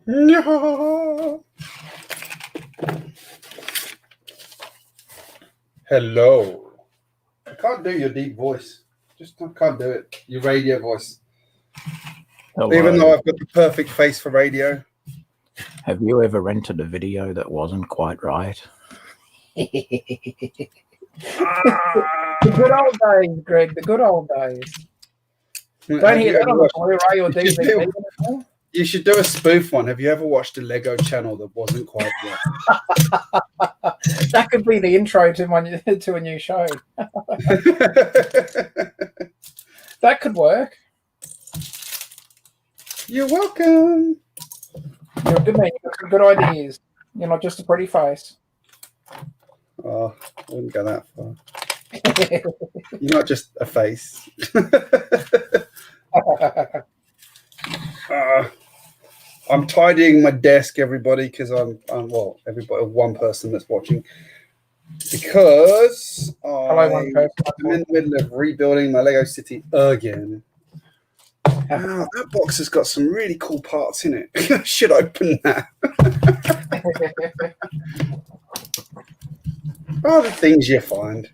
No. Hello. I can't do your deep voice. I can't do it. Your radio voice. Hello. Even though I've got the perfect face for radio. Have you ever rented a video that wasn't quite right? The good old days, Greg. The good old days. Don't hear that on the Blu-ray or DVD anymore. You should do a spoof one. Have you ever watched a Lego channel that wasn't quite right? That could be the intro to a new show. That could work. You're welcome. You're a good man. You've got some good ideas. You're not just a pretty face. Oh, I wouldn't go that far. You're not just a face. I'm tidying my desk, everybody, because I'm one person that's watching, because I'm in the middle of rebuilding my Lego city again. Wow, that box has got some really cool parts in it. I should open that. Oh, the things you find.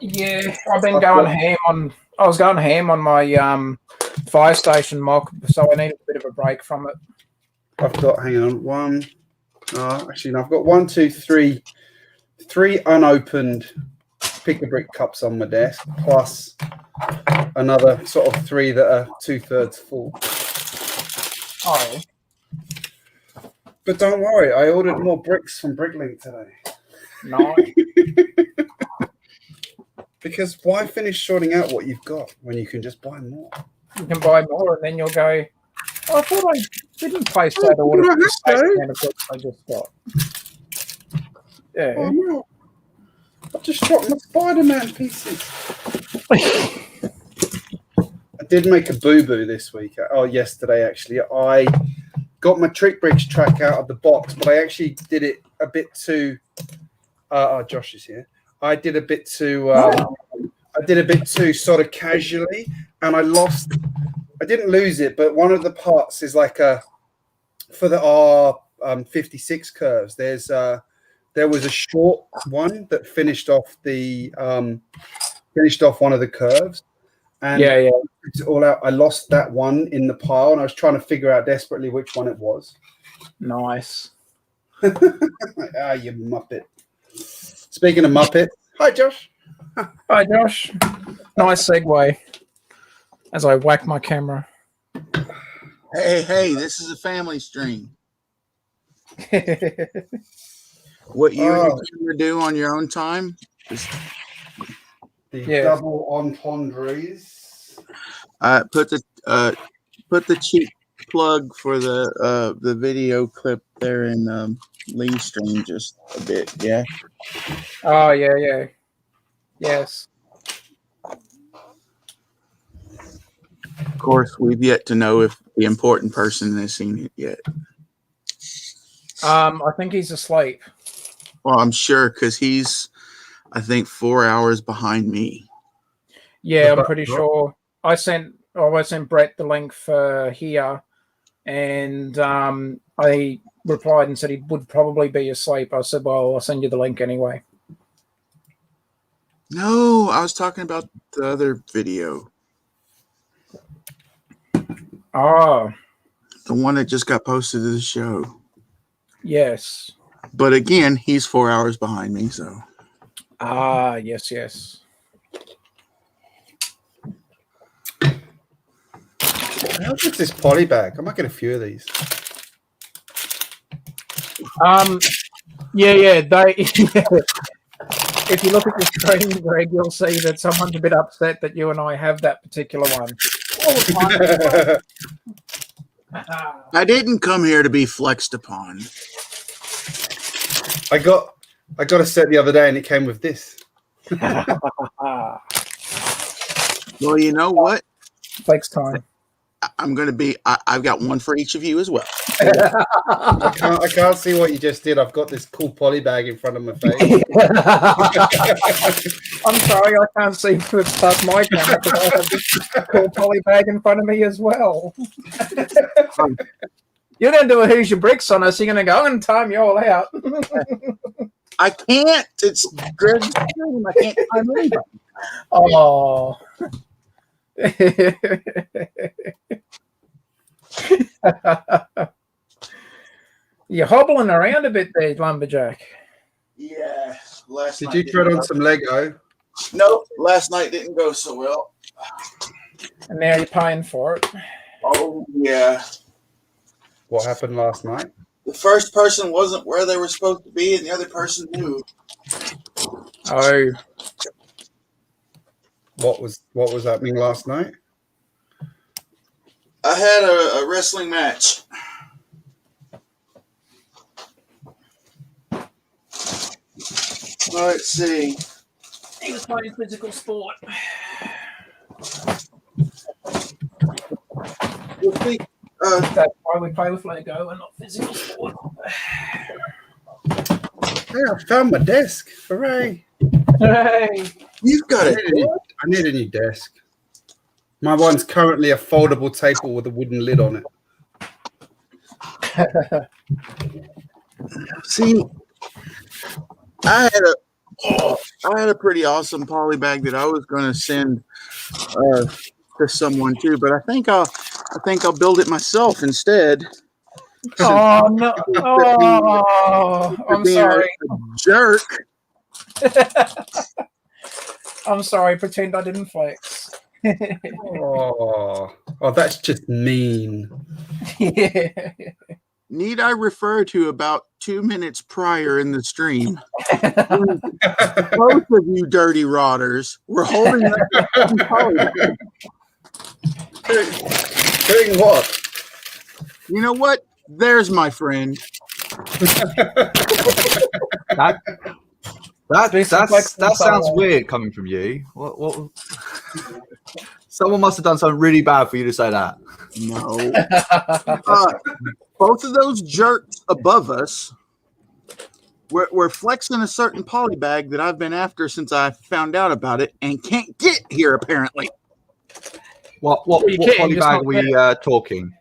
Yeah, I've been going ham on. I was going ham on my fire station mock, so I needed a bit of a break from it. I've got, hang on, I've got 1, 2, 3 unopened pick-a-brick cups on my desk, plus another sort of 3 that are 2/3 full. Oh. But don't worry, I ordered more bricks from Bricklink today. No. Because why finish sorting out what you've got when you can just buy more? You can buy more, and then you'll go, oh, I thought I didn't place that order for the same amount of books I just got. Yeah. Oh, no. I just dropped my Spider-Man pieces. I did make a boo-boo this week. Yesterday, actually. I got my Trick Bricks track out of the box, but I actually did it a bit too... Josh is here. I did a bit too sort of casually, and I didn't lose it, but one of the parts is like for the R56 curves. There was a short one that finished off one of the curves, and it's all out. I lost that one in the pile, and I was trying to figure out desperately which one it was. Nice. You muppet. Speaking of Muppet, hi Josh. Hi Josh. Nice segue. As I whack my camera. Hey, this is a family stream. What you and your do on your own time? Double entendres. Put the cheap plug for the video clip there in Lee stream just a bit, yeah. Oh yeah. Yes. Of course, we've yet to know if the important person has seen it yet. I think he's asleep. Well, I'm sure because he's, I think, 4 hours behind me. Yeah, I'm pretty sure. I sent Brett the link for here, and I replied and said he would probably be asleep. I said, well, I'll send you the link anyway. No, I was talking about the other video. Oh. The one that just got posted to the show. Yes. But again, he's 4 hours behind me, so. Yes. How big's this poly bag? I might get a few of these. Yeah. If you look at the screen, Greg, you'll see that someone's a bit upset that you and I have that particular one. I didn't come here to be flexed upon. I got a set the other day, and it came with this. Well, you know what? Flex time. I'm going to be. I've got one for each of you as well. I can't see what you just did. I've got this cool poly bag in front of my face. I'm sorry, I can't see what's past my camera because I have this cool poly bag in front of me as well. You're going to do a Who's Your Bricks on us. You're going to go, I'm going to time you all out. I can't. It's Greg's stream. I can't time anybody. Oh. You're hobbling around a bit there, Lumberjack. Yeah. Last Did night you tread on some Lego? Nope. Last night didn't go so well. And now you're paying for it. Oh, yeah. What happened last night? The first person wasn't where they were supposed to be, and the other person knew. Oh. What was happening last night? I had a wrestling match. Let's see. He was playing physical sport. That's why we play with Lego and not physical sport. Hey, I found my desk. Hooray. Hey. You've got it. I need a new desk. My one's currently a foldable table with a wooden lid on it. See, I had a pretty awesome poly bag that I was going to send to someone too, but I think I'll build it myself instead. Oh no! Oh, I'm Being sorry. a jerk. I'm sorry. Pretend I didn't flex. Oh, that's just mean. Yeah. Need I refer to about 2 minutes prior in the stream? Both of you dirty rotters were holding up the poly bag. Doing what? You know what? There's my friend. That sounds weird coming from you. What? Someone must have done something really bad for you to say that. No. Both of those jerks above us were flexing a certain poly bag that I've been after since I found out about it and can't get here apparently. What poly bag are we talking?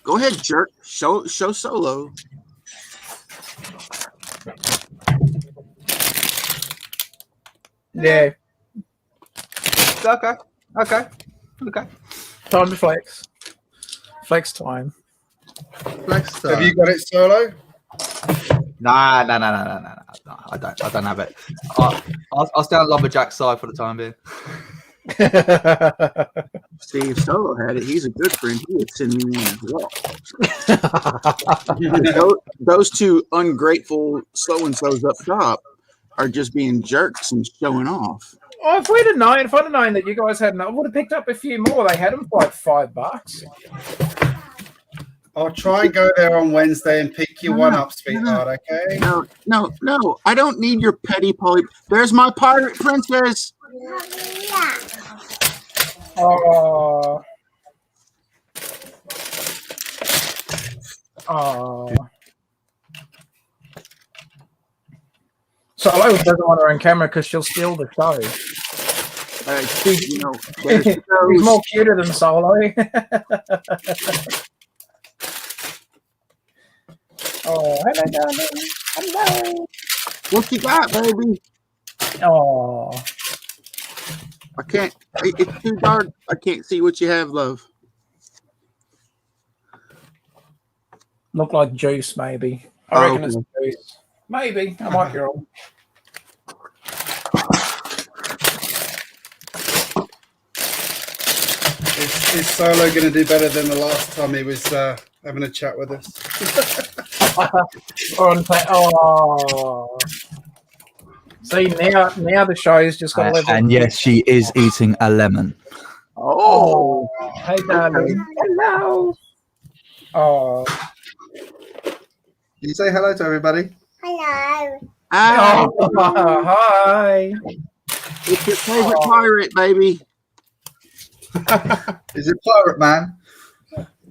Go ahead, jerk. Show solo. Yeah. Okay. Time to flex. Flex time. Have you got it solo? Nah. I don't have it. I'll stay on Lumberjack's side for the time being. Steve Solo had it. He's a good friend. He would send me one as well. Those two ungrateful so-and-sos up top are just being jerks and showing off. Oh, if I'd have known that you guys had, I would have picked up a few more. They had them for like $5. I'll try and go there on Wednesday and pick you one up, sweetheart, okay? No. I don't need your petty poly. There's my pirate princess. Oh. So I doesn't want her on camera because she'll steal the show. You know, He's more cuter than Solo. Oh, hello, darling. Hello. what you got, baby? Oh. I can't. It's too dark. I can't see what you have, love. Look like juice, maybe. I reckon it's juice. Maybe. I might be wrong. Is Solo going to do better than the last time he was having a chat with us? Oh. See, now the show's just got a level. And yes, she is eating a lemon. Oh. Hey, darling. Hello. Oh. Can you say hello to everybody? Hello. Oh, hi. It's your favorite pirate, baby. Is it Pirate Man?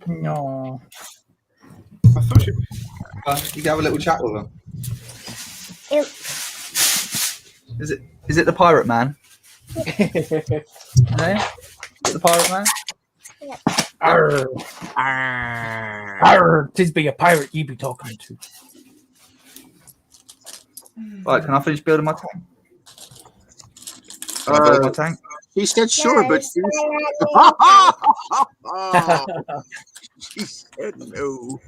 No. I thought you could have a little chat with her. Yep. Is it the Pirate Man? No? Is it the Pirate Man? Arr, arr, 'tis be a pirate ye be talking to. Right, can I finish building my tank? Can I build my tank? She said sure, but she said no.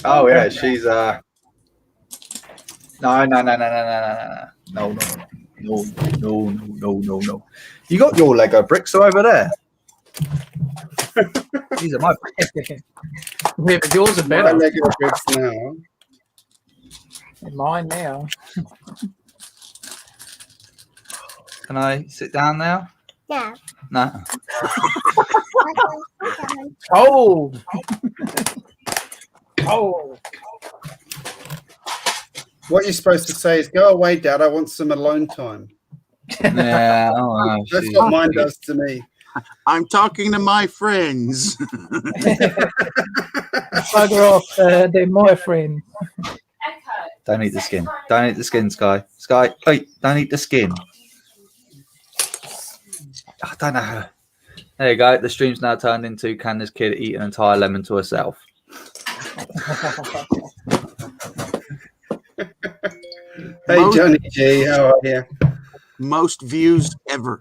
Oh yeah, she's no. You got your Lego bricks over there. These are my bricks. Yeah, but yours are My better Lego bricks now. than mine now. Can I sit down now? No. No. Oh, oh, What you're supposed to say is, "Go away, Dad. I want some alone time." Yeah. Oh, no, That's she's- what mine does to me. I'm talking to my friends. bugger off, they're my friend. Don't eat the skin. Don't eat the skin, Sky. Sky, wait, don't eat the skin. I don't know how. There you go. The stream's now turned into can this kid eat an entire lemon to herself? Hey, Johnny G, how are you? Most views ever.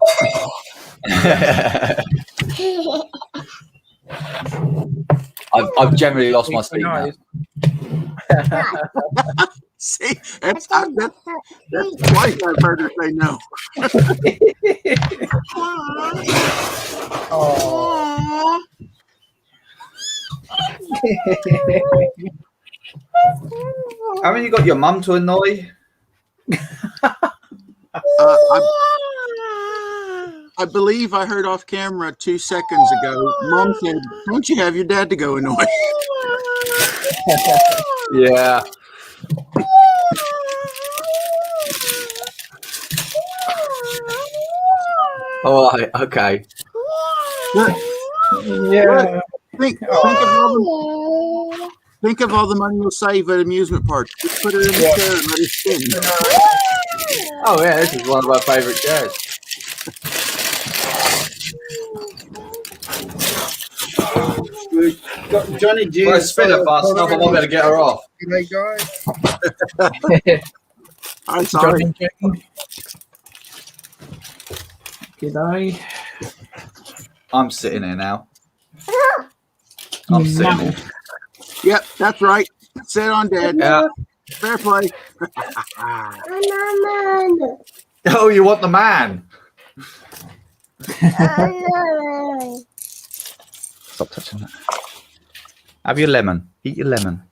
I've generally lost my sleep now. See, that's twice I've heard her say no. Oh. Haven't you got your mum to annoy? I believe I heard off camera 2 seconds ago. Mom said, "Don't you have your dad to go annoy?" Yeah. All right. Okay. Yeah. Think of all the money you'll save at amusement parks. Just put it in the chair and let it spin. Oh yeah, this is one of my favourite chairs. We've got Johnny G. Well, spin it fast enough, I'm not going to get her off. Hey guys. I'm sorry. G'day. I'm sitting here now. I'm sitting here. Yep, that's right. Sit on Dad. Yeah. Fair play. Oh, you want the man? Stop touching that. Have your lemon. Eat your lemon.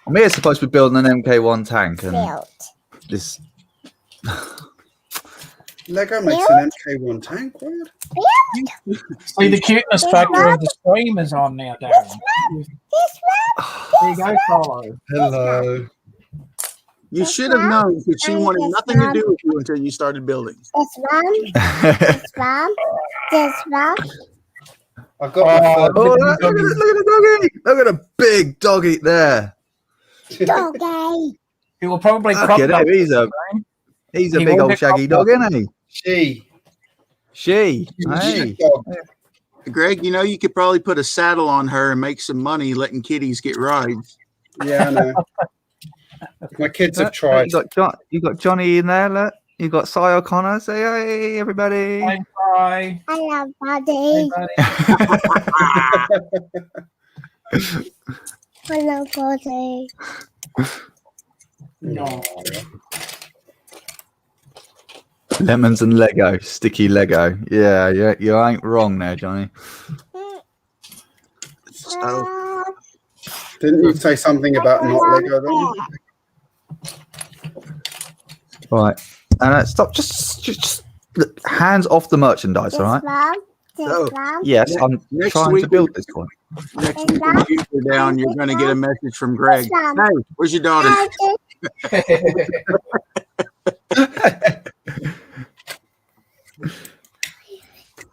I'm here supposed to be building an MK1 tank, and this. Lego makes an MK1 tank. What? See, the cuteness factor of the stream is on now, Darren. There you go, follow. Hello. You should have known that she wanted nothing to do with you until you started building. This one. This one. This one. I've got my Oh, third. look at the doggy! Look at the big doggy there. Doggy. He will probably Look crop at up. him. He's a He big will old get shaggy cropped dog, up. isn't he? She. Hey. Dog. Greg, you know you could probably put a saddle on her and make some money letting kitties get rides. Yeah, I know. My kids have tried. You got Johnny in there. Look. You got Cy O'Connor. Say hey, everybody. Bye. Bye. Hello, buddy. Buddy. Hello, buddy. No. Lemons and Lego, sticky Lego. Yeah, you ain't wrong there, Johnny. So Didn't you say something about not Lego then? Right, and stop. Just look, hands off the merchandise. This All right. one. This So- one. Yes, I'm Next trying week to build this one. next week when you go down, you're going to get a message from Greg. Hey, where's your daughter?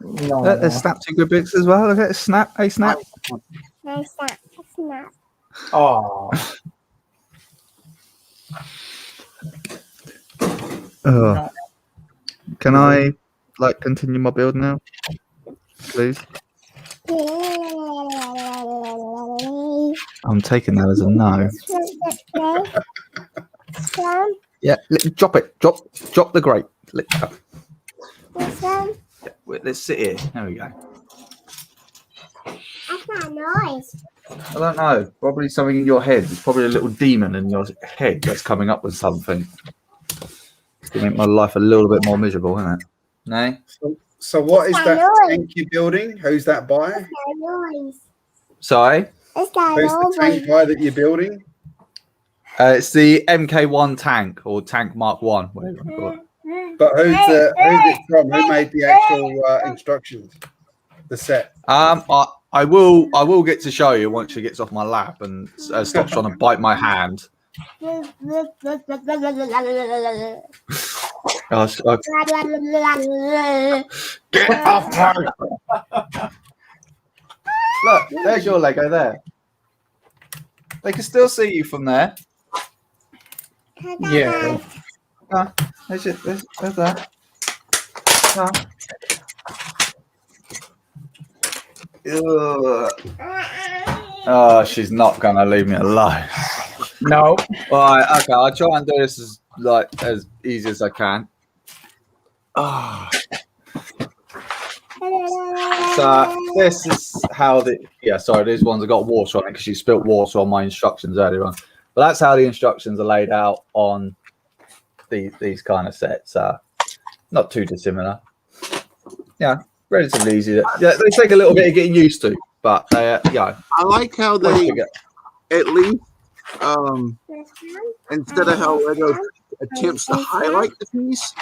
No. There's Snap to good bits as well. Look at it, Snap. Hey, Snap. Nice snap. Snap. Oh. Oh. Can I like continue my build now, please? I'm taking that as a no. Yeah, drop it. Drop the grape. Yeah, let's sit here. There we go. That's not noise. I don't know. Probably something in your head. It's probably a little demon in your head that's coming up with something. It's going to make my life a little bit more miserable, isn't it? No? So what is that tank you're building? Who's that by? Sorry? Who's the tank by that you're building? It's the MK1 tank or Tank Mark 1, whatever you want to call it. But who's it from? Who made the actual instructions? The set. I will get to show you once she gets off my lap and stops trying to bite my hand. Get off her! Look, there's your Lego there. They can still see you from there. Yeah. There's that. Oh, she's not gonna leave me alone. No. All right, okay. I'll try and do this as easy as I can. Oh. So this is how these ones have got water on it because you spilt water on my instructions earlier on. But that's how the instructions are laid out on these kind of sets. Not too dissimilar. Yeah, relatively easy. Yeah, they take a little bit of getting used to, but yeah. I like how they at least instead of how Lego attempts to highlight the piece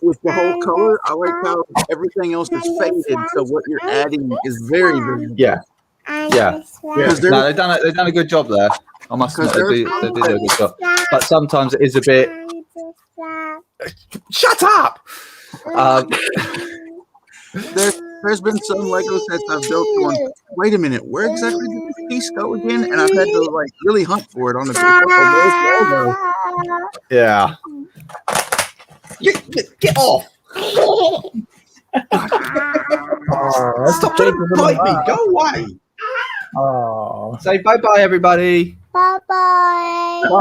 with the whole color, I like how everything else is faded. So what you're adding is very, very yeah. No, they've done a good job there. I must admit, they did a good job. But sometimes it is a bit. Shut up. There's been some Lego sets I've built going, wait a minute, where exactly did this piece go again? And I've had to really hunt for it on the paper. Yeah. Get off. Stop trying to bite me. Go away. Oh. Say bye-bye, everybody. Bye-bye. Bye.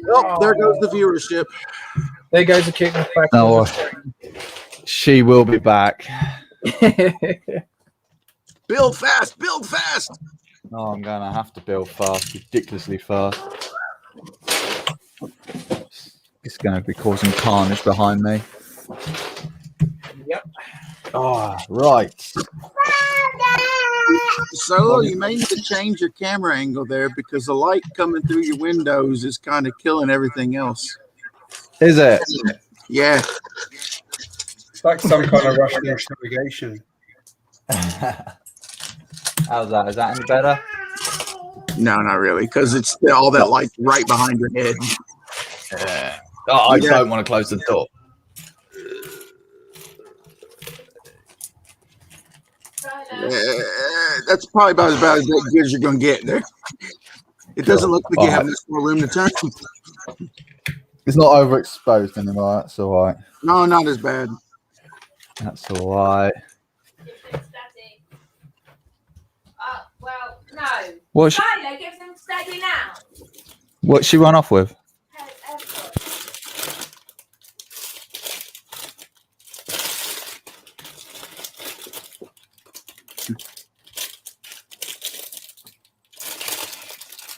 Oh, there goes the viewership. There goes the kick back. No, she will be back. Build fast, build fast. No, I'm going to have to build fast, ridiculously fast. It's going to be causing carnage behind me. Yep. Oh, right. Solo, you may need to change your camera angle there because the light coming through your windows is kind of killing everything else. Is it? Yeah. It's like some kind of Russian interrogation. How's that? Is that any better? No, not really, because it's all that light right behind your head. Yeah. Oh, I don't want to close the door. That's probably about as good as you're going to get there. It doesn't look like you have much more room to turn. It's not overexposed anymore. That's all right. No, not as bad. That's all right. Well, no. What's Tyler, give them steady now. what's she run off with?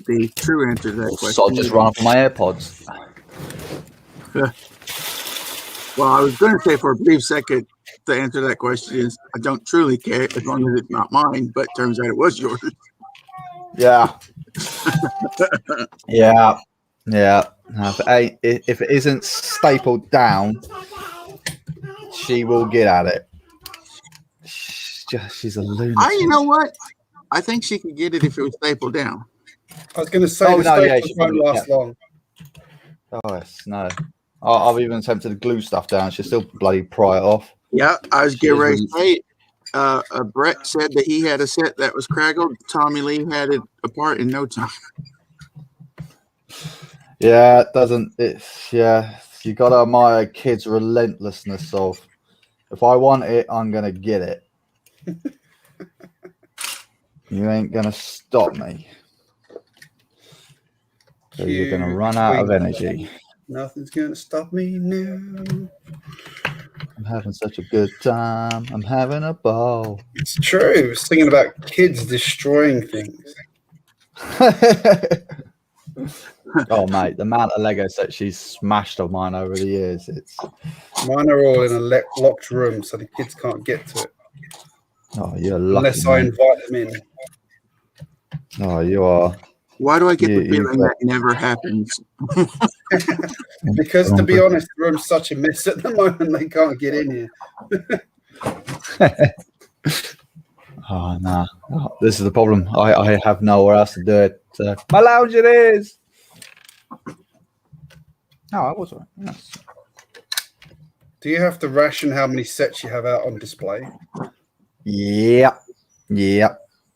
The true answer to that question. So I'll just run off my AirPods. Well, I was going to say for a brief second, the answer to that question is I don't truly care as long as it's not mine, but turns out it was yours. Yeah. Yeah. Yeah. No, if it isn't stapled down, she will get at it. She's a lunatic. You know what? I think she could get it if it was stapled down. I was going to say the staples won't last long. Oh, yes, no. I've even attempted to glue stuff down. She'll still bloody pry it off. Yeah, I was getting ready to say, Brett said that he had a set that was craggled. Tommy Lee had it apart in no time. Yeah, it doesn't. It's You got to admire kids' relentlessness of, if I want it, I'm going to get it. You ain't going to stop me. So you're going to run out of energy. Nothing's going to stop me now. I'm having such a good time. I'm having a ball. It's true. I was thinking about kids destroying things. Oh, mate, the amount of Lego sets she's smashed of mine over the years. Mine are all in a locked room, so the kids can't get to it. Oh, you're lucky. Unless I invite them in. Oh, you are. Why do I get the feeling that never happens? Because, to be honest, the room's such a mess at the moment, they can't get in here. Oh, no. Oh, this is the problem. I have nowhere else to do it. My lounge it is. No, I was right. Yes. Do you have to ration how many sets you have out on display? Yep.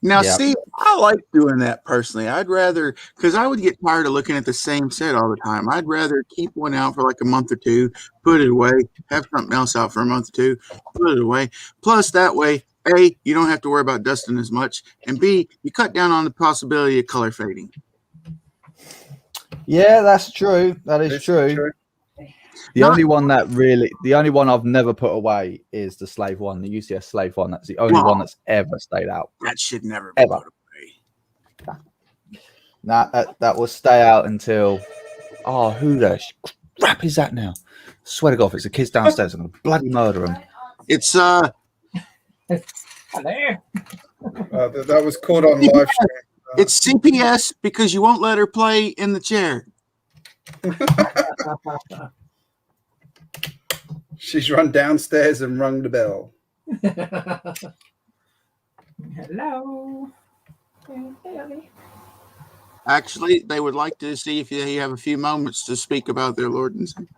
Now, see, I like doing that personally. I'd rather, because I would get tired of looking at the same set all the time. I'd rather keep one out for like a month or two, put it away, have something else out for a month or two, put it away. Plus, that way, A, you don't have to worry about dusting as much, and B, you cut down on the possibility of color fading. Yeah, that's true. That is true. The only one I've never put away is the Slave one, the UCS Slave one. That's the only one that's ever stayed out. That should never be put away. Nah, that will stay out until. Oh, who the crap is that now? Swear to God, if it's the kids downstairs, I'm gonna bloody murder them. It's Hello. That was caught on live stream. It's CPS because you won't let her play in the chair. She's run downstairs and rung the bell. Hello. Actually, they would like to see if you have a few moments to speak about their Lord and Savior.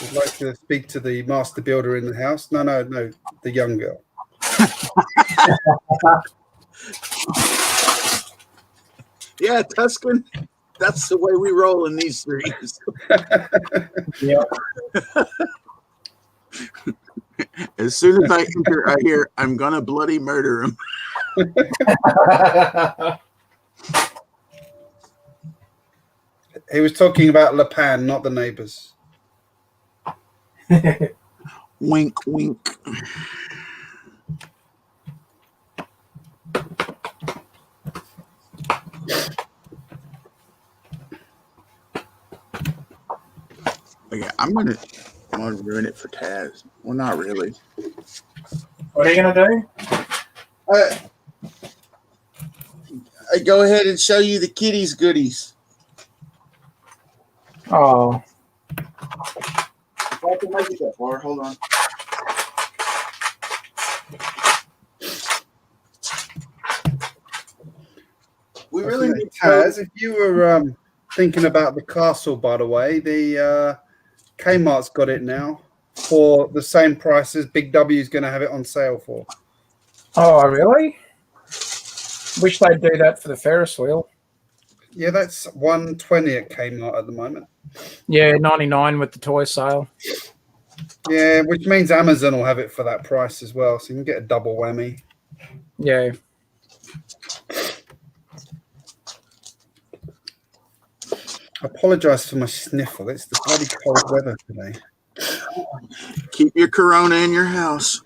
Would like to speak to the master builder in the house. No, the young girl. Yeah, Tuscan. That's the way we roll in these streams. Yeah. As soon as I enter, I hear, I'm going to bloody murder him. He was talking about Le Pen, not the neighbors. Wink, wink. Okay, I'm gonna ruin it for Taz. Well, not really. What are you gonna do? I go ahead and show you the kitties' goodies. Oh. I can make it that far. Hold on. We really need Taz, if you were thinking about the castle, by the way, the Kmart's got it now for the same price as Big W's going to have it on sale for. Oh, really? Wish they'd do that for the Ferris wheel. Yeah, that's $120 at Kmart at the moment. Yeah, 99 with the toy sale. Yeah, which means Amazon will have it for that price as well, so you can get a double whammy. Yeah. I apologise for my sniffle. It's the bloody cold weather today. keep your Corona in your house.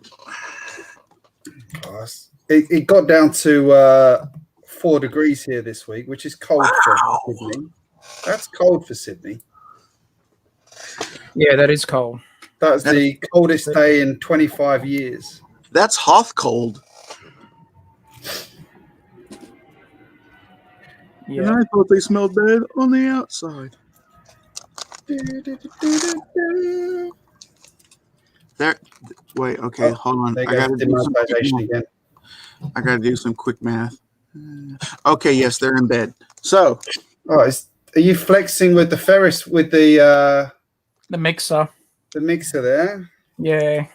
It got down to 4 degrees here this week, which is cold for Sydney. That's cold for Sydney. Yeah, that is cold. That's the coldest day in 25 years. That's Hoth cold. Yeah. And I thought they smelled bad on the outside. There. Wait. Okay. Hold on. I gotta do some quick math. Okay. Yes, they're in bed. So. Are you flexing with the Ferris with the mixer? The mixer there. Yeah.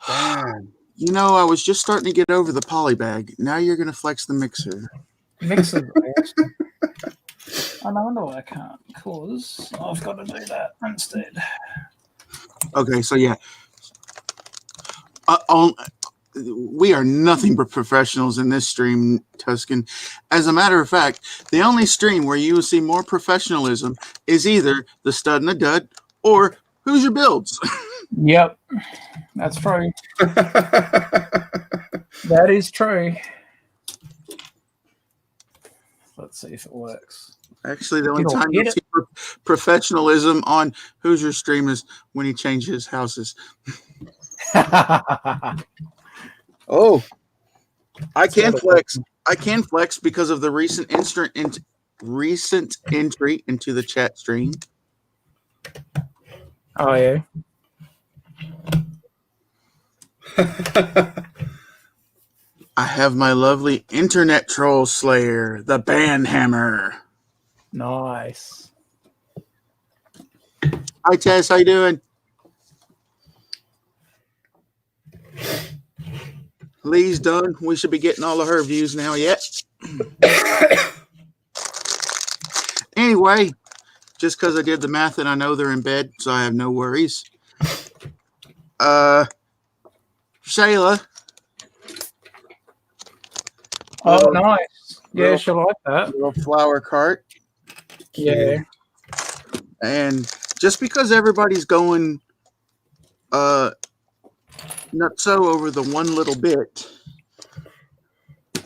Damn. You know, I was just starting to get over the poly bag. Now you're going to flex the mixer. Mixers are awesome. I wonder why I can't, because I've got to do that instead. Okay, so yeah. We are nothing but professionals in this stream, Tuscan. As a matter of fact, the only stream where you will see more professionalism is either the Stud and the Dud or Who's Your Builds. Yep, that's true. That is true. Let's see if it works. Actually, the only time you see professionalism on Who's Your Stream is when he changes houses. Oh, I can flex. I can flex because of the recent entry into the chat stream. Oh yeah. I have my lovely internet troll slayer, the Banhammer. Nice. Hi Tess, how you doing? Lee's done. We should be getting all of her views now yet. Anyway, just because I did the math and I know they're in bed, so I have no worries. Shayla. Oh, nice. Yeah, she'll like that. Little flower cart. Yeah. And just because everybody's going not so over the one little bit, the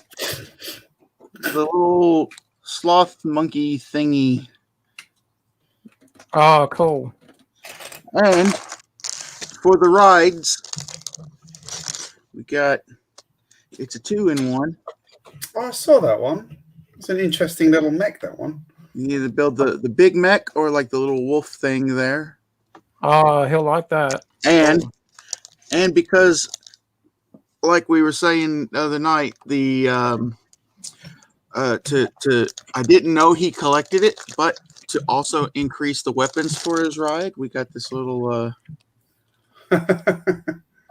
little sloth monkey thingy. Oh, cool. And for the rides, we got, it's a 2-in-1. Oh, I saw that one. It's an interesting little mech, that one. You either build the big mech or like the little wolf thing there. Oh, he'll like that. And because, like we were saying the other night, the I didn't know he collected it, but to also increase the weapons for his ride, we got this little.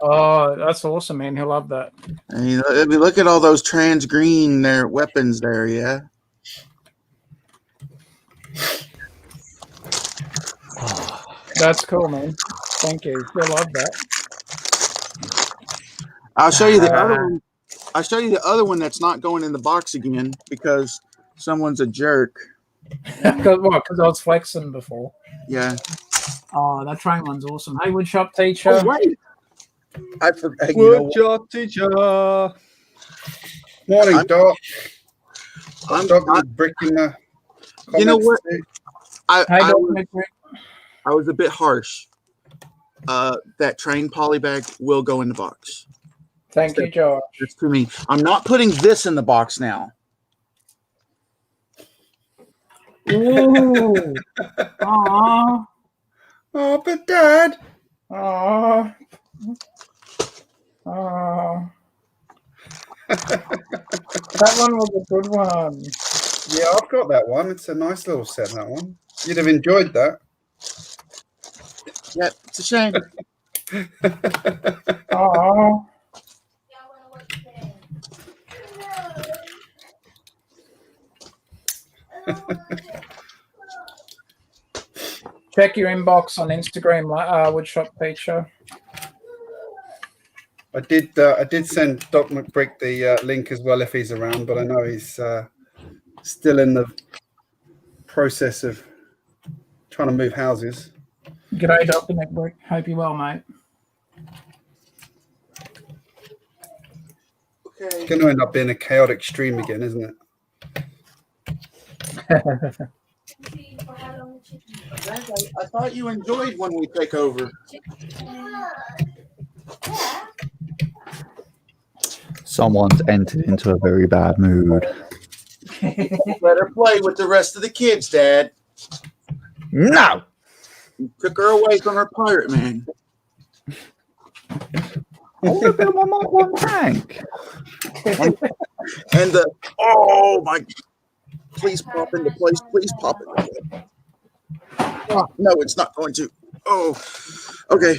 Oh, that's awesome, man. He'll love that. I mean, look at all those trans green there weapons there, yeah. That's cool, man. Thank you. He'll love that. I'll show you the other one. I'll show you the other one that's not going in the box again because someone's a jerk. Because I was flexing before. Yeah. Oh, that train one's awesome. Hey, woodshop teacher. Oh, wait. I forgot. Woodshop teacher. Morning, Doc. I'm bricking the. You know what? I Hey, was a bit harsh. That train poly bag will go in the box. Thank you, Josh. That's to me. I'm not putting this in the box now. Ooh. Aww. Oh, but Dad. Aww. Aww. That one was a good one. Yeah, I've got that one. It's a nice little set, that one. You'd have enjoyed that. Yep, it's a shame. Aww. Check your inbox on Instagram, woodshop teacher. I did send Doc McBrick the link as well if he's around, but I know he's still in the process of trying to move houses. G'day, Dr. McBrick. Hope you're well, mate. Okay. It's going to end up being a chaotic stream again, isn't it? I thought you enjoyed when we take over. Someone's entered into a very bad mood. Let her play with the rest of the kids, Dad. No! You took her away from her pirate man. I want to build my Mark 1 tank. And the, oh my, please pop into place. Please pop into place. Oh, no, it's not going to. Oh, okay.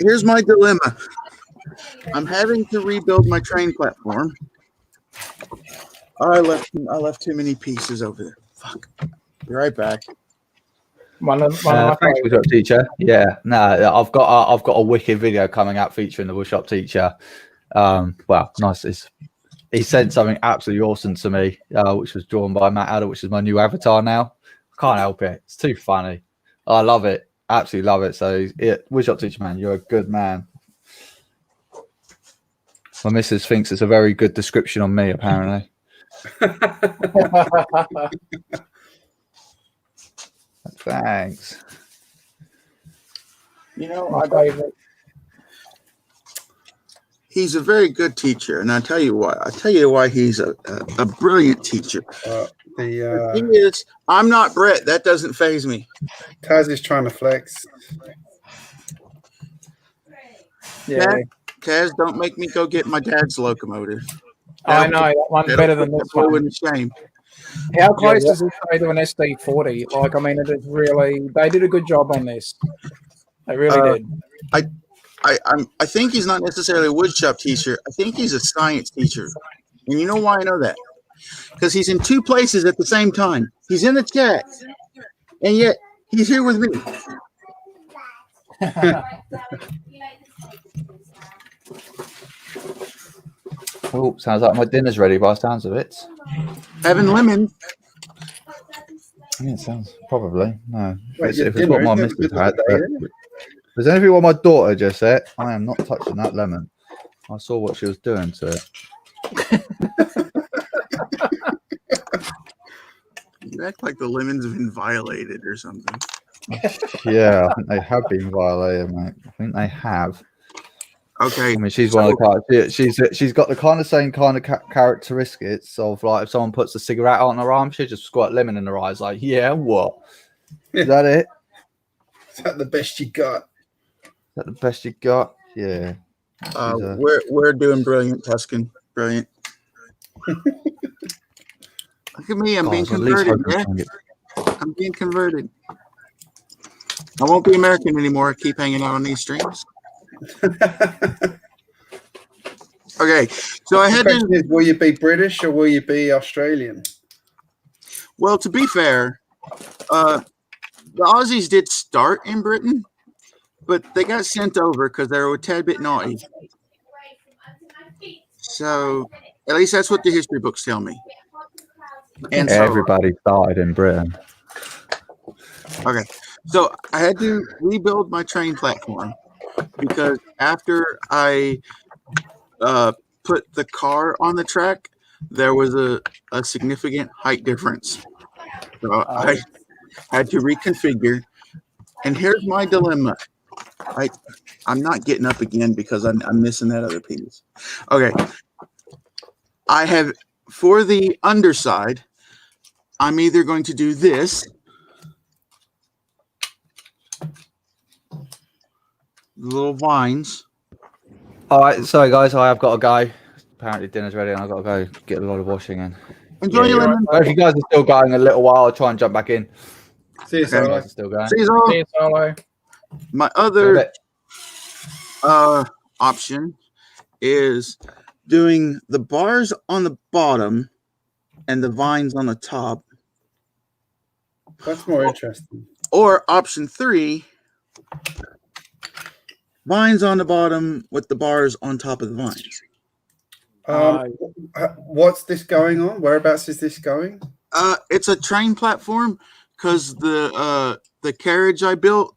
Here's my dilemma. I'm having to rebuild my train platform. I left too many pieces over there. Fuck. Be right back. One of my Thanks, favorites. Woodshop Teacher. Yeah, no, I've got a wicked video coming out featuring the Woodshop Teacher. Well, nice. He sent something absolutely awesome to me, which was drawn by Matt Adder, which is my new avatar now. Can't help it. It's too funny. I love it. Absolutely love it. So, Woodshop Teacher, man, you're a good man. My missus thinks it's a very good description on me, apparently. Thanks. You know, My favorite. he's a very good teacher, and I'll tell you why. I'll tell you why he's a brilliant teacher. He is. I'm not Brett. That doesn't faze me. Taz is trying to flex. Yeah, Taz, don't make me go get my dad's locomotive. I know that one's better than this Boy one. wouldn't shame. How close does it say to an SD40? Like, I mean, it is really. They did a good job on this. They really did. I think he's not necessarily a woodshop teacher. I think he's a science teacher. And you know why I know that? Because he's in two places at the same time. He's in the chat, and yet he's here with me. Oh, sounds like my dinner's ready by the sounds of it. Having lemon. Yeah, it sounds probably. No. Wait, If it's what my missus had. There's anything what my daughter just said. I am not touching that lemon. I saw what she was doing to it. You act like the lemons have been violated or something. Yeah, I think they have been violated, mate. I think they have. Okay. I mean, she's one of the kind. She's got the kind of same kind of characteristics of like if someone puts a cigarette out on her arm, she just squirt lemon in her eyes. Like, yeah, what? Is that it? Is that the best you got? Is that the best you got? Yeah. We're doing brilliant, Tuscan. Brilliant. Look at me. I'm being converted. Yeah? I'm being converted. I won't be American anymore. I keep hanging out on these streams. Okay, so I had to. Will you be British or will you be Australian? Well, to be fair, the Aussies did start in Britain, but they got sent over because they were a tad bit naughty. So at least that's what the history books tell me. And so, everybody started in Britain. okay, so I had to rebuild my train platform because after I put the car on the track, there was a significant height difference. So I had to reconfigure. And here's my dilemma. I'm not getting up again because I'm missing that other piece. Okay. I have, for the underside, I'm either going to do this. Little vines. All right, sorry guys, I have got to go. Apparently dinner's ready, and I've got to go get a lot of washing in. Enjoy your lemon. If you guys are still going a little while, I'll try and jump back in. See you, Solo. Still going. See you all. See you, Solo. My other option is doing the bars on the bottom and the vines on the top. That's more interesting. Or option 3, vines on the bottom with the bars on top of the vines. What's this going on? Whereabouts is this going? It's a train platform because the carriage I built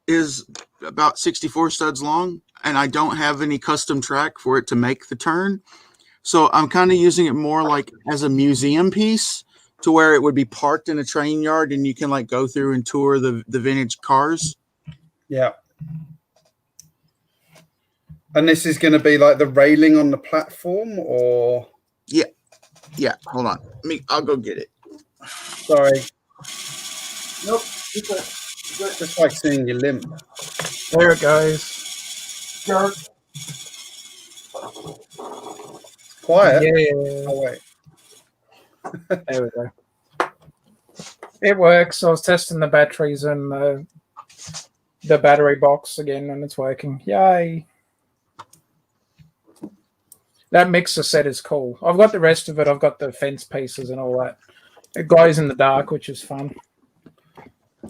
is about 64 studs long, and I don't have any custom track for it to make the turn. So I'm kind of using it more like as a museum piece to where it would be parked in a train yard and you can like go through and tour the vintage cars. Yeah. And this is going to be like the railing on the platform, or? Yeah. Hold on. I'll go get it. Sorry. Nope. Just like seeing your limp. There it goes. Quiet. Yeah. Oh, wait. There we go. It works. I was testing the batteries and the battery box again, and it's working. Yay. That mixer set is cool. I've got the rest of it. I've got the fence pieces and all that. It glows in the dark, which is fun.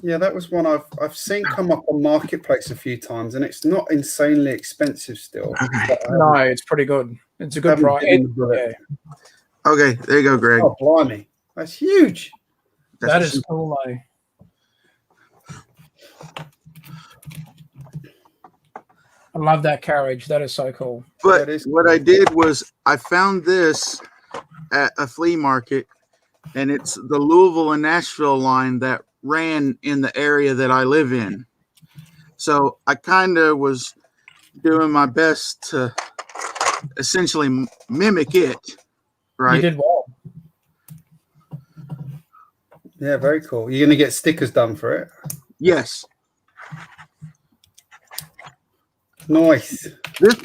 Yeah, that was one I've seen come up on Marketplace a few times, and it's not insanely expensive still. No, it's pretty good. It's a good haven't price. bitten the bullet. Yeah, Okay, there you go, Greg. Oh, blimey. That's huge. that is cool, though. I love that carriage. That is so cool. But That is what I did was I found this at a flea market, and it's the Louisville and Nashville line that ran in the area that I live in. So I kind of was doing my best to essentially mimic it, right? You did well. Yeah, very cool. You're going to get stickers done for it? Yes. Nice. This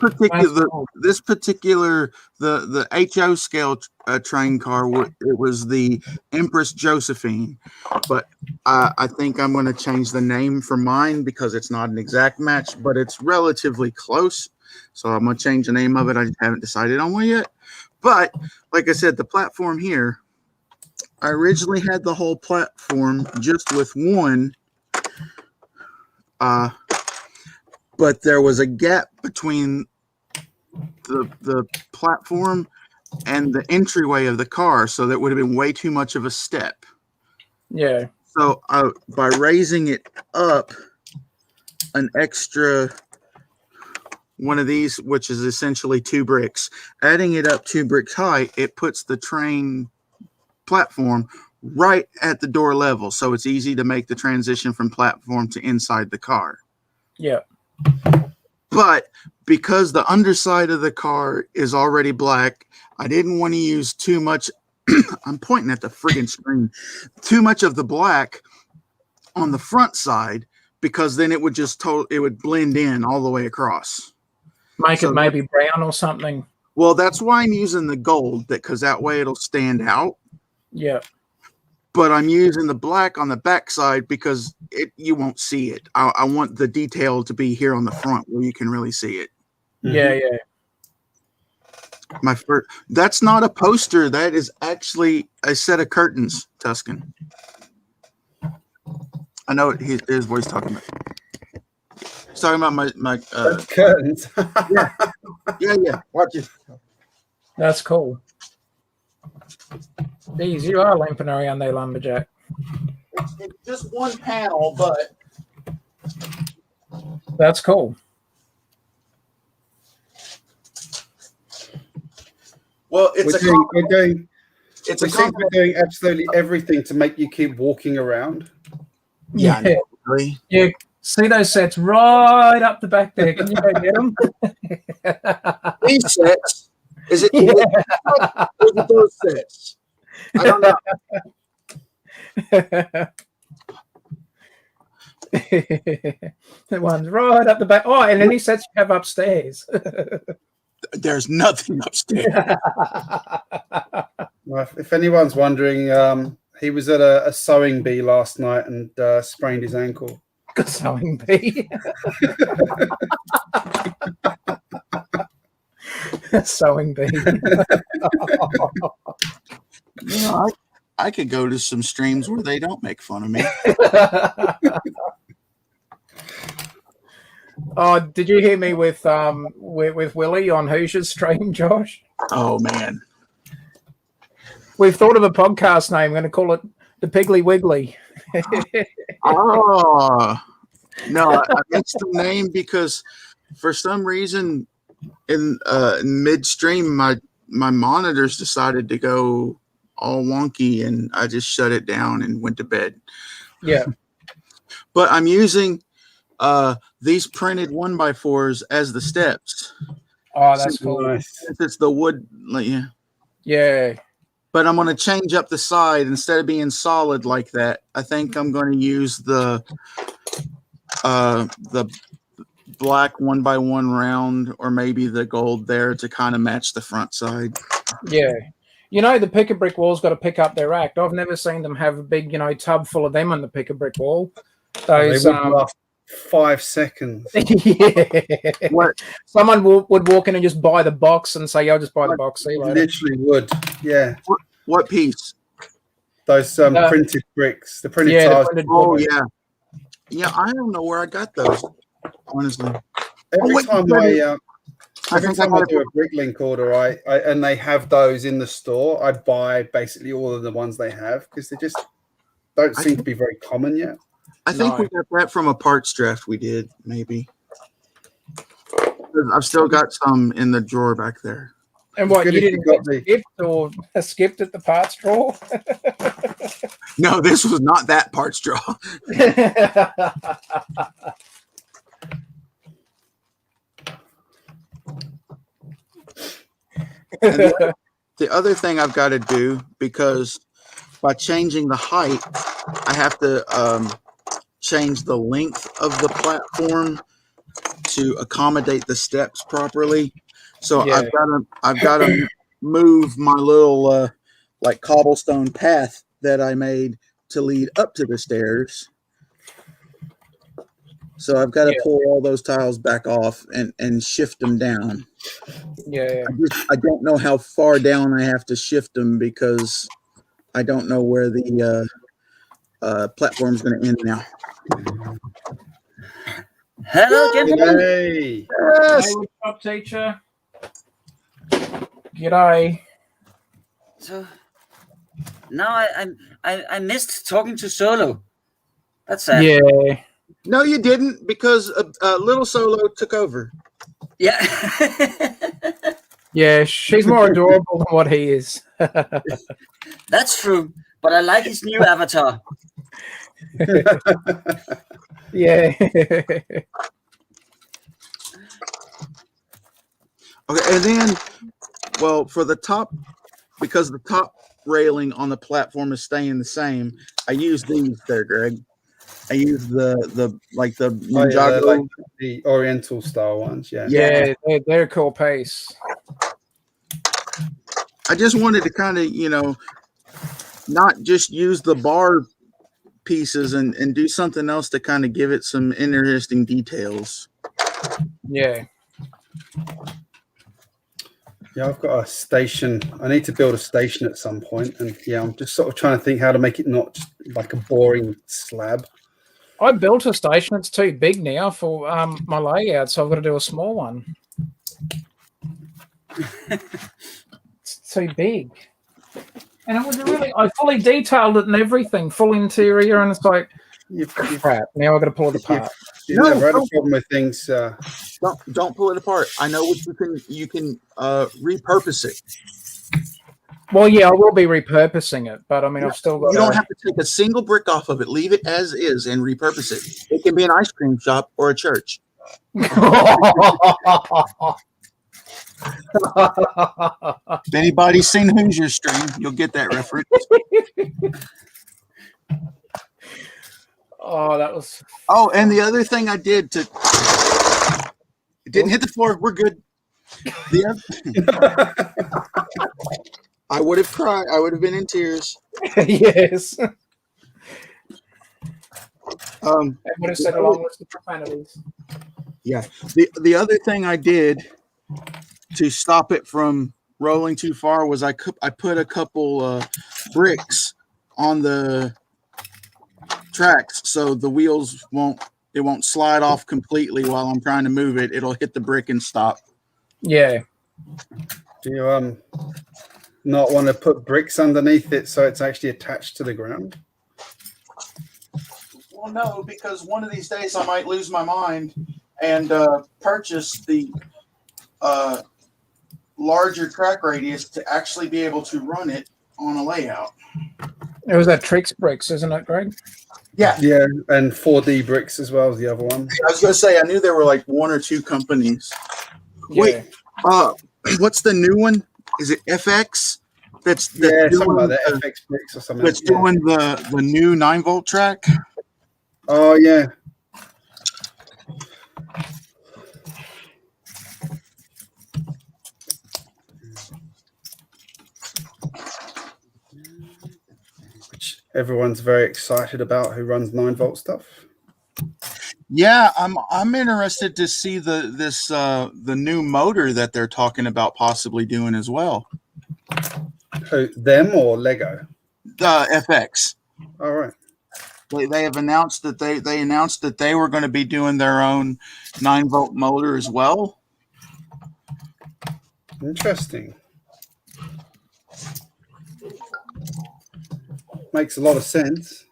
particular the HO scale train car, it was the Empress Josephine, but I think I'm going to change the name for mine because it's not an exact match, but it's relatively close. So I'm going to change the name of it. I haven't decided on one yet. But like I said, the platform here, I originally had the whole platform just with one. But there was a gap between the platform and the entryway of the car, so that would have been way too much of a step. Yeah. So by raising it up an extra one of these, which is essentially 2 bricks, adding it up 2 bricks high, it puts the train platform right at the door level, so it's easy to make the transition from platform to inside the car. Yeah. But because the underside of the car is already black, I didn't want to use too much. I'm pointing at the friggin' screen. Too much of the black on the front side, because then it would just it would blend in all the way across. Make it maybe brown or something. Well, that's why I'm using the gold, because that way it'll stand out. Yeah. But I'm using the black on the back side because you won't see it. I want the detail to be here on the front where you can really see it. Yeah, yeah. That's not a poster. That is actually a set of curtains, Tuscan. I know here's what he's talking about. He's talking about my curtains. yeah. Watch it. That's cool. Geez, you are limping around there, Lumberjack. It's just one panel, but that's cool. Well, we're doing absolutely everything to make you keep walking around. Yeah. Yeah. See those sets right up the back there. Can you go get them? These sets? Is it those sets? I don't know. The one's right up the back. Oh, and any sets you have upstairs. There's nothing upstairs. Well, if anyone's wondering, he was at a sewing bee last night and sprained his ankle. A sewing bee. Sewing bee. You know, I could go to some streams where they don't make fun of me. Oh, did you hear me with Willie on Hoosier's stream, Josh? Oh man, we've thought of a podcast name. I'm going to call it the Piggly Wiggly. Oh no, I mixed the name because for some reason in midstream my monitors decided to go all wonky and I just shut it down and went to bed. Yeah, but I'm using these printed 1x4s as the steps. Oh, that's cool. It's the wood, yeah. But I'm going to change up the side instead of being solid like that. I think I'm going to use the black 1x1 round or maybe the gold there to kind of match the front side. Yeah. You know, the Pick-a-Brick wall's got to pick up their act. I've never seen them have a big, tub full of them on the Pick-a-Brick wall. Those 5 seconds. Yeah. What? Someone would walk in and just buy the box and say, "I'll just buy the box." See you later. Literally would. Yeah. What piece? Those printed bricks, the printed Yeah, the tiles. printed Oh bricks. yeah, yeah. I don't know where I got those. Honestly, Every wait, time every time I do a Bricklink order, I and they have those in the store, I buy basically all of the ones they have because they just don't seem to be very common yet. I think No. we got that from a parts draft we did, maybe. I've still got some in the drawer back there. And what, Good you if you didn't got get skipped or skipped at the parts drawer? No, this was not that parts drawer. The other thing I've got to do, because by changing the height, I have to change the length of the platform to accommodate the steps properly. So Yeah. I've got to move my little like cobblestone path that I made to lead up to the stairs. So I've got to pull all those tiles back off and shift them down. Yeah. I don't know how far down I have to shift them because I don't know where the platform's going to end now. Hello, gentlemen. Hey. Hey, what's up, teacher? G'day. So now I missed talking to Solo. That's sad. Yeah. No, you didn't, because Little Solo took over. Yeah. Yeah, she's more adorable than what he is. That's true. But I like his new avatar. Yeah. Okay, and then, well, for the top, because the top railing on the platform is staying the same, I use these there, Greg. I use the Ninjago. Like the Oriental style ones. Yeah. Yeah, they're a cool piece. I just wanted to kind of, not just use the bar pieces and do something else to kind of give it some interesting details. Yeah. Yeah, I've got a station. I need to build a station at some point, and yeah, I'm just sort of trying to think how to make it not just like a boring slab. I built a station. It's too big now for my layout, so I've got to do a small one. It's too big. And it was I fully detailed it and everything, full interior, and it's like, crap, now I've got to pull it apart. You've never had a problem with things. Don't pull it apart. I know what you can repurpose it. Well, yeah, I will be repurposing it, but I mean, I've still got. You don't have to take a single brick off of it. Leave it as is and repurpose it. It can be an ice cream shop or a church. If anybody's seen Hoosier stream, you'll get that reference. Oh, that was. Oh, and the other thing I did it didn't hit the floor. We're good. I would have cried. I would have been in tears. Yes. I would have said a long list of profanities. Yeah. The other thing I did to stop it from rolling too far was I put a couple bricks on the tracks so the wheels won't slide off completely while I'm trying to move it. It'll hit the brick and stop. Yeah. Do you not want to put bricks underneath it so it's actually attached to the ground? Well, no, because one of these days I might lose my mind and purchase the larger track radius to actually be able to run it on a layout. It was that Trix Bricks, isn't it, Greg? Yeah. Yeah, and 4D bricks as well as the other one. I was going to say, I knew there were like one or two companies. Yeah. Wait, what's the new one? Is it FX? That's something like that. FX bricks or something. That's doing the new 9-volt track. Oh yeah. Which everyone's very excited about who runs 9-volt stuff. Yeah, I'm interested to see the new motor that they're talking about possibly doing as well. Who, them or Lego? The FX. All right. They have announced that they announced that they were going to be doing their own 9-volt motor as well. Interesting. Makes a lot of sense.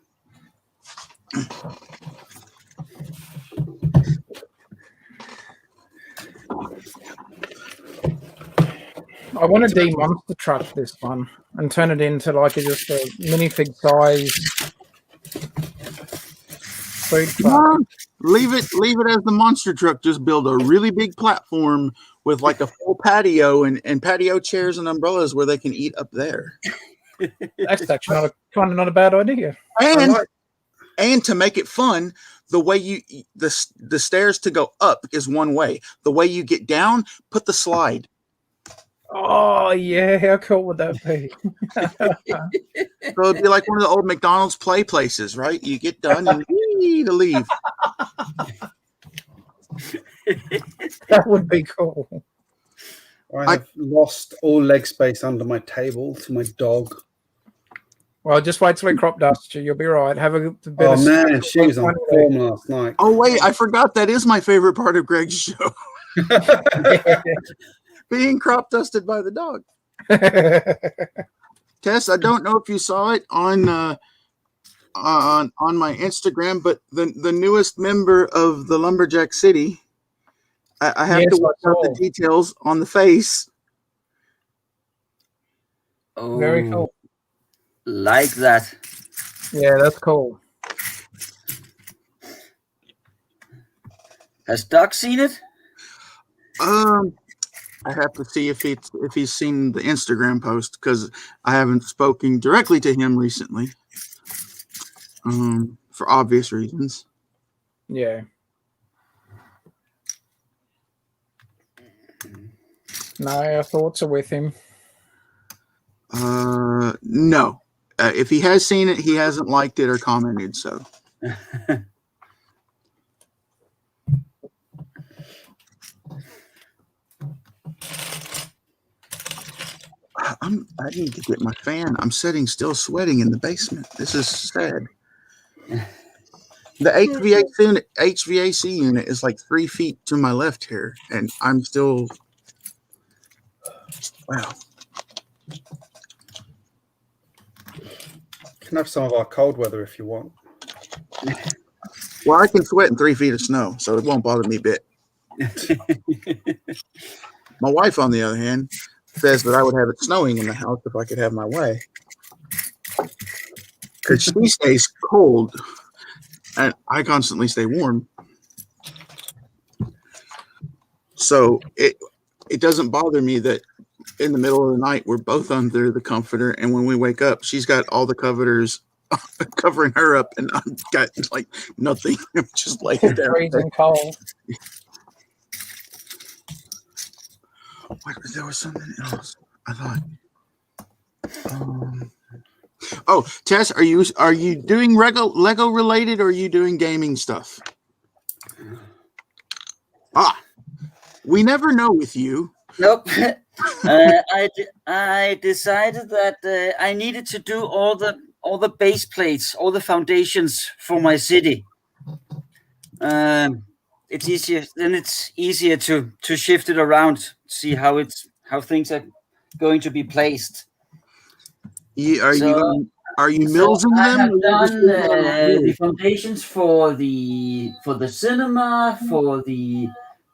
I want to de-monster truck this one and turn it into like just a minifig size food truck. No, leave it as the monster truck. Just build a really big platform with like a full patio and patio chairs and umbrellas where they can eat up there. That's actually not a bad idea. And to make it fun, the way the stairs to go up is one way. The way you get down, put the slide. Oh yeah, how cool would that be? So it'd be like one of the old McDonald's play places, right? You get done and to leave. That would be cool. I have lost all leg space under my table to my dog. Well, just wait till we crop dust you. You'll be right. Have a bit Oh of man, she was on form last night. Oh wait, I forgot that is my favorite part of Greg's show. Being crop dusted by the dog. Tess, I don't know if you saw it on my Instagram, but the newest member of the Lumberjack City, I have to work out the details on the face. Oh, Very cool. Like that. Yeah, that's cool. Has Doc seen it? I have to see if he's seen the Instagram post because I haven't spoken directly to him recently. For obvious reasons. Yeah. No, our thoughts are with him. No. If he has seen it, he hasn't liked it or commented. So. I need to get my fan. I'm sitting still sweating in the basement. This is sad. The HVAC unit is like 3 feet to my left here, and I'm still. Wow. You can have some of our cold weather if you want. Well, I can sweat in 3 feet of snow, so it won't bother me a bit. My wife, on the other hand, says that I would have it snowing in the house if I could have my way. Because she stays cold, and I constantly stay warm. So it doesn't bother me that in the middle of the night we're both under the comforter, and when we wake up, she's got all the comforters covering her up, and I've got like nothing. I'm just laying there. Freezing cold. Wait, there was something else. I thought. Tess, are you doing Lego related, or are you doing gaming stuff? We never know with you. Nope. I decided that I needed to do all the base plates, all the foundations for my city. It's easier. Then it's easier to shift it around, see how things are going to be placed. Are you millsing them? I have done the foundations for the cinema, for the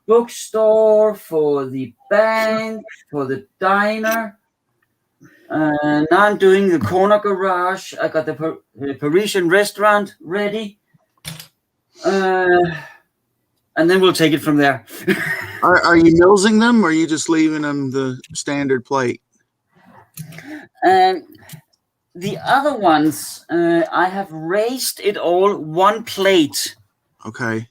bookstore, for the bank, for the diner. Now I'm doing the corner garage. I got the Parisian restaurant ready. And then we'll take it from there. Are you millsing them, or are you just leaving them the standard plate? The other ones, I have raised it all one plate. Okay.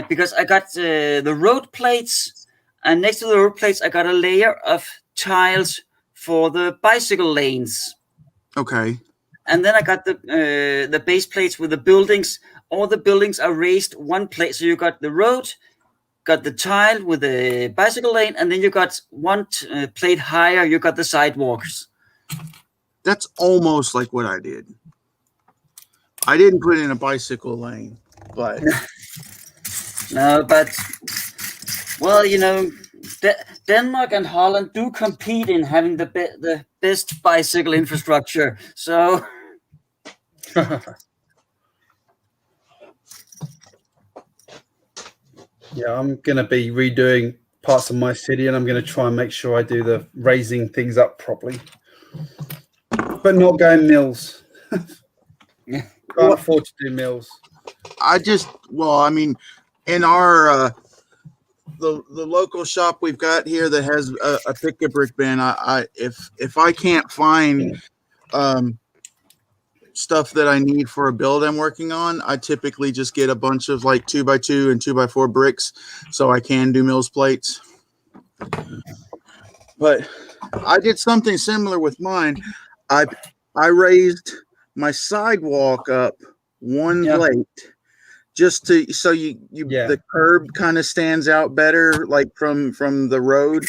Because I got the road plates, and next to the road plates, I got a layer of tiles for the bicycle lanes. Okay. and then I got the base plates with the buildings. All the buildings are raised one plate. So you got the road, got the tile with the bicycle lane, and then you got one plate higher. You got the sidewalks. That's almost like what I did. I didn't put in a bicycle lane, but no, but well, you know, Denmark and Holland do compete in having the best bicycle infrastructure. So yeah, I'm gonna be redoing parts of my city, and I'm gonna try and make sure I do the raising things up properly, but not going mills. yeah. Can't afford to do mills. I mean, in our the local shop we've got here that has a pick a brick bin, if I can't find stuff that I need for a build I'm working on, I typically just get a bunch of like 2x2 and 2x4 bricks so I can do mills plates. But I did something similar with mine. I raised my sidewalk up one plate just to the curb kind of stands out better, like from the road.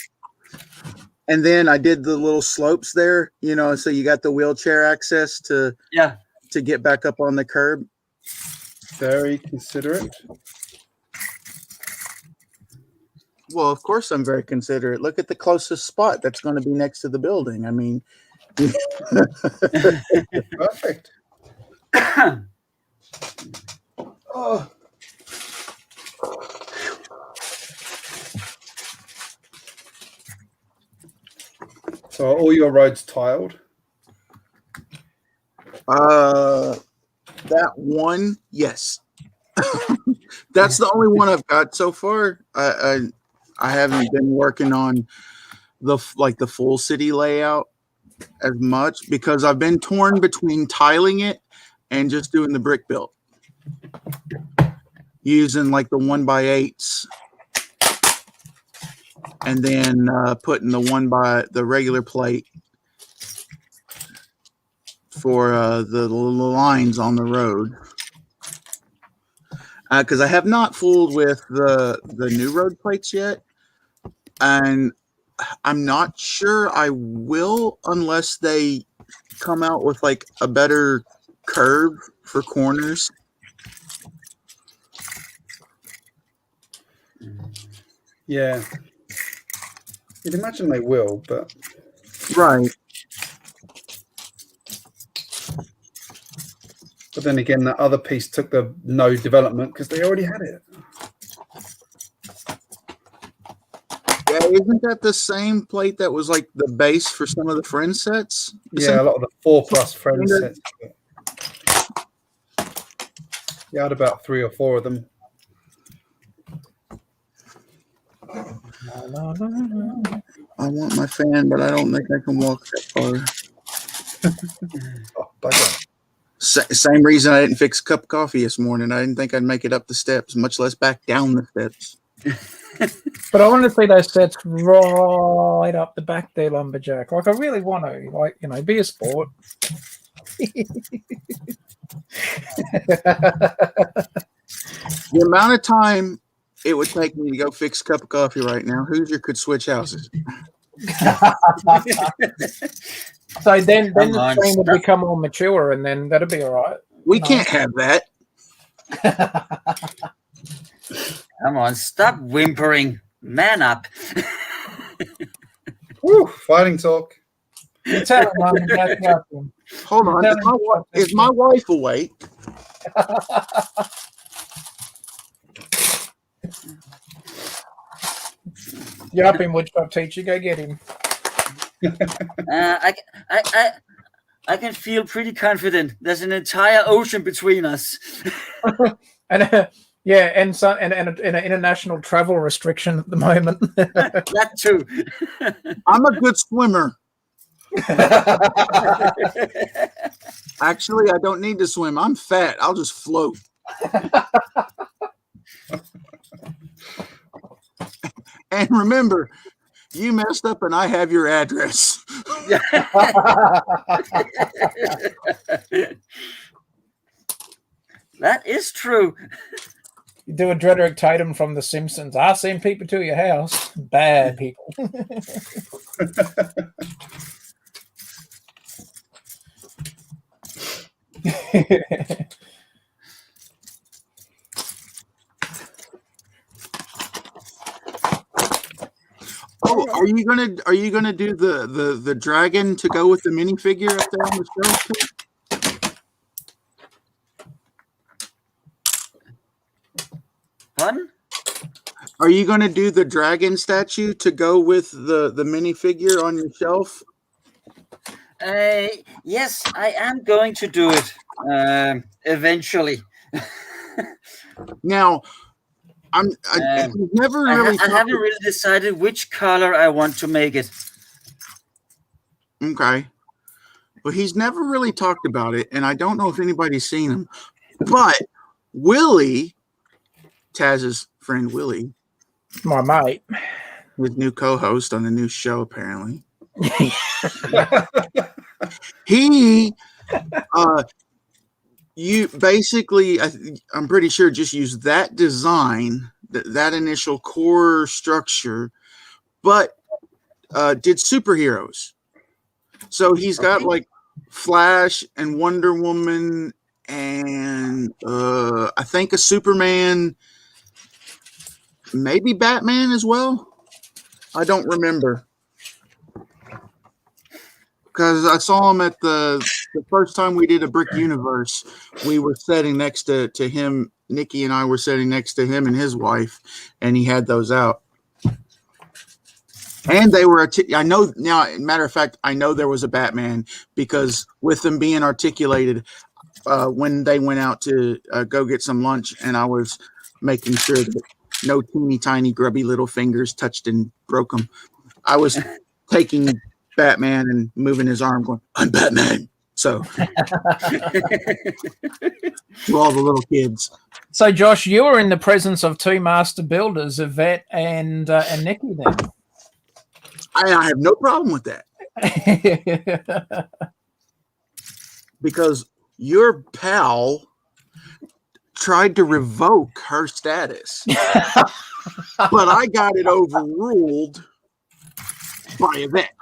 And then I did the little slopes there, you know, so you got the wheelchair access to get back up on the curb. Very considerate. Well, of course I'm very considerate. Look at the closest spot that's going to be next to the building. I mean, perfect. Oh. So are all your roads tiled? That one, yes. That's the only one I've got so far. I haven't been working on the full city layout as much because I've been torn between tiling it and just doing the brick built, using like the 1x8s, and then putting the regular plate for the lines on the road. Because I have not fooled with the new road plates yet, and I'm not sure I will unless they come out with like a better curve for corners. Yeah, you'd imagine they will, but right. But then again, that other piece took the no development because they already had it. Yeah, isn't that the same plate that was like the base for some of the friend sets? Yeah, a lot of the 4+ friend sets. Yeah, I had about 3 or 4 of them. I want my fan, but I don't think I can walk that far. Oh, bugger. Same reason I didn't fix a cup of coffee this morning. I didn't think I'd make it up the steps, much less back down the steps. But I want to see those sets right up the back there, Lumberjack. Like, I really want to, like, you know, be a sport. The amount of time it would take me to go fix a cup of coffee right now, Hoosier could switch houses. So then the stream would become more mature, and then that'd be all right. We can't have that. Come on, stop whimpering. Man up. Woo, fighting talk. You tell him, Lumberjack, Hold on. Is my wife awake? You're up in woodshop, teacher. Go get him. I can feel pretty confident. There's an entire ocean between us. And yeah, and an international travel restriction at the moment. That too. I'm a good swimmer. Actually, I don't need to swim. I'm fat. I'll just float. And remember, you messed up and I have your address. That is true. You do a Drederick Tatum from The Simpsons. I send people to your house. Bad people. Oh, are you gonna do the dragon to go with the minifigure up there on the shelf too? Pardon? Are you gonna do the dragon statue to go with the minifigure on your shelf? Yes, I am going to do it eventually. Now, I've never really. I haven't really decided which color I want to make it. Okay. Well, he's never really talked about it, and I don't know if anybody's seen him. But Willie, Taz's friend Willie, My mate. his new co-host on the new show, apparently. He, you basically, I'm pretty sure, just used that design, that initial core structure, but did superheroes. So he's got like Flash and Wonder Woman and I think a Superman, maybe Batman as well. I don't remember. Because I saw him at the first time we did a Brick Universe. We were sitting next to him. Nikki and I were sitting next to him and his wife, and he had those out. And they were, I know now, matter of fact, I know there was a Batman because with them being articulated when they went out to go get some lunch, and I was making sure that no teeny tiny grubby little fingers touched and broke them. I was taking Batman and moving his arm going, I'm Batman. So to all the little kids. So, Josh, you were in the presence of two master builders, Yvette and Nikki then. I have no problem with that. Because your pal tried to revoke her status. But I got it overruled by Yvette.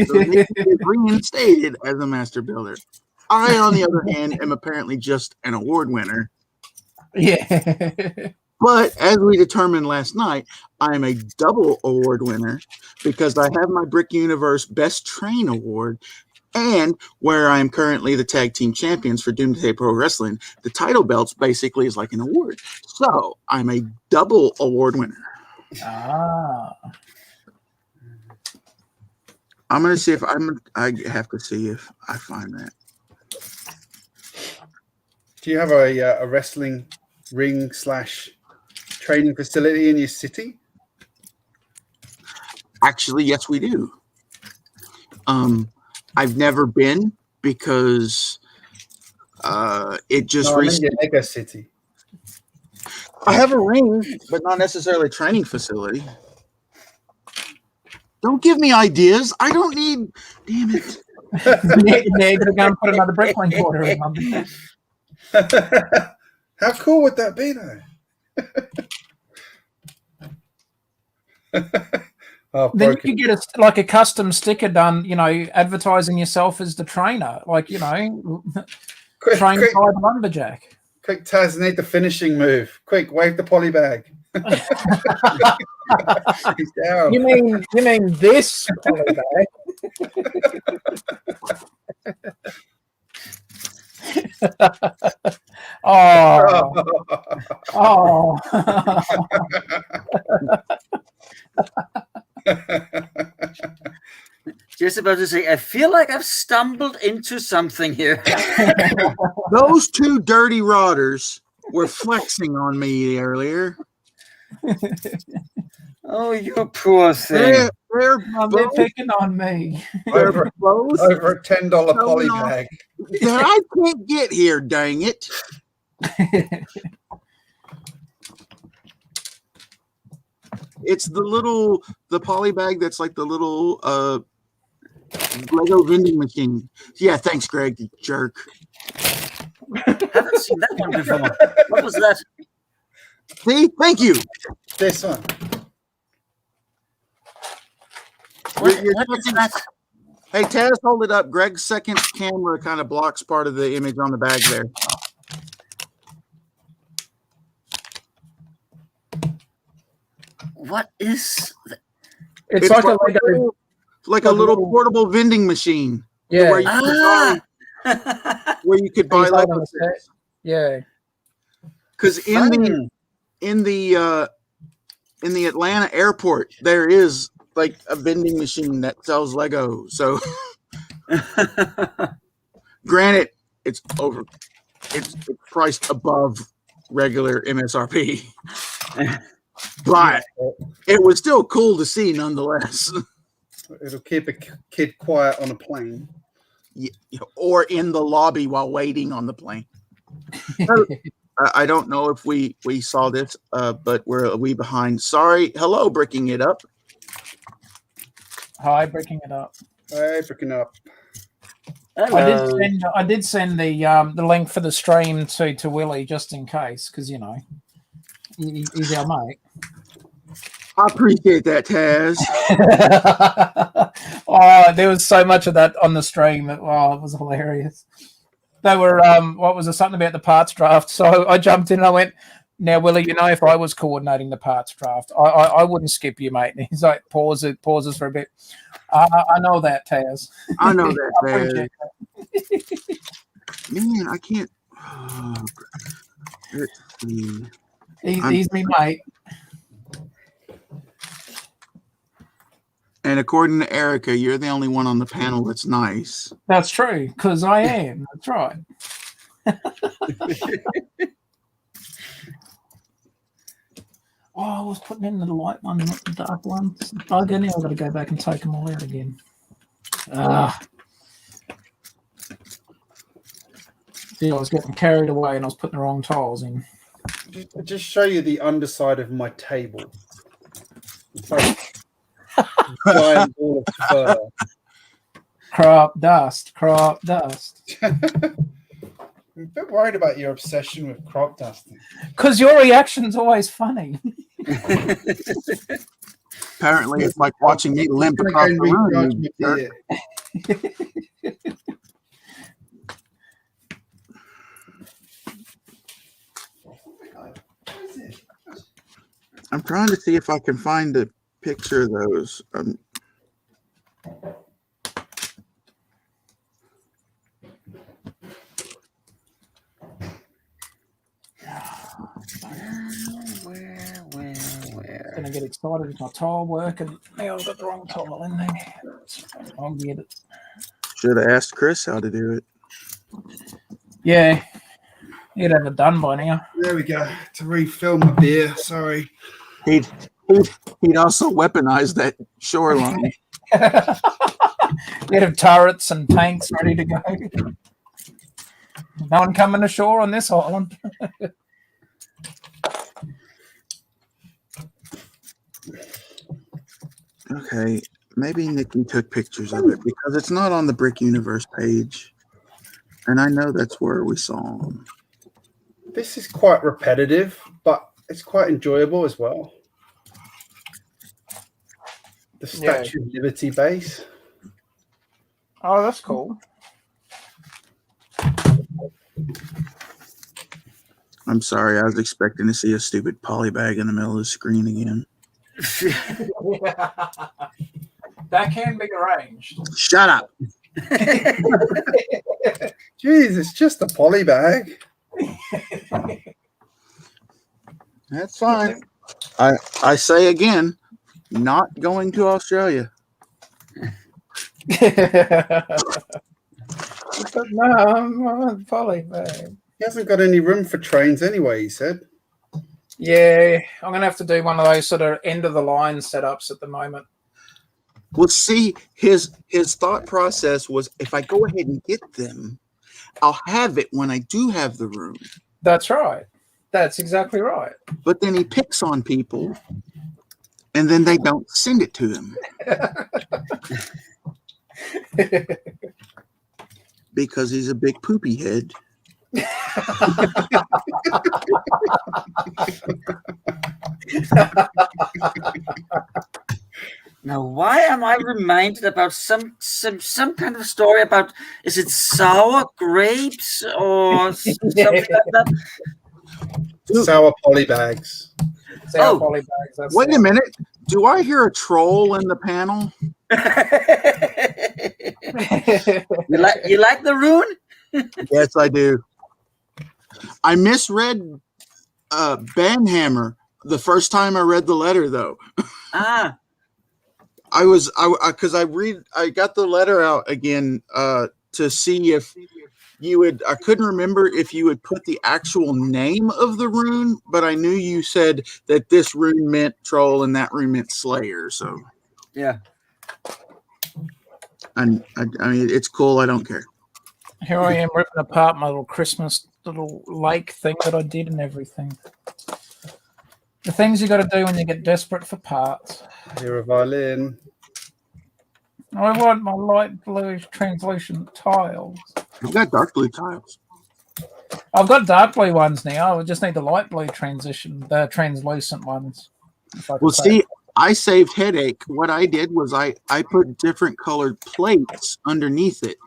So Nikki is reinstated as a master builder. I, on the other hand, am apparently just an award winner. Yeah. But as we determined last night, I am a double award winner because I have my Brick Universe Best Train Award, and where I am currently the tag team champions for Doomsday Pro Wrestling, the title belts basically is like an award. So I'm a double award winner. Ah. I'm gonna see if I have to see if I find that. Do you have a wrestling ring / training facility in your city? Actually, yes, we do. I've never been because it just recently. Mega city. I have a ring, but not necessarily a training facility. Don't give me ideas. I don't need. Damn it. They're going to put another Bricklink order in. How cool would that be, though? Then you could get a custom sticker done, advertising yourself as the trainer, quick, trained by the lumberjack. Quick, Taz, need the finishing move. Quick, wave the poly bag. He's down. You mean this poly bag? Oh. Just about to say, I feel like I've stumbled into something here. Those two dirty rotters were flexing on me earlier. Oh, you poor thing. They're picking on me. Over a $10 poly bag. That I can't get here, dang it. It's the poly bag that's like the little Lego vending machine. Yeah, thanks, Greg, you jerk. Haven't seen that one before. What was that? See, thank you. This one. What is that? Hey, Taz, hold it up. Greg's second camera kind of blocks part of the image on the bag there. What is that? It's like a Lego. Like a little portable vending machine. Yeah. Where you could buy He's like Lego on the set. sets. Yeah. Because in the Atlanta airport, there is like a vending machine that sells Lego. So, granted, it's priced above regular MSRP, but it was still cool to see nonetheless. It'll keep a kid quiet on a plane. Or in the lobby while waiting on the plane. I don't know if we saw this, but we're behind. Sorry. Hello, Bricking It Up. Hi, breaking it up. Hey, freaking up. I did send the link for the stream to Willie just in case, because he's our mate. I appreciate that, Taz. Oh, there was so much of that on the stream. It was hilarious. They were what was it? Something about the parts draft. So I jumped in and I went, "Now, Willie, if I was coordinating the parts draft, I wouldn't skip you, mate." And he's like, pauses for a bit. I know that, Taz. I know that, Taz. Man, I can't. Let's see. He's me, mate. And according to Erica, you're the only one on the panel that's nice. That's true, because I am. That's right. I was putting in the light one, not the dark one. Okay, now I've got to go back and take them all out again. See, I was getting carried away and I was putting the wrong tiles in. Just show you the underside of my table. It's like giant ball of fur. Crop dust. I'm a bit worried about your obsession with crop dusting. Because your reaction's always funny. Apparently, it's like watching me limp across the room. I'm trying to see if I can find a picture of those. Where? Gonna get excited with my tile work, and now I've got the wrong tile in there. I'll get it. Should have asked Chris how to do it. Yeah, he'd have it done by now. There we go. To refill my beer. Sorry. He'd also weaponize that shoreline. We'd have turrets and tanks ready to go. No one coming ashore on this island. Okay, maybe Nikki took pictures of it because it's not on the Brick Universe page. And I know that's where we saw them. This is quite repetitive, but it's quite enjoyable as well. The Statue of Liberty base. Oh, that's cool. I'm sorry, I was expecting to see a stupid poly bag in the middle of the screen again. That can be arranged. Shut up. Jeez, it's just a poly bag. That's fine. I say again, not going to Australia. No, poly bag. He hasn't got any room for trains anyway, he said. Yeah, I'm going to have to do one of those sort of end-of-the-line setups at the moment. Well, see, his thought process was, if I go ahead and get them, I'll have it when I do have the room. That's right. That's exactly right. But then he picks on people and then they don't send it to him because he's a big poopy head. Now, why am I reminded about some kind of story about, is it sour grapes or something like that? Sour polybags. Sour Oh. polybags. That's Wait the a one. minute. Do I hear a troll in the panel? You like the rune? Yes, I do. I misread Banhammer the first time I read the letter, though. Ah, I got the letter out again to see if you would. I couldn't remember if you would put the actual name of the rune, but I knew you said that this rune meant troll and that rune meant slayer. So yeah. and I mean, it's cool. I don't care. Here I am ripping apart my little Christmas little lake thing that I did and everything. The things you got to do when you get desperate for parts. Hear a violin. I want my light blue translucent tiles. I've got dark blue tiles. I've got dark blue ones now. I just need the light blue the translucent ones. if I can Well, say. see, I saved headache. What I did was I put different colored plates underneath it.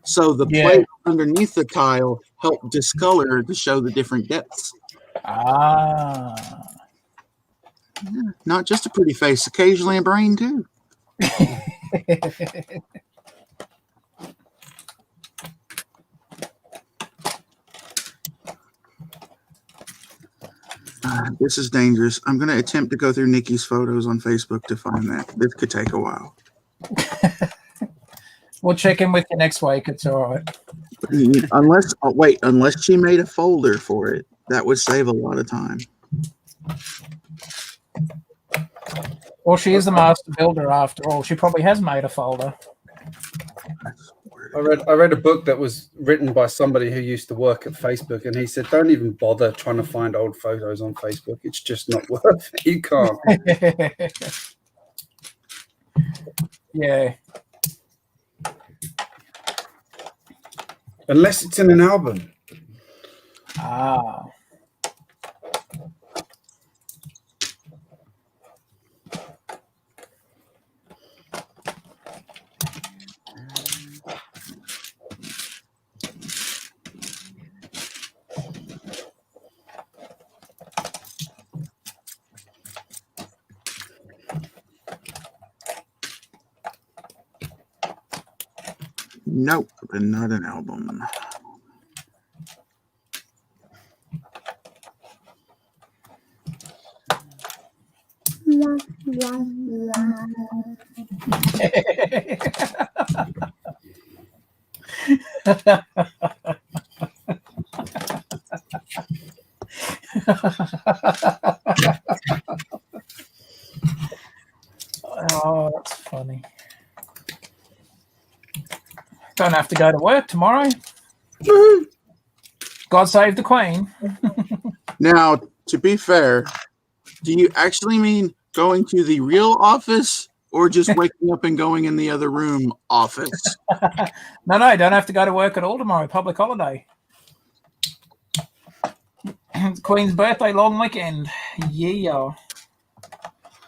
So the plate underneath the tile helped discolor to show the different depths. Ah. Yeah, not just a pretty face, occasionally a brain too. This is dangerous. I'm going to attempt to go through Nikki's photos on Facebook to find that. This could take a while. We'll check in with you next week. It's all right. Unless she made a folder for it, that would save a lot of time. Well, she is the master builder after all. She probably has made a folder. I read a book that was written by somebody who used to work at Facebook, and he said, "Don't even bother trying to find old photos on Facebook. It's just not worth it. You can't." Yeah. Unless it's in an album. Ah. Nope, not an album. Oh, that's funny. Don't have to go to work tomorrow. God save the Queen. Now, to be fair, do you actually mean going to the real office or just waking up and going in the other room office? No, don't have to go to work at all tomorrow. Public holiday. It's Queen's birthday long weekend. Yeah.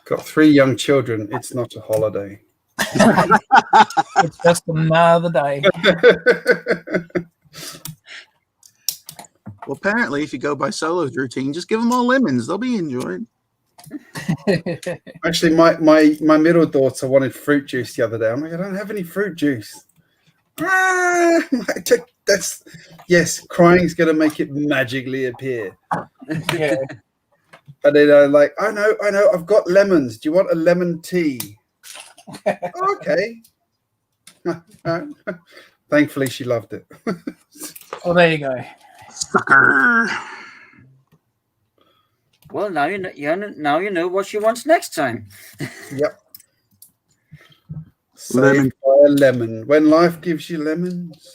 Got 3 young children. It's not a holiday. It's just another day. Well, apparently, if you go by Solo's routine, just give them all lemons. They'll be enjoyed. Actually, my middle daughter wanted fruit juice the other day. I'm like, I don't have any fruit juice. Yes, crying's going to make it magically appear. Yeah. And then I'm like, I know, I've got lemons. Do you want a lemon tea? Okay. Thankfully, she loved it. Well, there you go. Sucker. Well, now you know what she wants next time. Yep. Lemon. Saved by a lemon. When life gives you lemons,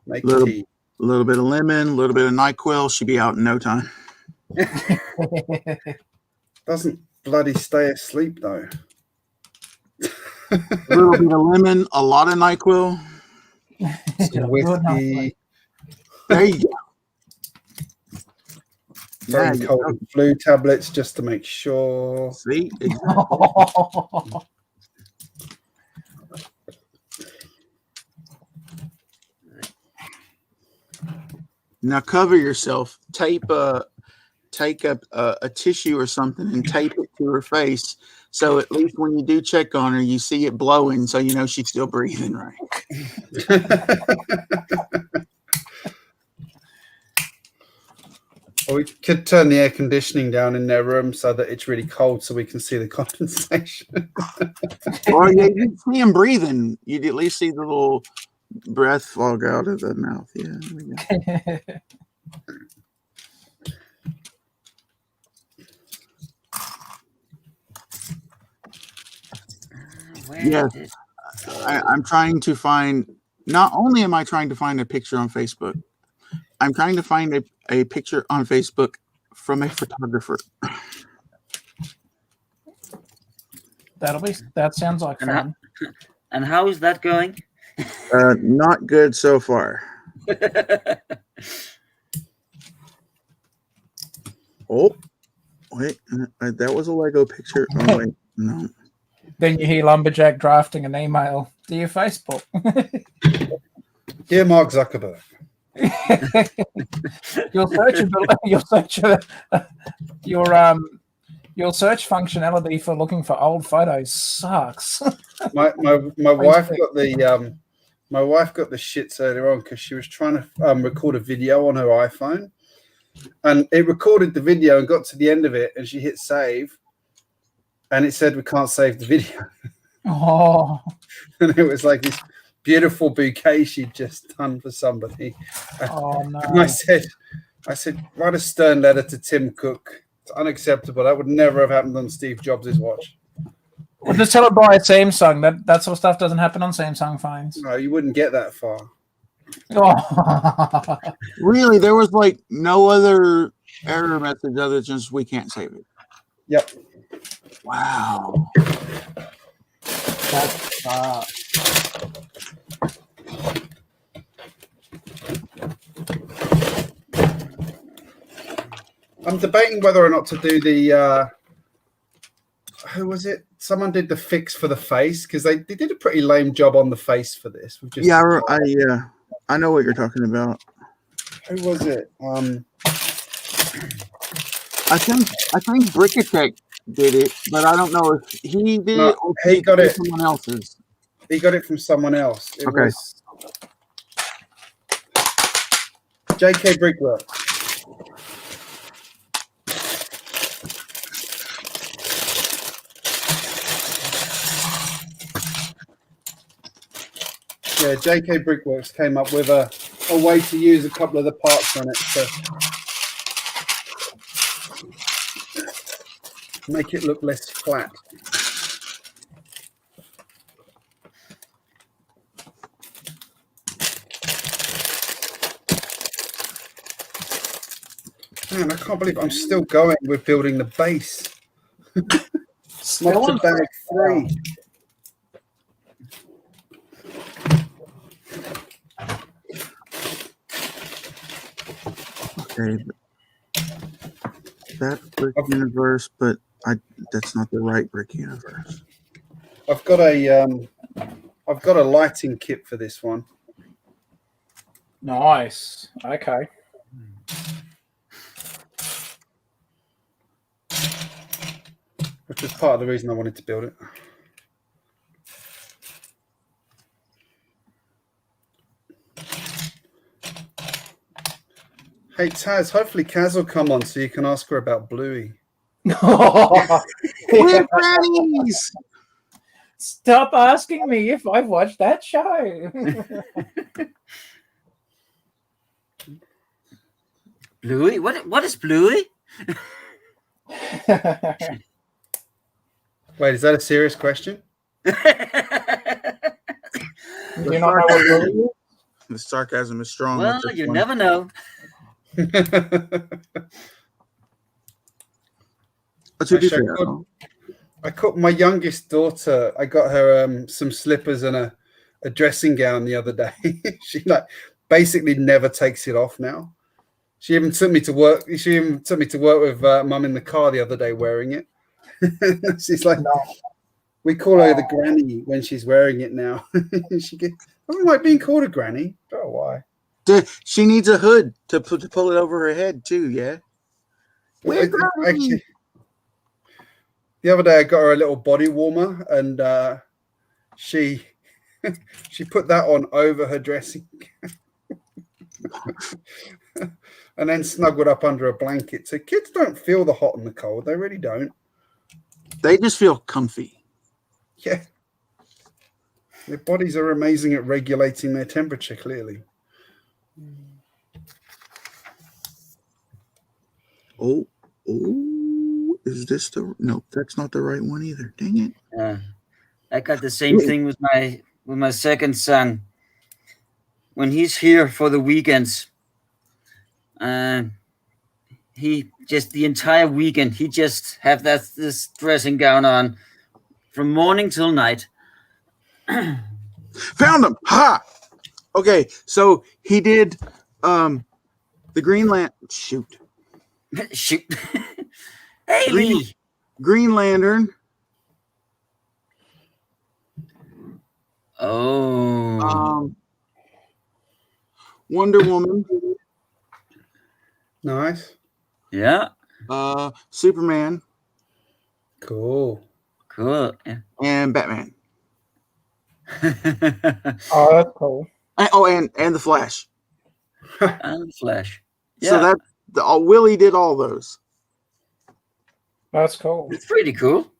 make tea. A little bit of lemon, a little bit of NyQuil. She'll be out in no time. Doesn't bloody stay asleep though. A little bit of lemon, a lot of NyQuil. Some whiskey, There you go. very Yeah, cold flu tablets just to make sure. See? Exactly. Now cover yourself. Take a tissue or something and tape it to her face. So at least when you do check on her, you see it blowing, so you know she's still breathing right. Or we could turn the air conditioning down in their room so that it's really cold, so we can see the condensation. Or yeah, you see him breathing. You'd at least see the little breath fog out of the mouth. Yeah. There we go. Yes, I'm trying to find. Not only am I trying to find a picture on Facebook, I'm trying to find a picture on Facebook from a photographer. That sounds like fun. And how is that going? Not good so far. Oh, wait, that was a Lego picture. Oh wait, no. Then you hear Lumberjack drafting an email to your Facebook. Dear Mark Zuckerberg, your search functionality for looking for old photos sucks. my wife got the shits earlier on because she was trying to record a video on her iPhone, and it recorded the video and got to the end of it, and she hit save, and it said we can't save the video. Oh, And it was like this beautiful bouquet she'd just done for somebody. oh no! And I said, write a stern letter to Tim Cook. It's unacceptable. That would never have happened on Steve Jobs' watch. Well, just tell her buy a Samsung. That sort of stuff doesn't happen on Samsung phones. No, you wouldn't get that far. Oh. Really, there was like no other error message other than just we can't save it. Yep. Wow. That's I'm debating whether or not to do the who was it? Someone did the fix for the face because they did a pretty lame job on the face for this. Just I know what you're talking about. Who was it? I think Brickatech did it, but I don't know if he did it or he got it. Someone else's. He got it from someone else. It was GJBricks. Yeah, GJBricks came up with a way to use a couple of the parts on it to make it look less flat. Man, I can't believe I'm still going with building the base. Not to bag 3. Okay, that's Brick Universe, but that's not the right Brick Universe. I've got a lighting kit for this one. nice. Okay. Which was part of the reason I wanted to build it. Hey Taz, hopefully Kaz will come on so you can ask her about Bluey. We're buddies! Stop asking me if I've watched that show. Bluey? What is Bluey? Wait, is that a serious question? Do you not know what Bluey is? The sarcasm is strong. Well, you never know. to be Actually, fair, I caught my youngest daughter. I got her some slippers and a dressing gown the other day. She like basically never takes it off now. She even took me to work. She even took me to work with Mum in the car the other day wearing it. She's like, we call her the granny when she's wearing it now. She get, I don't like being called a granny. I don't know why. she needs a hood to pull it over her head too. Yeah. Actually, the other day I got her a little body warmer, and she put that on over her dressing, and then snuggled up under a blanket. So kids don't feel the hot and the cold; they really don't. They just feel comfy. Yeah, their bodies are amazing at regulating their temperature. Clearly. Oh, is this the? Nope, that's not the right one either. Dang it! I got the same thing with my second son. When he's here for the weekends, he just the entire weekend he just have this dressing gown on from morning till night. Found him! Ha! Okay, so he did the Green Lantern. Shoot. Shoot. Hey, Lee. Green Lantern. Oh. Wonder Woman. Nice. Yeah. Superman. Cool. Cool. Yeah. And Batman. Oh, that's cool. And the Flash. And Flash. Yeah. So that Willie did all those. That's cool. It's pretty cool.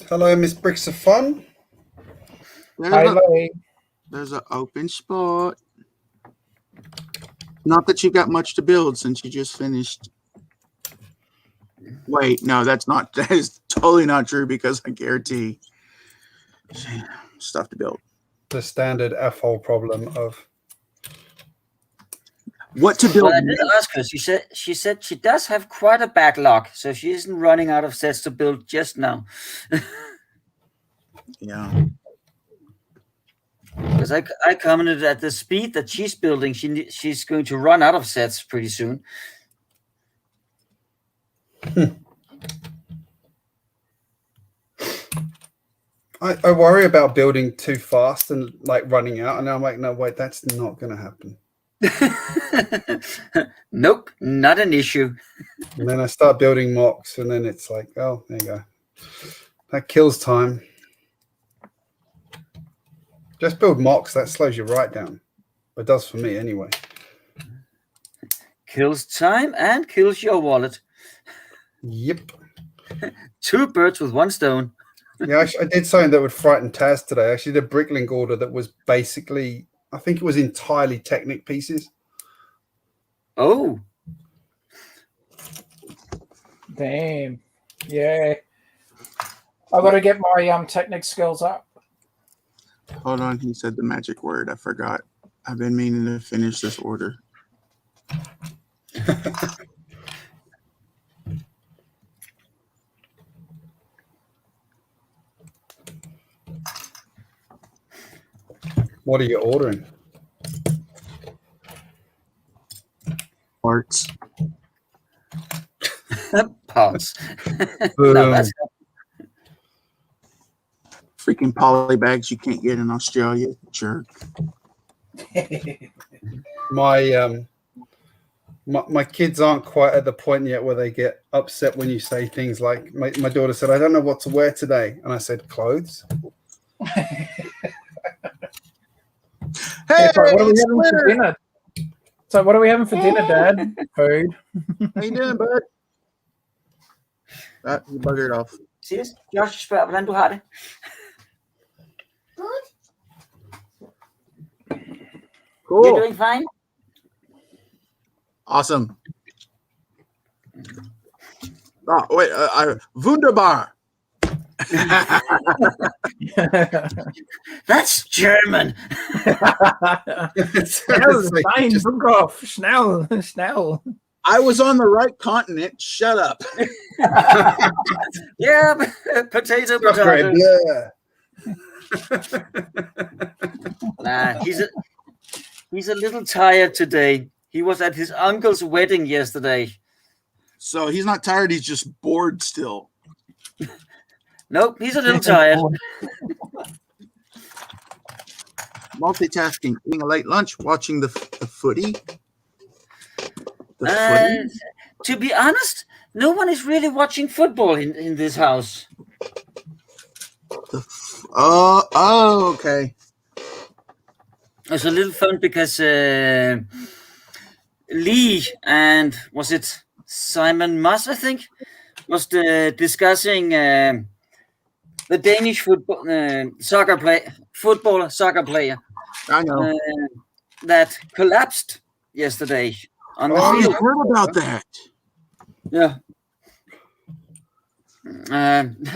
Hello, Miss Bricks of Fun. There's an open spot. Not that you've got much to build since you just finished. Wait, no, that is totally not true, because I guarantee stuff to build. The standard F-hole problem of what to build. Well, I did ask her. She said she does have quite a backlog, so she isn't running out of sets to build just now. Yeah. Because I commented at the speed that she's building, she's going to run out of sets pretty soon. I worry about building too fast and like running out, and I'm like, no, wait, that's not going to happen. Nope, not an issue. And then I start building mocks, and then it's like, oh, there you go. That kills time. Just build mocks. That slows you right down. It does for me anyway. Kills time and kills your wallet. Yep. 2 birds with 1 stone. Yeah, I did something that would frighten Taz today. I actually did a bricklink order that was basically, I think it was entirely Technic pieces. Oh. Damn. Yeah. I've got to get my Technic skills up. Hold on, he said the magic word. I forgot. I've been meaning to finish this order. What are you ordering? Parts. Parts. Boom. No, that's Freaking poly bags you can't get in Australia, jerk. My kids aren't quite at the point yet where they get upset when you say things like, my daughter said, I don't know what to wear today. And I said, clothes. Hey, what are we having for dinner? So what are we having for dinner, Dad? Food. How you doing, bud? You buggered off. Seriøst? Josh spørger, hvordan du har det. Good. Cool. You're doing fine? Awesome. Oh, wait. Wunderbar. That's German. Schnell, fein, Bunkoff, schnell. I was on the right continent. Shut up. Yeah, potato. Strawberry blur. Nah, he's a little tired today. He was at his uncle's wedding yesterday. So he's not tired. He's just bored still. Nope, he's a little tired. Multitasking, eating a late lunch, watching the footy. To be honest, no one is really watching football in this house. Okay. It's a little fun because Lee and was it Simon Moss, I think, was discussing the Danish soccer player. I know that collapsed yesterday on the I field. heard about that. Yeah. And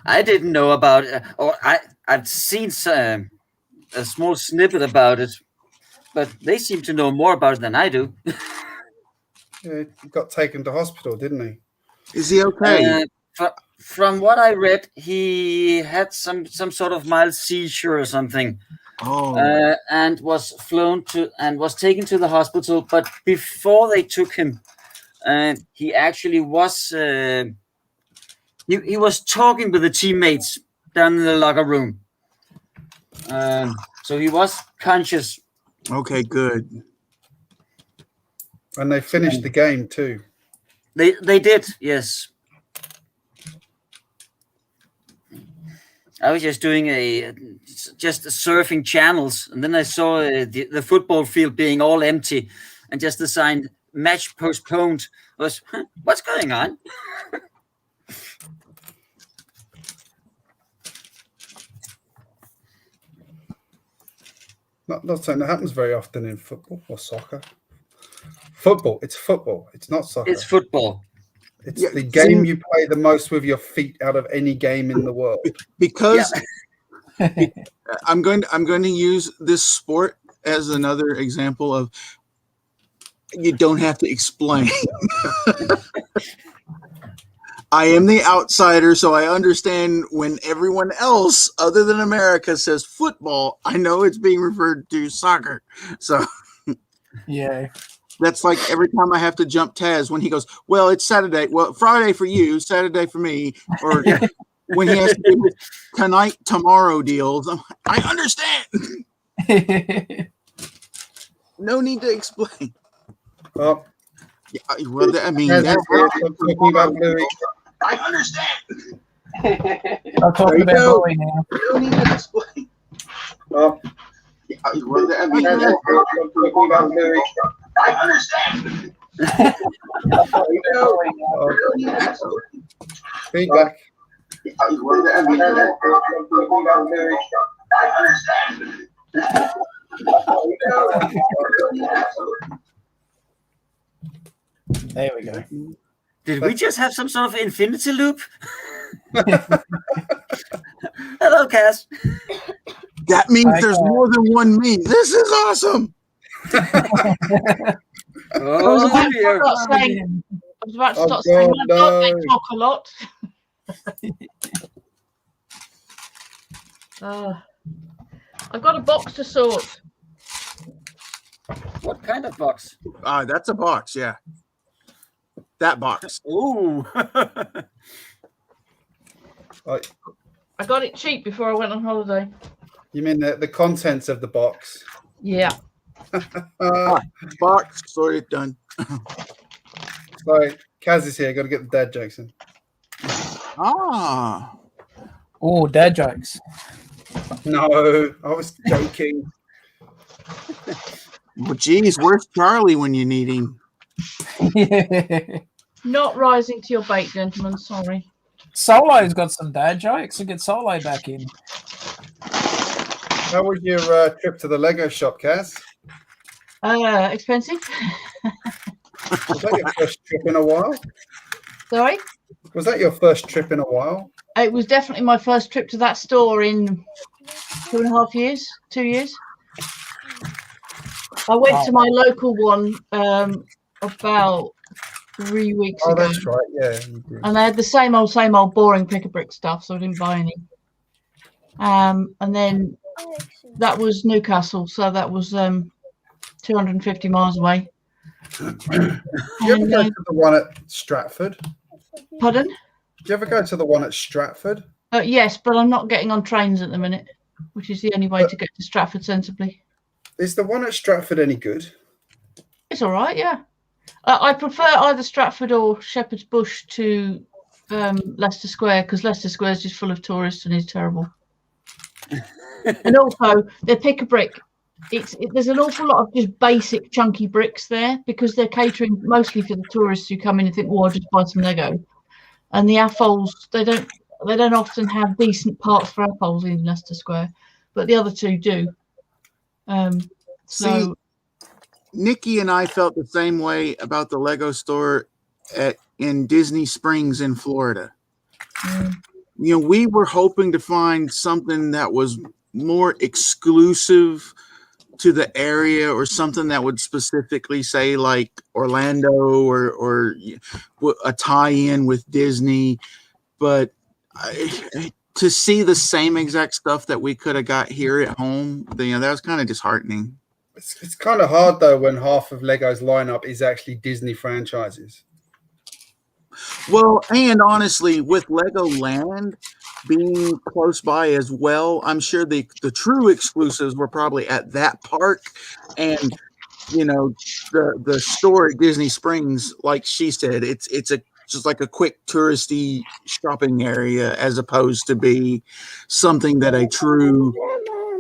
I didn't know about it, or I've seen a small snippet about it, but they seem to know more about it than I do. Yeah, he got taken to hospital, didn't he? Is he okay? From what I read, he had some sort of mild seizure or something. And was taken to the hospital. But before they took him, he actually was he was talking with the teammates down in the locker room. So he was conscious. Okay, good. And they finished the game too. They did, yes. I was just doing surfing channels, and then I saw the football field being all empty, and just the sign "match postponed." What's going on? Not something that happens very often in football or soccer. Football, it's football. It's not soccer. It's football. It's the game you play the most with your feet out of any game in the world. Because I'm going to use this sport as another example of you don't have to explain. I am the outsider, so I understand when everyone else other than America says football, I know it's being referred to soccer. So Yeah. that's like every time I have to jump Taz when he goes, well, it's Saturday. Well, Friday for you, Saturday for me. Or when he has to do his tonight, tomorrow deals. I understand. No need to explain. Well, I mean, I understand. I'll talk about Bowie now. No need to explain. well, I understand. feedback. I understand. There we go. Did we just have some sort of infinity loop? Hello, Cass. That means there's more than one me. This is awesome. Oh, dear. I was about to start saying my dog, they talk a lot. I've got a box to sort. What kind of box? That's a box, yeah. That box. Ooh. I got it cheap before I went on holiday. You mean the contents of the box? Yeah. Box, sorted, done. Sorry, Kaz is here. Got to get the dad jokes in. Oh, dad jokes. No, I was joking. Well, geez, where's Charlie when you need him? Not rising to your bait, gentlemen. Sorry. Solo's got some dad jokes. So get Solo back in. How was your trip to the Lego shop, Kaz? Expensive. Was that your first trip in a while? Sorry? Was that your first trip in a while? It was definitely my first trip to that store in 2.5 years, 2 years. I went to my local one about 3 weeks Oh, ago. that's right. Yeah. You did. And they had the same old boring pick-a-brick stuff, so I didn't buy any. And then that was Newcastle, so that was 250 miles away. Do you ever go to the one at Stratford? Pardon? Do you ever go to the one at Stratford? Yes, but I'm not getting on trains at the minute, which is the only way to get to Stratford sensibly. Is the one at Stratford any good? It's all right, yeah. I prefer either Stratford or Shepherd's Bush to Leicester Square, because Leicester Square is just full of tourists and is terrible. And also, their pick-a-brick, there's an awful lot of just basic chunky bricks there, because they're catering mostly for the tourists who come in and think, well, I'll just buy some Lego. And the AFOLs, they don't often have decent parts for AFOLs in Leicester Square, but the other two do. See, Nikki and I felt the same way about the Lego store in Disney Springs in Florida. You know, we were hoping to find something that was more exclusive to the area, or something that would specifically say like Orlando or a tie-in with Disney. But to see the same exact stuff that we could have got here at home, that was kind of disheartening. It's kind of hard though when half of Lego's lineup is actually Disney franchises. Well, and honestly, with Legoland being close by as well, I'm sure the true exclusives were probably at that park. And the store at Disney Springs, like she said, it's just like a quick touristy shopping area, as opposed to be something that a true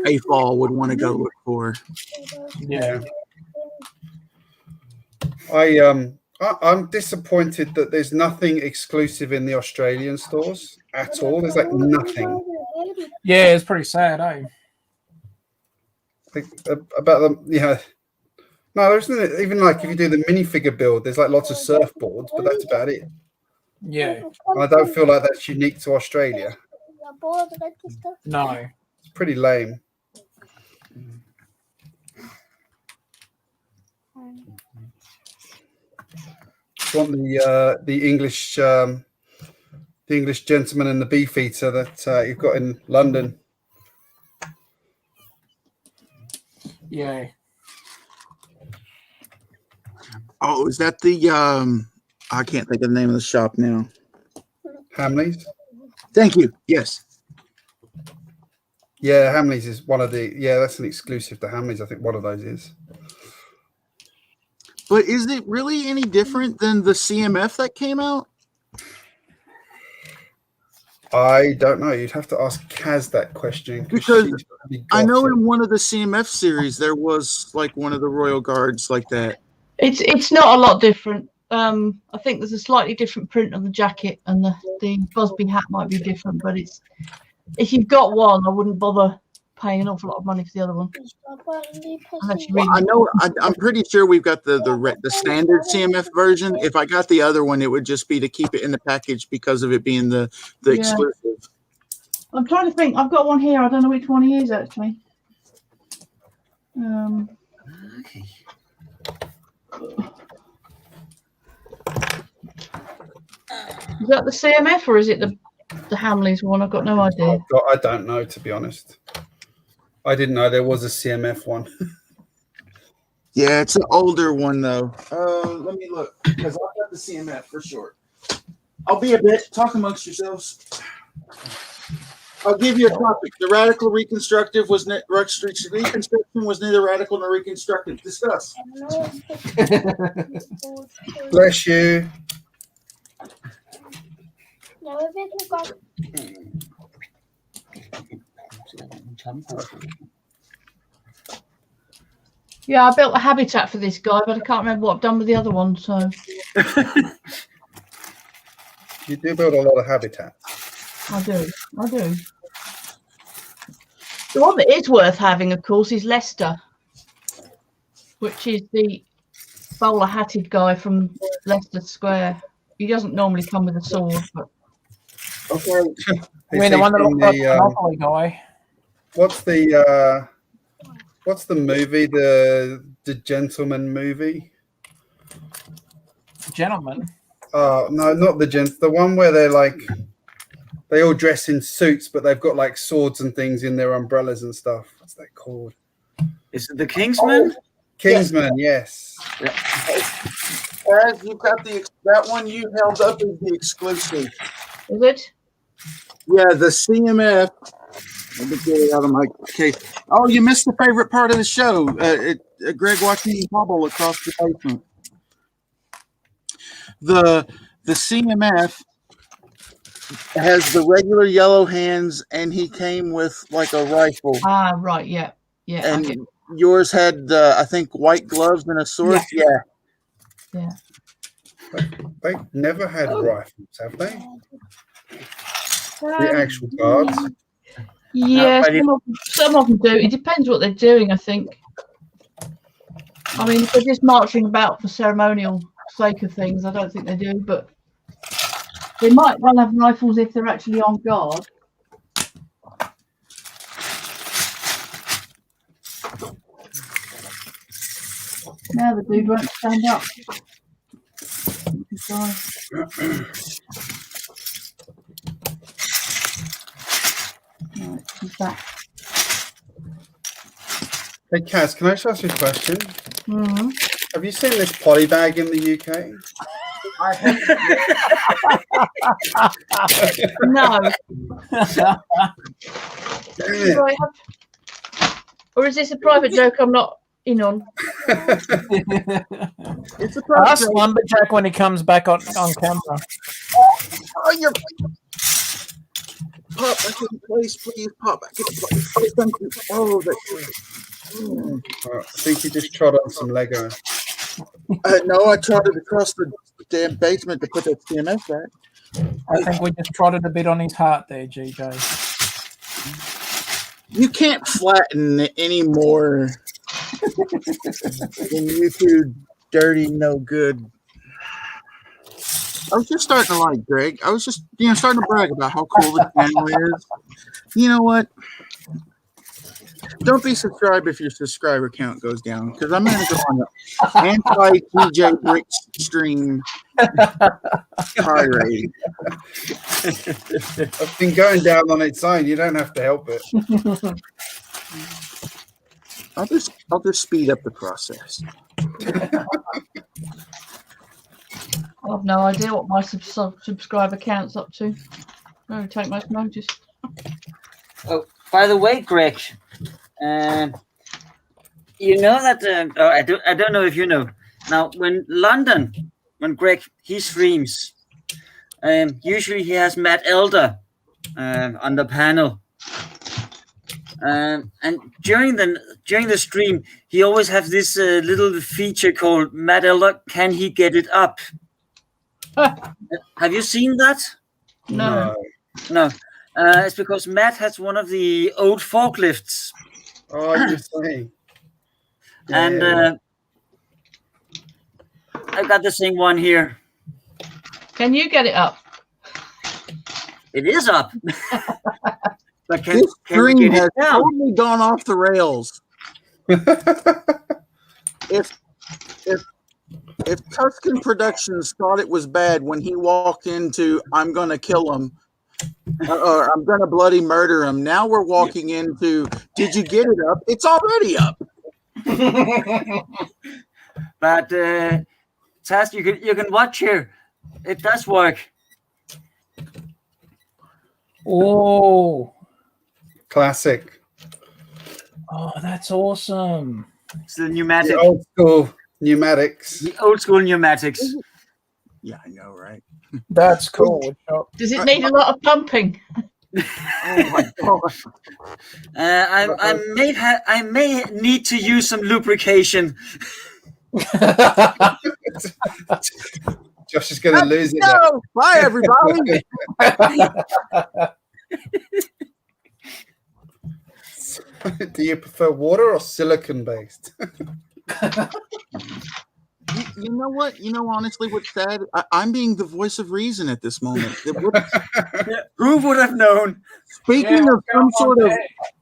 AFOL would want to go look for. Yeah. I'm disappointed that there's nothing exclusive in the Australian stores at all. There's like nothing. Yeah, it's pretty sad, eh? About them, yeah. No, there's even like if you do the minifigure build, there's like lots of surfboards, but that's about it. Yeah. I don't feel like that's unique to Australia. No. It's pretty lame. Want the English gentleman and the beefeater that you've got in London. Yeah. Oh, is that the I can't think of the name of the shop now. Hamleys? Thank you. Yes. Yeah, Hamleys is one of that's an exclusive to Hamleys. I think one of those is. But is it really any different than the CMF that came out? I don't know. You'd have to ask Kaz that question. Because I know in one of the CMF series there was like one of the Royal Guards like that. It's not a lot different. I think there's a slightly different print on the jacket, and the Busby hat might be different. But if you've got one, I wouldn't bother paying an awful lot of money for the other one. I'm pretty sure we've got the standard CMF version. If I got the other one, it would just be to keep it in the package because of it being the exclusive. I'm trying to think. I've got one here. I don't know which one he is actually. Okay. Is that the CMF or is it the Hamleys one? I've got no idea. I don't know, to be honest. I didn't know there was a CMF one. Yeah, it's an older one though. Let me look, because I've got the CMF for sure. I'll be a bit. Talk amongst yourselves. I'll give you a topic. The radical reconstruction was neither radical nor reconstructive. Discuss. Bless you. Yeah, I built a habitat for this guy, but I can't remember what I've done with the other one. So You do build a lot of habitats. I do. The one that is worth having, of course, is Leicester, which is the bowler hatted guy from Leicester Square. He doesn't normally come with a sword, but Okay. I mean, the one that looks like the Monopoly guy. What's the movie? The Gentleman movie? gentlemen. No, not the gents. The one where they're like, they all dress in suits, but they've got like swords and things in their umbrellas and stuff. What's that called? Is it the Kingsman? Kingsman, yes. As you got that one you held up as the exclusive. Is it? Yeah, the CMF. Let me get it out of my case. Oh, you missed the favorite part of the show. Greg watching you hobble across the basement. The CMF has the regular yellow hands, and he came with like a rifle. Ah, right. Yeah. Yeah. And yours had, I think, white gloves and a sword. Yeah. They've never had rifles, have they? The actual guards. Yeah, some of them do. It depends what they're doing, I think. I mean, if they're just marching about for ceremonial sake of things, I don't think they do, but they might well have rifles if they're actually on guard. Now the dude won't stand up. Right, he's back. Hey, Kaz, can I just ask you a question? Mm-hmm. Have you seen this potty bag in the UK? No. Damn it. Do I have... Or is this a private joke I'm not in on? It's a private Ask joke. Lumberjack when he comes back on camera. Oh, you're pop back in place, please. Pop back in place. Oh, thank you. Oh, I think he just trod on some Lego. no, I trotted across the damn basement to put that CMS back. I think we just trotted a bit on his heart there, GJ. You can't flatten any more than you two dirty, no good. I was just starting to like Greg. I was just, starting to brag about how cool the channel is. You know what? Don't be subscribed if your subscriber count goes down, because I'm going to go on an anti-GJBricks stream tirade. I've been going down on its own. You don't have to help it. I'll just speed up the process. I have no idea what my subscriber count's up to. I don't take much notice. Oh, by the way, Greg, you know that I don't know if you know. Now, when Greg he streams, usually he has Matt Elder on the panel, and during the stream, he always has this little feature called Matt Elder. Can he get it up? Have you seen that? No. No. It's because Matt has one of the old forklifts. Oh, I just saying. And I've got the same one here. Can you get it up? It is up. But can This we stream get has it down? totally gone off the rails. If Tuscan Productions thought it was bad when he walked into "I'm gonna kill him" or "I'm gonna bloody murder him," now we're walking into "Did you get it up?" It's already up. But Taz, you can watch here. It does work. Oh, Classic. oh, that's awesome. It's the pneumatic, The old school pneumatics. the old school pneumatics. Yeah, I know, right? That's cool. Does it need a lot of pumping? Oh my god! I may need to use some lubrication. Josh is going to lose it. No, bye everybody. Do you prefer water or silicon based? You know what? Honestly, what's sad? I'm being the voice of reason at this moment. Who would have known? Speaking of some sort of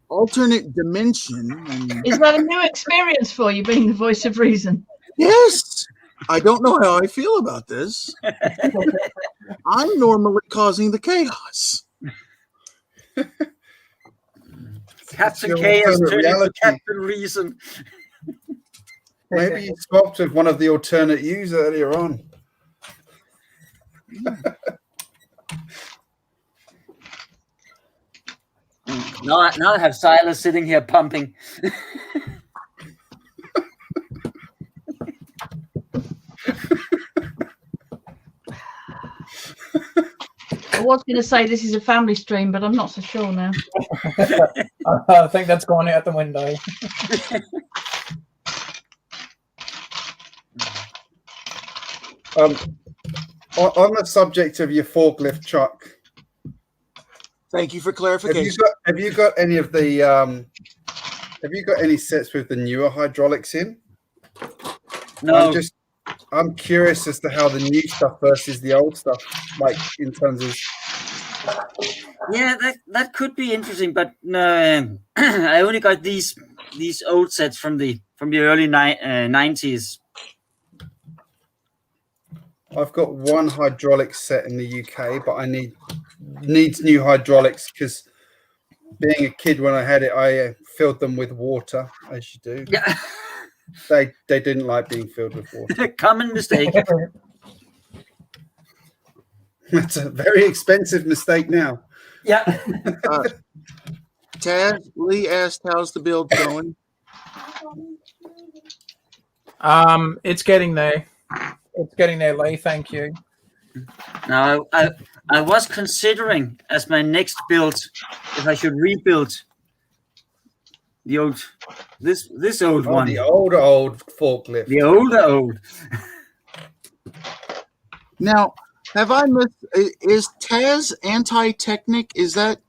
alternate dimension, Is that a new experience for you, being the voice of reason? yes, I don't know how I feel about this. I'm normally causing the chaos. Captain your K has alternate turned into reality. Captain Reason. Maybe you swapped with one of the alternate yous earlier on. Now I have Silas sitting here pumping. I was going to say this is a family stream, but I'm not so sure now. I think that's gone out the window. On the subject of your forklift truck, Thank you for clarification. have you got any of the have you got any sets with the newer hydraulics in? No, I'm curious as to how the new stuff versus the old stuff, like in terms of. yeah, that could be interesting, but no, I only got these old sets from the early 90s. I've got one hydraulic set in the UK, but I needs new hydraulics because being a kid when I had it, I filled them with water, as you do. Yeah, They didn't like being filled with water. common mistake. That's a very expensive mistake now. Yeah. Taz, Lee asked, how's the build going? It's getting there. It's getting there, Lee. Thank you. Now I was considering as my next build if I should rebuild the old this old one. The old forklift. The old. Now, have I missed? Is Taz anti-Technic? Is that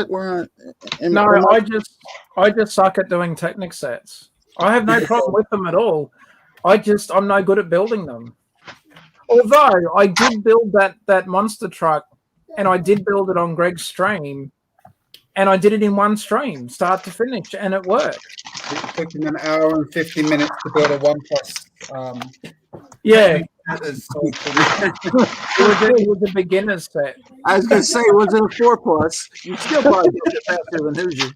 where? I just suck at doing Technic sets. I have no problem with them at all. I'm no good at building them. Although I did build that monster truck, and I did build it on Greg's stream, and I did it in one stream, start to finish, and it worked. It took him an hour and 50 minutes to build a 1+. Yeah, It it was a beginner's set. I was going to say, was it a 4+? You still probably built it faster than Hoosier.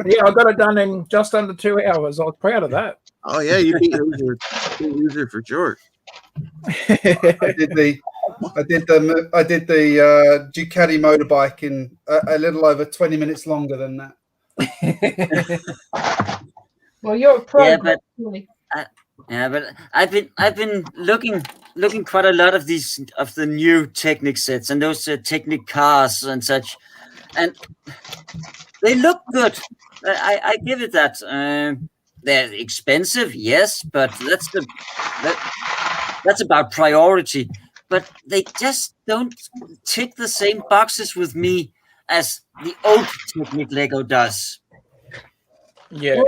Yeah, I got it done in just under 2 hours. I was proud of that. Oh yeah, you beat Hoosier for sure. I did the Ducati motorbike in a little over 20 minutes longer than that. Well, you're a pro. Yeah, but I've been looking quite a lot of the new Technic sets and those Technic cars and such, and they look good. I give it that. They're expensive, yes, but that's about priority. But they just don't tick the same boxes with me as the old Technic Lego does. Yeah.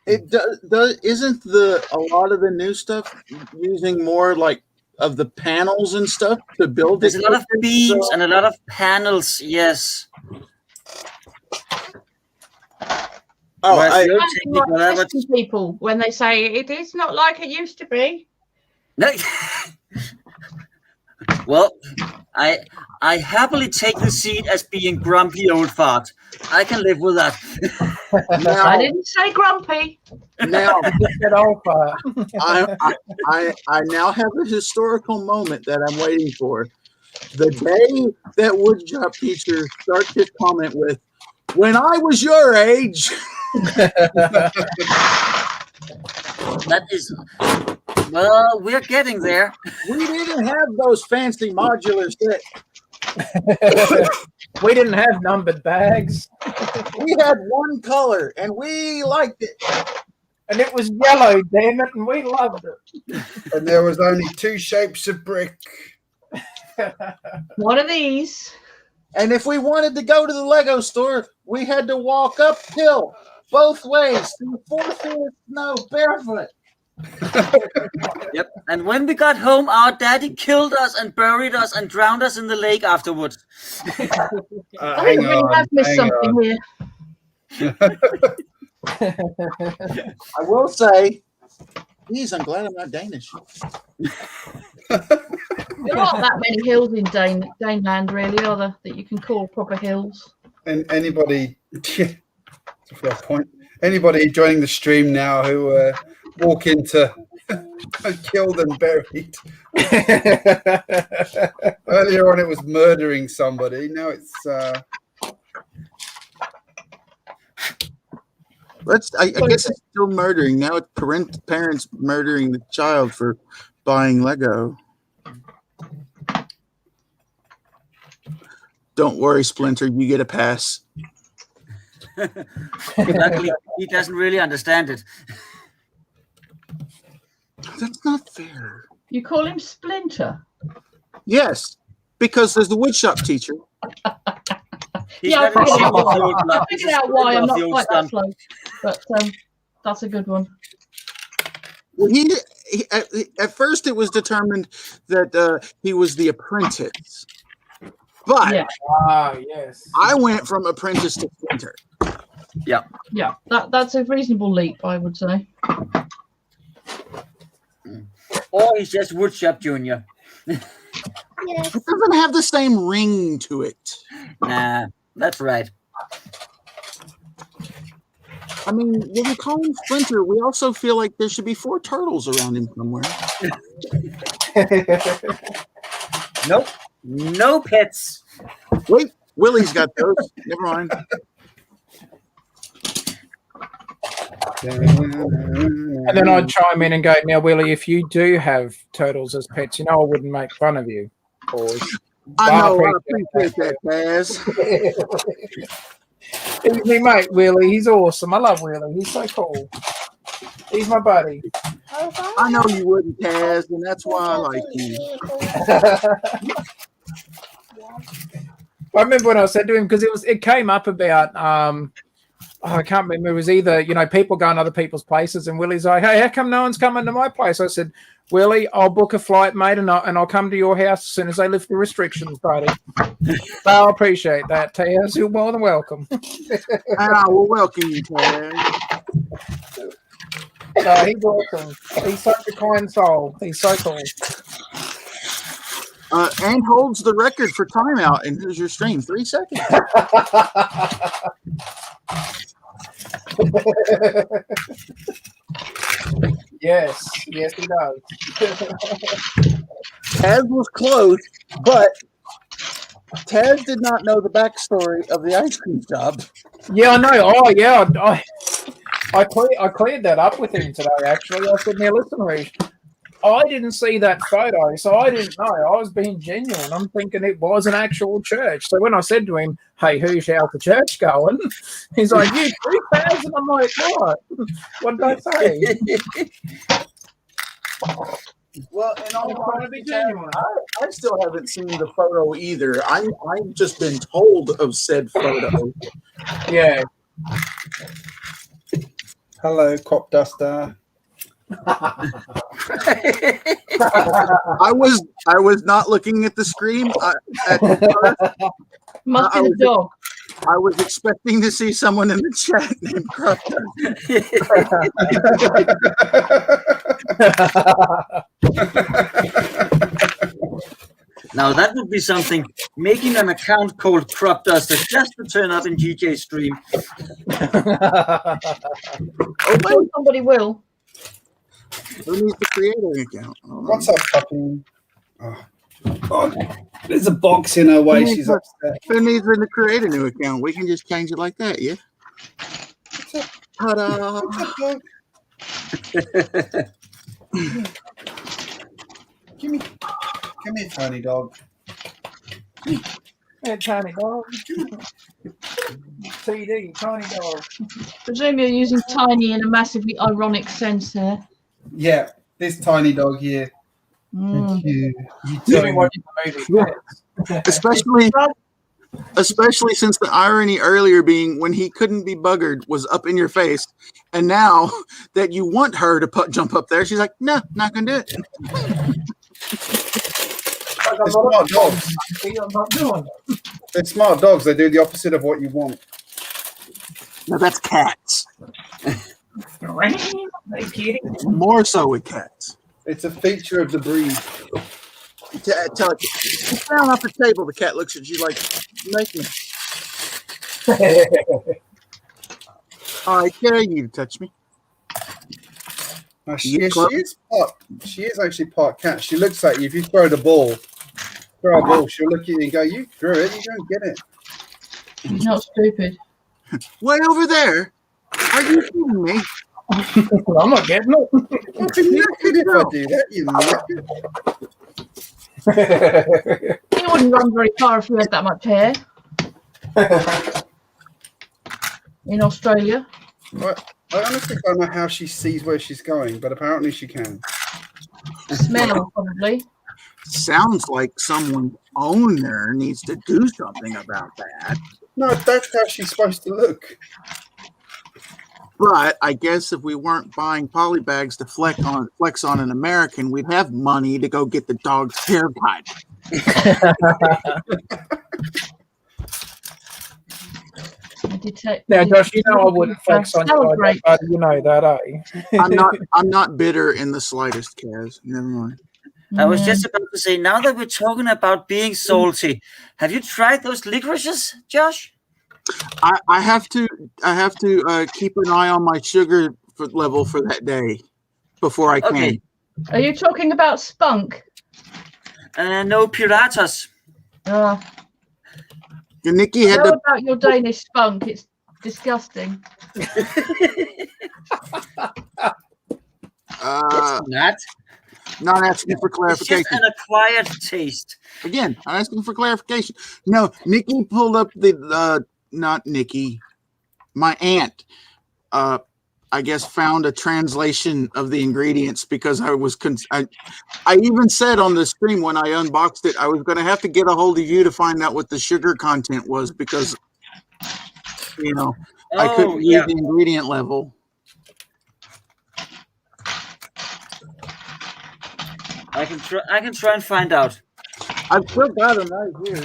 It does. Isn't a lot of the new stuff using more like of the panels and stuff to build? There's a lot of beams and a lot of panels. Yes. Oh, People when they say it is not like it used to be. No. Well, I happily take the seat as being grumpy old fart. I can live with that. Now, I didn't say grumpy. Now, old fart. I now have a historical moment that I'm waiting for. The day that woodshop teacher starts his comment with, "When I was your age." That is, well, we're getting there. We didn't have those fancy modular sets. We didn't have numbered bags. We had one color, and we liked it. And it was yellow, damn it, and we loved it. And there was only 2 shapes of brick. One of these. And if we wanted to go to the Lego store, we had to walk uphill both ways through 4 feet of snow barefoot. Yep. And when we got home, our daddy killed us and buried us and drowned us in the lake afterwards. I think we have missed something here. I will say, Geez, I'm glad I'm not Danish. There aren't that many hills in Daneland, really, are there, that you can call proper hills? And anybody, that's a fair point. Anybody joining the stream now who walk into killed and buried. Earlier on, it was murdering somebody. Now it's. I guess it's still murdering. Now it's parents murdering the child for buying Lego. Don't worry, Splinter. You get a pass. Luckily, he doesn't really understand it. That's not fair. You call him Splinter? Yes, because there's the woodshop teacher. Yeah, I figured out why I'm not quite that slow, but that's a good one. Well, at first it was determined that he was the apprentice, but yes, I went from apprentice to Splinter. Yeah, that's a reasonable leap, I would say. Or he's just Woodshop Junior. It doesn't have the same ring to it. Nah, that's right. I mean, when we call him Splinter, we also feel like there should be 4 turtles around him somewhere. Nope. No pets. Wait, Willie's got those. Never mind. And then I'd chime in and go, now, Willie, if you do have turtles as pets, I wouldn't make fun of you. I know, I appreciate that, Taz. He's my mate, Willie. He's awesome. I love Willie. He's so cool. He's my buddy. I know you wouldn't, Taz, and that's why I like you. I remember when I said to him, because it came up about I can't remember. It was either people going to other people's places, and Willie's like, "Hey, how come no one's coming to my place?" I said, "Willie, I'll book a flight, mate, and I'll come to your house as soon as they lift the restrictions, buddy." So I appreciate that, Taz. You're more than welcome. I will welcome you, Taz. No, he's awesome. He's such a kind soul. He's so cool. And holds the record for timeout. And here's your stream, 3 seconds. Yes, he does. Taz was close, but Taz did not know the backstory of the ice cream job. Yeah, I know. Oh, yeah. I cleared that up with him today, actually. I said, now, listen, Reece, I didn't see that photo, so I didn't know. I was being genuine. I'm thinking it was an actual church. So when I said to him, "Hey, how's the church going?" He's like, "You 3,000?" I'm like, "What? What did I say?" Well, and I'm trying to be genuine. I still haven't seen the photo either. I've just been told of said photo. Yeah. Hello, crop duster. I was not looking at the screen at first. Must be the dog. I was expecting to see someone in the chat named Crupta. Now that would be something. Making an account called Crop Duster just to turn up in GJ's stream. I'm sure somebody will. Who needs the creator account? What's up, puppy? Oh, there's a box in her way. She's upset. Who needs to create a new account? We can just change it like that, yeah? Ta-da! Come here, tiny dog. Hey, tiny dog. TD, tiny dog. Presume you're using tiny in a massively ironic sense there. Yeah, this tiny dog here. Mm. You Especially since the irony earlier being when he couldn't be buggered was up in your face, and now that you want her to jump up there, she's like, "No, not gonna do it." They're smart dogs. I'm not doing it. They're smart dogs. They do the opposite of what you want. No, that's cats. More so with cats. It's a feature of the breed. Tell it, sit down off the table. The cat looks at you like, make me. I dare you to touch me. She is actually part cat. She looks at you. If you throw a ball, she'll look at you and go, "You threw it. You don't get it." She's not stupid. Way over there. Are you kidding me? I'm not getting it. I'd be knackered if I do that. You knackered. You wouldn't run very far if you had that much hair. In Australia. I honestly don't know how she sees where she's going, but apparently she can. Smell, probably. Sounds like someone's owner needs to do something about that. No, that's how she's supposed to look. But I guess if we weren't buying poly bags to flex on an American, we'd have money to go get the dog's hair cut. Now, Josh, you know I wouldn't flex on you like that, you know that, eh? I'm not bitter in the slightest, Kaz. Never mind. I was just about to say, now that we're talking about being salty, have you tried those licorices, Josh? I have to keep an eye on my sugar level for that day before I can. Okay. Are you talking about spunk? No, piratas. Nikki had know about your Danish spunk. It's disgusting. Not asking for clarification. It's just an acquired taste. Again, I'm asking for clarification. No, Nikki pulled up not Nikki, my aunt. I guess found a translation of the ingredients because I was. I even said on the stream when I unboxed it, I was going to have to get a hold of you to find out what the sugar content was because, I couldn't read the ingredient level. I can try and find out. I've still got them right here.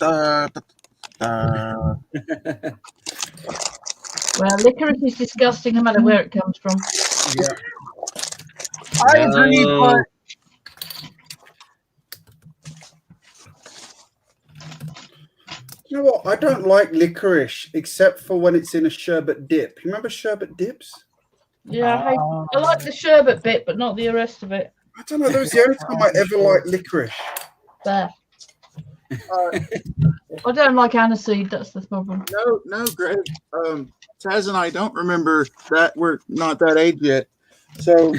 Well, licorice is disgusting no matter where it comes from. Yeah. I agree, but you know what? I don't like licorice except for when it's in a sherbet dip. You remember sherbet dips? Yeah, I like the sherbet bit, but not the rest of it. I don't know. That was the only time I ever liked licorice. There. I don't like aniseed. That's the problem. No, Greg. Taz and I don't remember that. We're not that age yet. So,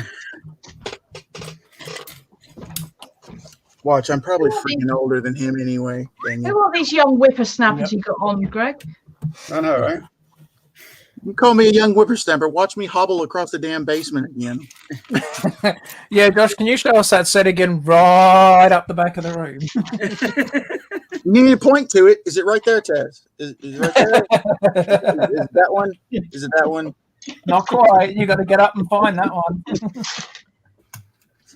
watch. I'm probably freaking older than him anyway. Who are these young whippersnappers you got on, Greg? I know, right? You call me a young whippersnapper. Watch me hobble across the damn basement again. Yeah, Josh, can you show us that set again right up the back of the room? You need to point to it. Is it right there, Taz? Is it right there? Is it that one? Is it that one? Not quite. You got to get up and find that one.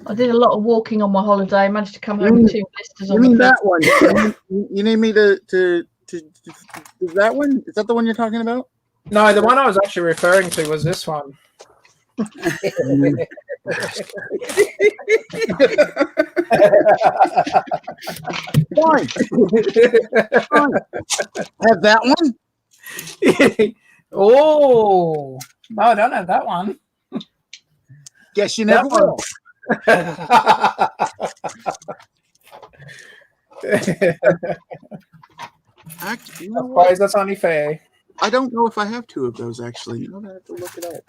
I did a lot of walking on my holiday. I managed to come home with 2 blisters on. You mean that one? You need me to is that one? Is that the one you're talking about? No, the one I was actually referring to was this one. Fine. Have that one? Oh, no, I don't have that one. Guess you never will. Actually, you know what? That's only fair. I don't know if I have 2 of those actually. You know, I have to look it up.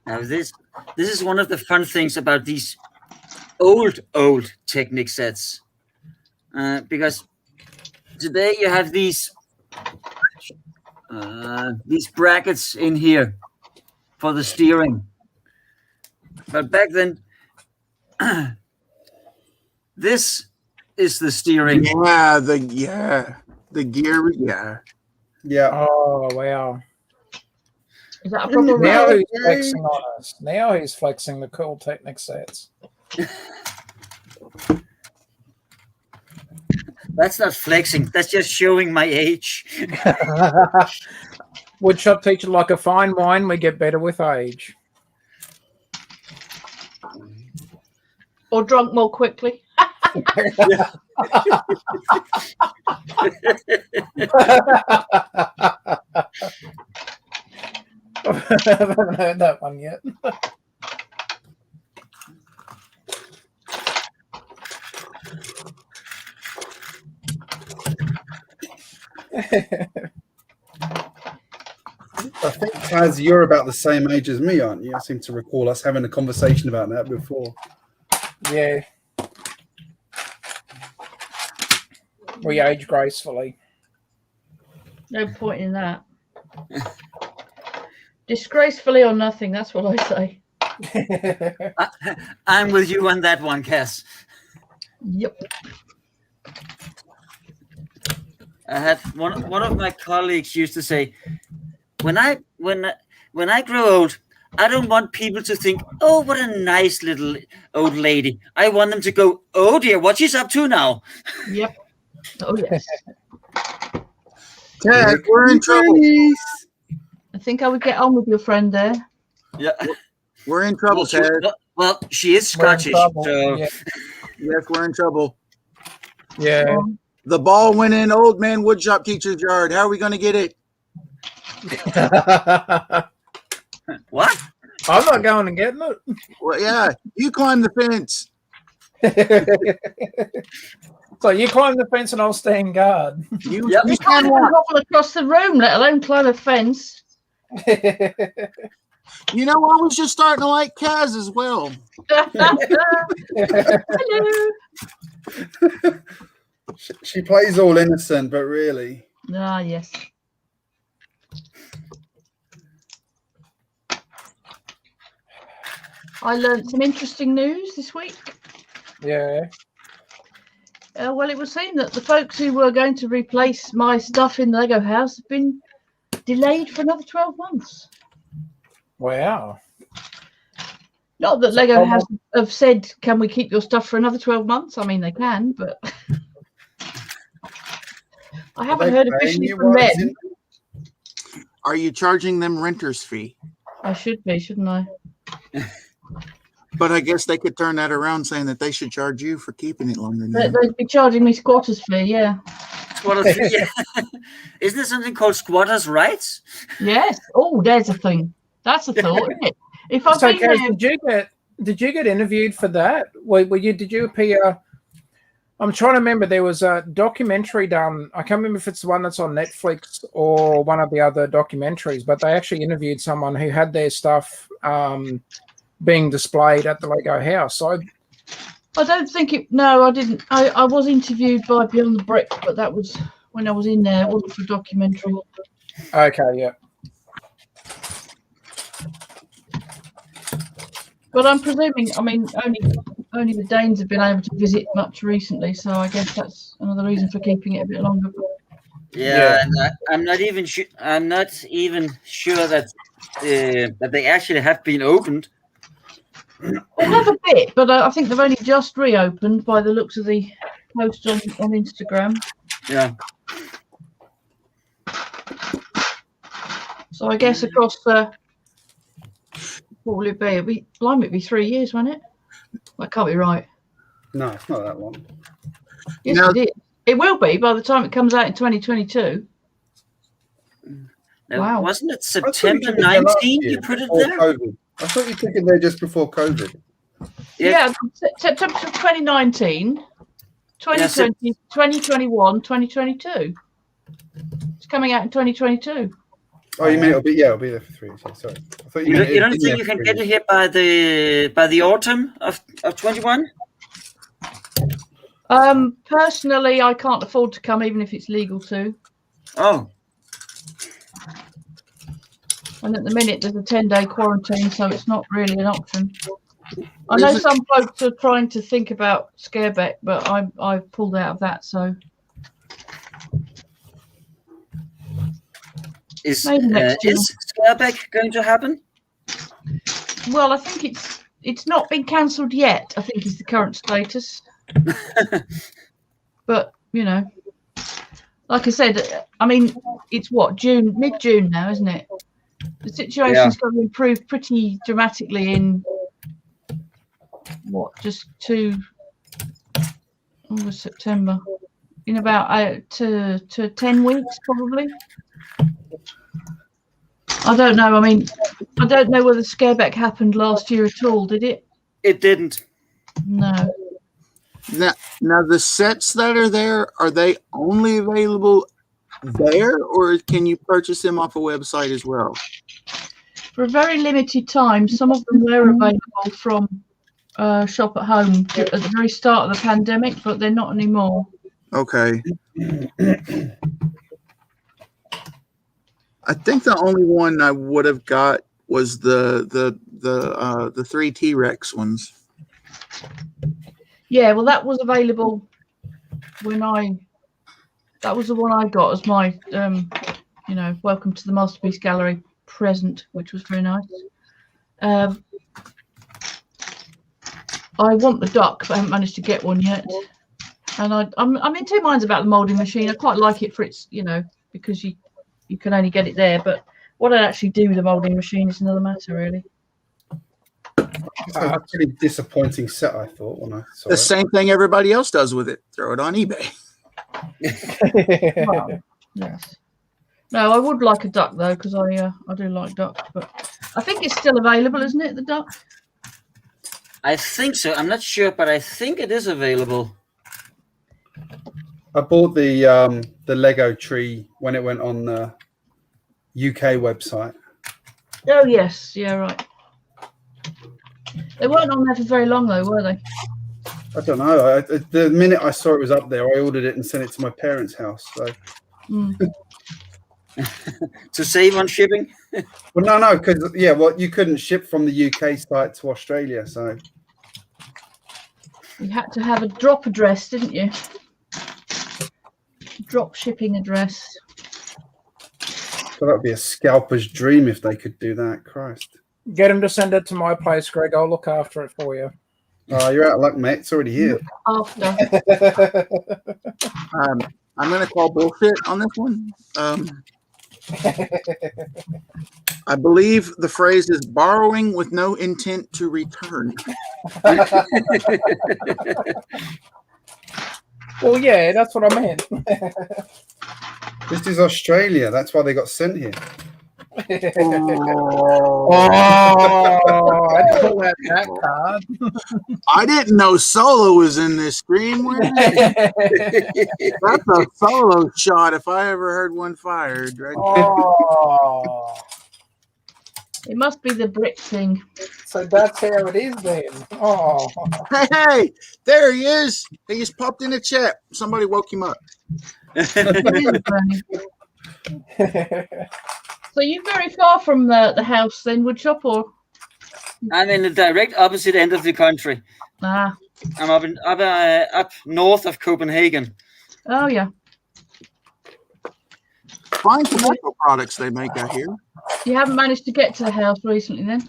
Now this is one of the fun things about these old Technic sets, because today you have these brackets in here, for the steering. But back then, this is the steering. Yeah, the gear. Yeah. Oh wow! Is that a proper Now road? he's flexing on us. Now he's flexing the cool Technic sets. That's not flexing. That's just showing my age. Woodshop teacher, like a fine wine, we get better with age. Or drunk more quickly? I haven't heard that one yet. I think, Kaz, you're about the same age as me, aren't you? I seem to recall us having a conversation about that before. Yeah. We age gracefully. No point in that. Disgracefully or nothing, that's what I say. I'm with you on that one, Cass. Yep. I had one of my colleagues used to say, when I grow old, I don't want people to think, oh, what a nice little old lady. I want them to go, oh dear, what she's up to now. Yep. Oh yes. Ted, we're in trouble. I think I would get on with your friend there. Yeah. We're in trouble, Ted. Well, she is Scottish, so Yeah. Yes, we're in trouble. Yeah. The ball went in old man woodshop teacher's yard. How are we going to get it? what? I'm not going and getting it. Well, yeah, you climb the fence. So you climb the fence and I'll stand guard. You Yep. You can't even hobble across the room, let alone climb a fence. You know, I was just starting to like Kaz as well. Hello. She plays all innocent, but really. Ah, yes. I learned some interesting news this week. Yeah. Well, it was seen that the folks who were going to replace my stuff in the Lego house have been delayed for another 12 months. Wow. Not that Lego House have said, can we keep your stuff for another 12 months? I mean, they can, but I haven't heard officially from them. Are you charging them renter's fee? I should be, shouldn't I? But I guess they could turn that around saying that they should charge you for keeping it longer than that. They'd be charging me squatters fee, yeah. Squatters, yeah. Isn't there something called squatters' rights? Yes. Oh, there's a thing. That's a thought, isn't it? If I've So, been Kaz, there, did you get interviewed for that? Did you appear? I'm trying to remember. There was a documentary done. I can't remember if it's the one that's on Netflix or one of the other documentaries, but they actually interviewed someone who had their stuff being displayed at the Lego house. So I don't think it. No, I didn't. I was interviewed by Beyond the Brick, but that was when I was in there. It wasn't for a documentary. Okay, yeah. But I'm presuming. I mean, only the Danes have been able to visit much recently, so I guess that's another reason for keeping it a bit longer. Yeah, and I'm not even sure that that they actually have been opened. They have a bit, but I think they've only just reopened by the looks of the post on Instagram. Yeah. So I guess across what will it be? It'd be 3 years, won't it? That can't be right. No, it's not that one. Yes, it is. It will be by the time it comes out in 2022. Now, Wow. Wasn't it September 19 you put it there? COVID. I thought you took it there just before COVID. Yeah, September 2019, 2020, 2021, 2022. It's coming out in 2022. Oh, you mean it'll be there for 3 years. Yeah, sorry. I thought You meant don't it's think in you there can for get 3 it years. here by the autumn of 21? Personally, I can't afford to come, even if it's legal to. Oh, And at the minute, there's a 10-day quarantine, so it's not really an option. I know some folks are trying to think about Scareback, but I've pulled out of that. So Is maybe next year. Scareback going to happen? Well, I think it's not been cancelled yet. I think is the current status. But you know, like I said, I mean, it's what mid-June now, isn't it? The situation's going to improve pretty dramatically in just August, September, in about to 10 weeks probably. I don't know. I mean, I don't know whether Scareback happened last year at all. Did it? It didn't. No. Now the sets that are there, are they only available there, or can you purchase them off a website as well? For a very limited time, some of them were available from Shop at Home at the very start of the pandemic, but they're not anymore. Okay. I think the only one I would have got was the 3 T-Rex ones. Yeah, well, that was available that was the one I got as my, welcome to the Masterpiece Gallery present, which was very nice. I want the duck, but I haven't managed to get one yet. And I'm in two minds about the moulding machine. I quite like it for its, because you can only get it there. But what I actually do with the moulding machine is another matter, really. It's a pretty disappointing set, I thought, when I saw The it. same thing everybody else does with it. Throw it on eBay. Well, yes. No, I would like a duck though, because I do like ducks. But I think it's still available, isn't it? The duck. I think so. I'm not sure, but I think it is available. I bought the Lego tree when it went on the UK website. Oh yes, yeah, right. They weren't on there for very long though, were they? I don't know. The minute I saw it was up there, I ordered it and sent it to my parents' house. So. To save on shipping? Well, no, because you couldn't ship from the UK site to Australia, so You had to have a drop address, didn't you? Drop shipping address. that would be a scalper's dream if they could do that. Christ. Get him to send it to my place, Greg. I'll look after it for you. Oh, you're out of luck, mate. It's already here. After. I'm going to call bullshit on this one. I believe the phrase is borrowing with no intent to return. Well, yeah, that's what I meant. This is Australia. That's why they got sent here. Oh, I pull that card. I didn't know Solo was in this stream. That's a Solo shot if I ever heard one fired. Right? Oh. It must be the brick thing. So that's how it is then. Oh. Hey, there he is. He just popped in the chat. Somebody woke him up. So you're very far from the house then, Woodshop, or? I'm in the direct opposite end of the country. Ah. I'm up north of Copenhagen. Oh yeah. Fine tobacco products they make out here. You haven't managed to get to the house recently then?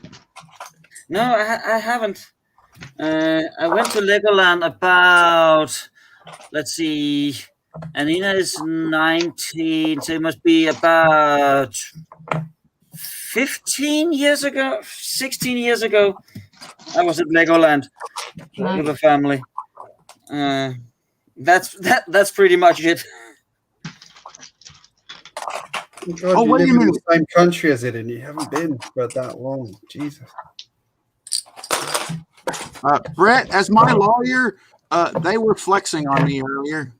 No, I haven't. I went to Legoland about, let's see, Anina is 19, so it must be about 15 years ago, 16 years ago. I was at Legoland with a family. That's pretty much it. God, you live in the same country as it, and you haven't been for that long. Jesus. Brett, as my lawyer, they were flexing on me earlier.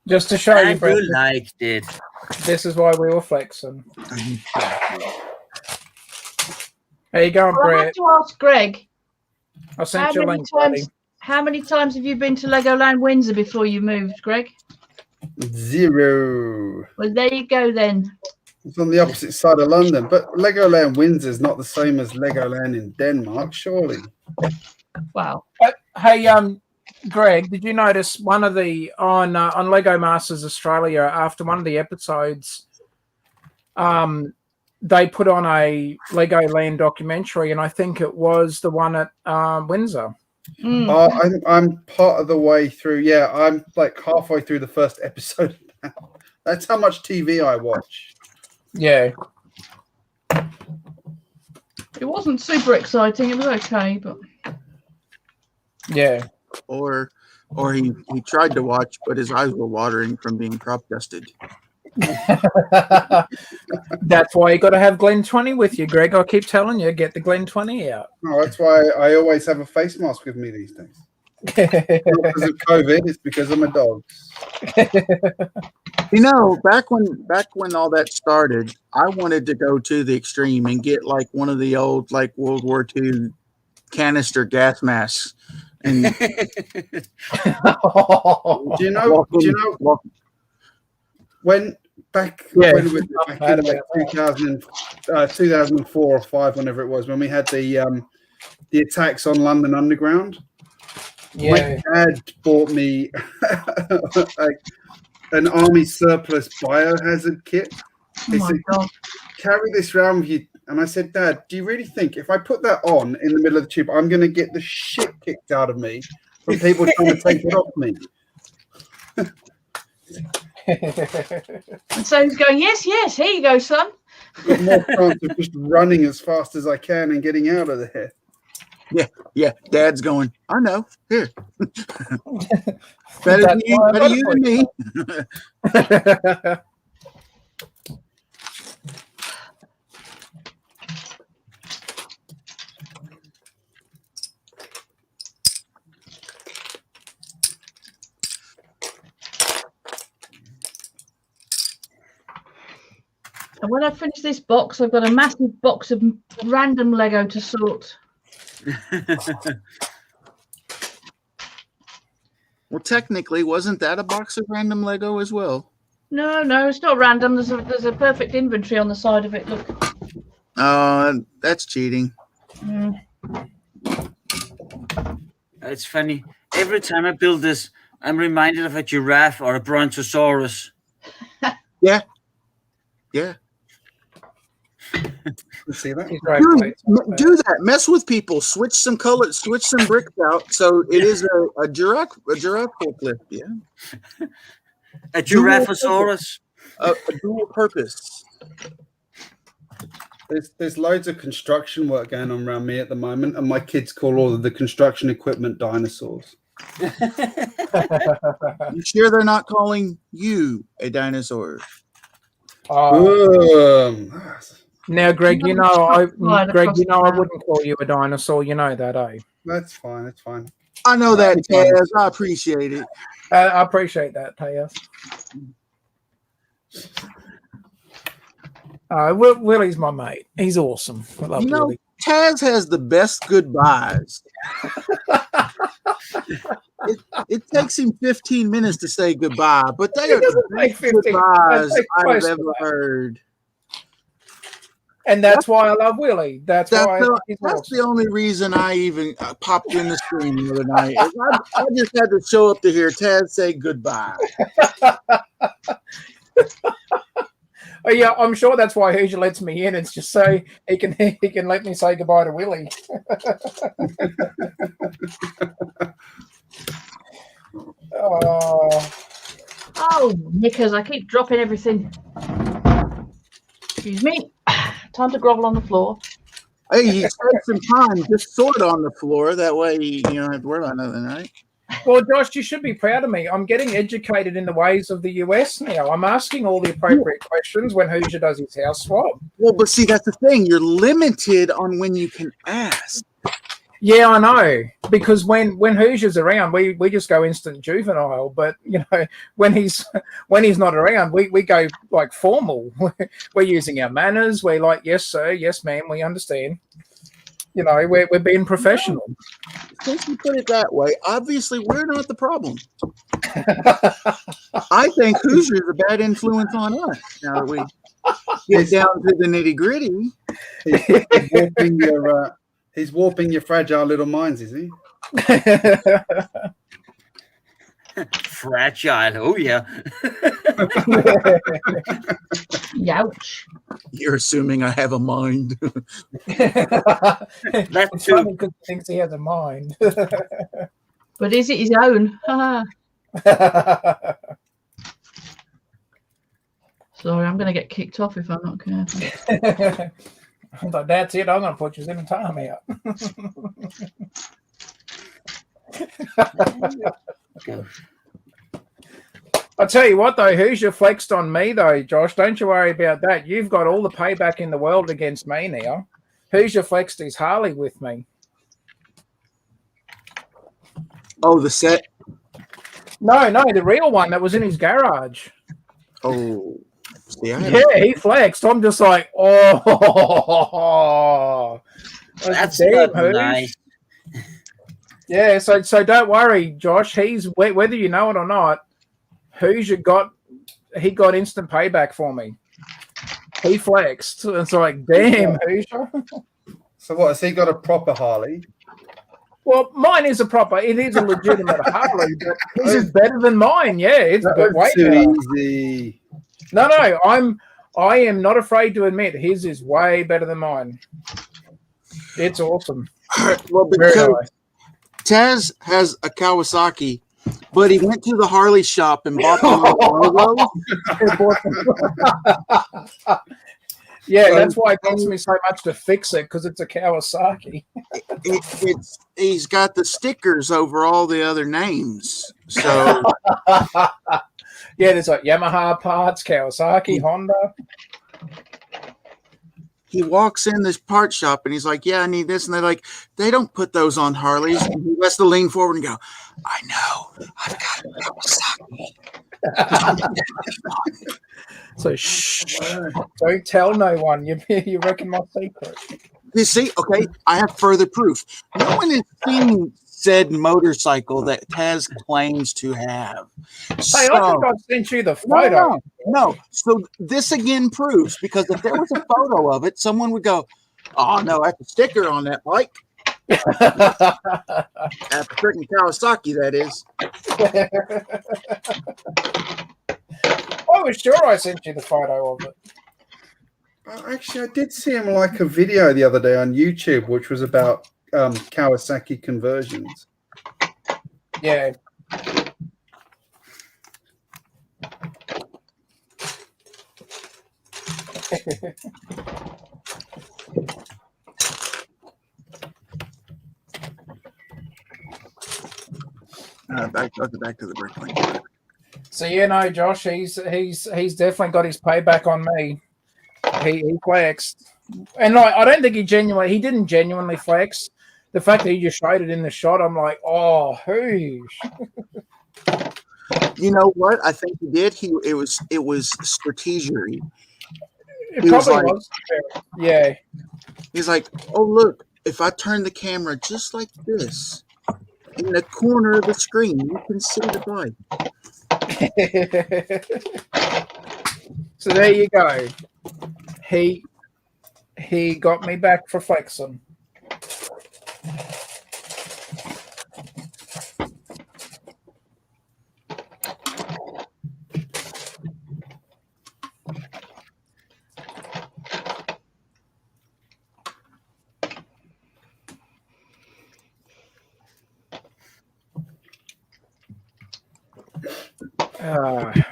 Just to show you, Brett, liked it. This is why we were flexing. How you going, Well, I Brett? have to ask Greg. I sent you a link, How many times have you been to Legoland Windsor before you moved, Greg? 0. Well, there you go then. It's on the opposite side of London. But Legoland Windsor is not the same as Legoland in Denmark, surely. Wow. Hey, Greg, did you notice one of the on Lego Masters Australia after one of the episodes? They put on a Legoland documentary, and I think it was the one at Windsor. I'm part of the way through. Yeah, I'm like halfway through the first episode now. That's how much TV I watch. Yeah. It wasn't super exciting. It was okay, but yeah. Or he tried to watch, but his eyes were watering from being crop dusted. That's why you got to have Glen 20 with you, Greg. I keep telling you, get the Glen 20 out. No, that's why I always have a face mask with me these days. Not because of COVID, it's because of my dogs. You know, back when all that started, I wanted to go to the extreme and get like one of the old like World War II canister gas masks. And do you know when back in like 2004 or 5, whenever it was, when we had the attacks on London Underground? Yeah. My dad bought me an army surplus biohazard kit. He said, carry this around with you. And I said, Dad, do you really think if I put that on in the middle of the tube, I'm going to get the shit kicked out of me from people trying to take it off me? and so he's going, yes, here you go, son. Got more chance of just running as fast as I can and getting out of there. Yeah. Dad's going, I know. Here. better you than me. And when I finish this box, I've got a massive box of random Lego to sort. Well, technically, wasn't that a box of random Lego as well? No, it's not random. There's a perfect inventory on the side of it. Look. That's cheating. It's funny. Every time I build this, I'm reminded of a giraffe or a brontosaurus. Yeah. See that? Do that. Mess with people. Switch some colors. Switch some bricks out. So it is a giraffe forklift. Yeah. A giraffosaurus. A dual purpose. There's loads of construction work going on around me at the moment, and my kids call all of the construction equipment dinosaurs. You sure they're not calling you a dinosaur? Now, Greg, I wouldn't call you a dinosaur. You know that, eh? That's fine. It's fine. I know that, Taz. I appreciate it. I appreciate that, Taz. Willie's my mate. He's awesome. I love Willie. Taz has the best goodbyes. It takes him 15 minutes to say goodbye, but they are the best goodbyes I've ever heard. And that's why I love Willie. That's the only reason I even popped in the stream the other night. I just had to show up to hear Taz say goodbye. Oh yeah, I'm sure that's why Hoosier lets me in. It's just so he can let me say goodbye to Willie. Oh, knickers! I keep dropping everything. Excuse me. Time to grovel on the floor. Hey, you spent some time just sort on the floor. That way you don't have to worry about nothing, right? Well, Josh, you should be proud of me. I'm getting educated in the ways of the US now. I'm asking all the appropriate questions when Hoosier does his house swap. Well, but see, that's the thing. You're limited on when you can ask. Yeah, I know. Because when Hoosier's around, we just go instant juvenile. But when he's not around, we go like formal. We're using our manners. We're like, yes, sir, yes, ma'am, we understand. We're being professional. Since you put it that way, obviously we're not the problem. I think Hoosier's a bad influence on us. Now that we get down to the nitty gritty, he's warping your fragile little minds, is he? Fragile. Oh yeah. Youch. you're assuming I have a mind. That's It's too. funny because he thinks he has a mind. But is it his own? Sorry, I'm going to get kicked off if I'm not careful. I'm like, that's it. I'm going to put you in the time out. I tell you what, though, Hoosier flexed on me, though, Josh. Don't you worry about that. You've got all the payback in the world against me now. Hoosier flexed his Harley with me. Oh, the set. No, the real one that was in his garage. Oh, see, Yeah, he flexed. I'm just like, oh, That's damn, not Hoosh. nice. Yeah, so don't worry, Josh. He's whether you know it or not, Hoosier got instant payback for me. He flexed. It's like, damn, Hoosier. So what, has he got a proper Harley? Well, mine is it is a legitimate Harley, but his is better than mine. Yeah, it's way too better. easy. No, I am not afraid to admit his is way better than mine. It's awesome. Well, Very because nice. Taz has a Kawasaki, but he went to the Harley shop and bought the logo. Yeah, that's why it costs me so much to fix it, because it's a Kawasaki. He's got the stickers over all the other names. So yeah, there's like Yamaha parts, Kawasaki, Honda. he walks in this part shop and he's like, yeah, I need this. And they're like, they don't put those on Harleys. And he has to lean forward and go, I know, I've got a Kawasaki. So shh, don't tell no one. You reckon my secret. You see, okay, I have further proof. No one has seen said motorcycle that Taz claims to have. Hey, I think I sent you the photo. No. So this again proves, because if there was a photo of it, someone would go, oh no, that's a sticker on that bike. At the freaking Kawasaki, that is. I was sure I sent you the photo of it. Actually, I did see him like a video the other day on YouTube, which was about Kawasaki conversions. Yeah. Back to the Bricklink. So Josh, he's definitely got his payback on me. He flexed, and like I don't think he didn't genuinely flex. The fact that he just showed it in the shot, I'm like, oh, whoosh. You know what? I think he did. It was strategery. It probably was. Yeah. He's like, oh look, if I turn the camera just like this, in the corner of the screen, you can see the bike. So there you go. He got me back for flexing.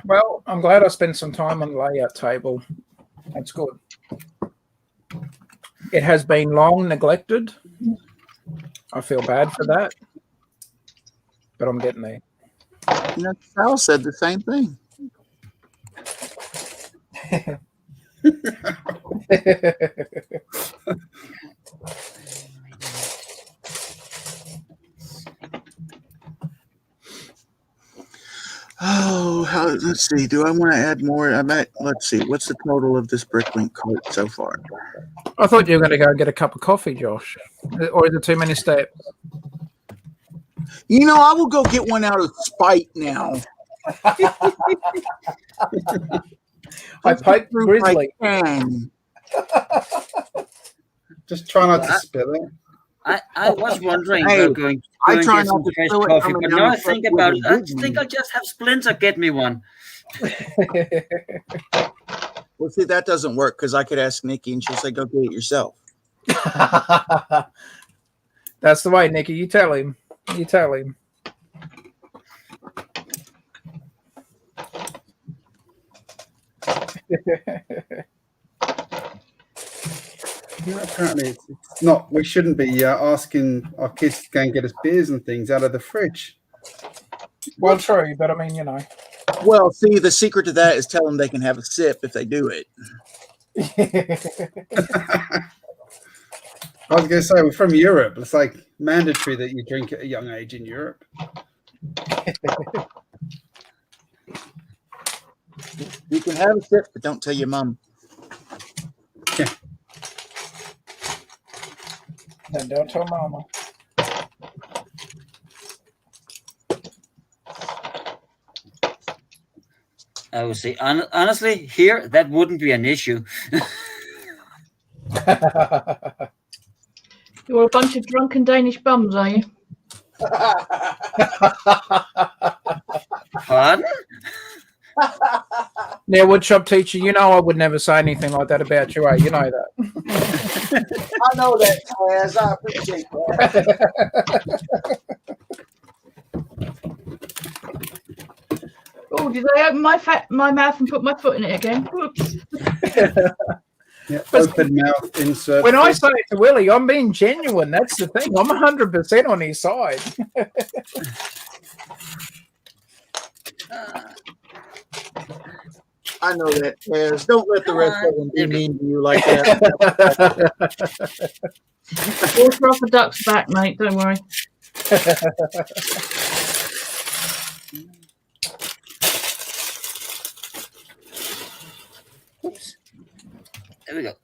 Well, I'm glad I spent some time on the layout table. That's good. It has been long neglected. I feel bad for that, but I'm getting there. Sal said the same thing. Oh, let's see. Do I want to add more? Let's see. What's the total of this Bricklink cart so far? I thought you were going to go and get a cup of coffee, Josh. Or is it too many steps? I will go get one out of spite now. I poked Grizzly. Just try not to spill it. I was wondering Hey, about going I to try get not some to fresh spill it coffee, coming but down now the I think steps about with it, a I big think one. I'll just have Splinter get me one. Well, see, that doesn't work because I could ask Nikki and she'll say, "Go get it yourself." That's the way, Nikki. You tell him. You tell him. Yeah, apparently, it's not. We shouldn't be asking our kids to go and get us beers and things out of the fridge. Well, true, but I mean, you know. Well, see, the secret to that is tell them they can have a sip if they do it. I was going to say, we're from Europe. It's like mandatory that you drink at a young age in Europe. You can have a sip, but don't tell your mom. Yeah. And don't tell Mama. I would say, honestly, here, that wouldn't be an issue. You're a bunch of drunken Danish bums, are you? Pardon? Now, woodshop teacher, you know I would never say anything like that about you, eh? You know that. I know that, Taz. I appreciate that. Oh, did I open my mouth and put my foot in it again? Whoops. Yeah, open mouth insert. When I say it to Willie, I'm being genuine. That's the thing. I'm 100% on his side. I know that, Taz. Don't let the rest of them be mean to you like that. Water off a duck's back, mate. Don't worry. Oops. There we go.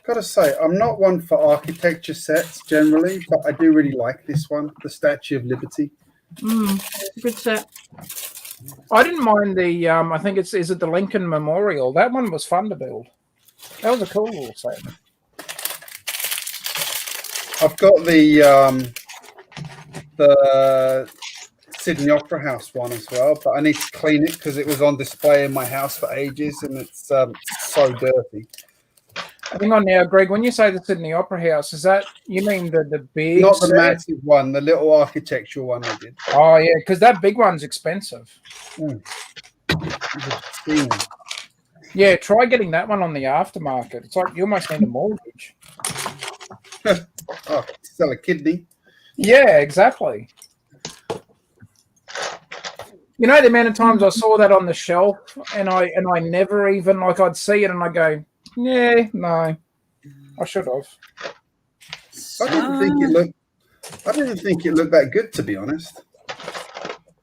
Got to say, I'm not one for architecture sets generally, but I do really like this one, the Statue of Liberty. Good set. I didn't mind the, I think is it the Lincoln Memorial? That one was fun to build. That was a cool little set. I've got the Sydney Opera House one as well, but I need to clean it because it was on display in my house for ages and it's so dirty. Hang on now, Greg. When you say the Sydney Opera House, is that you mean the big? Not the set? massive one, the little architectural one I did. Oh yeah, because that big one's expensive. Yeah, try getting that one on the aftermarket. It's like you almost need a mortgage. Oh, sell a kidney. Yeah, exactly. You know the amount of times I saw that on the shelf, and I never even I'd see it and I go, yeah, no, I should have. I didn't think it looked that good, to be honest.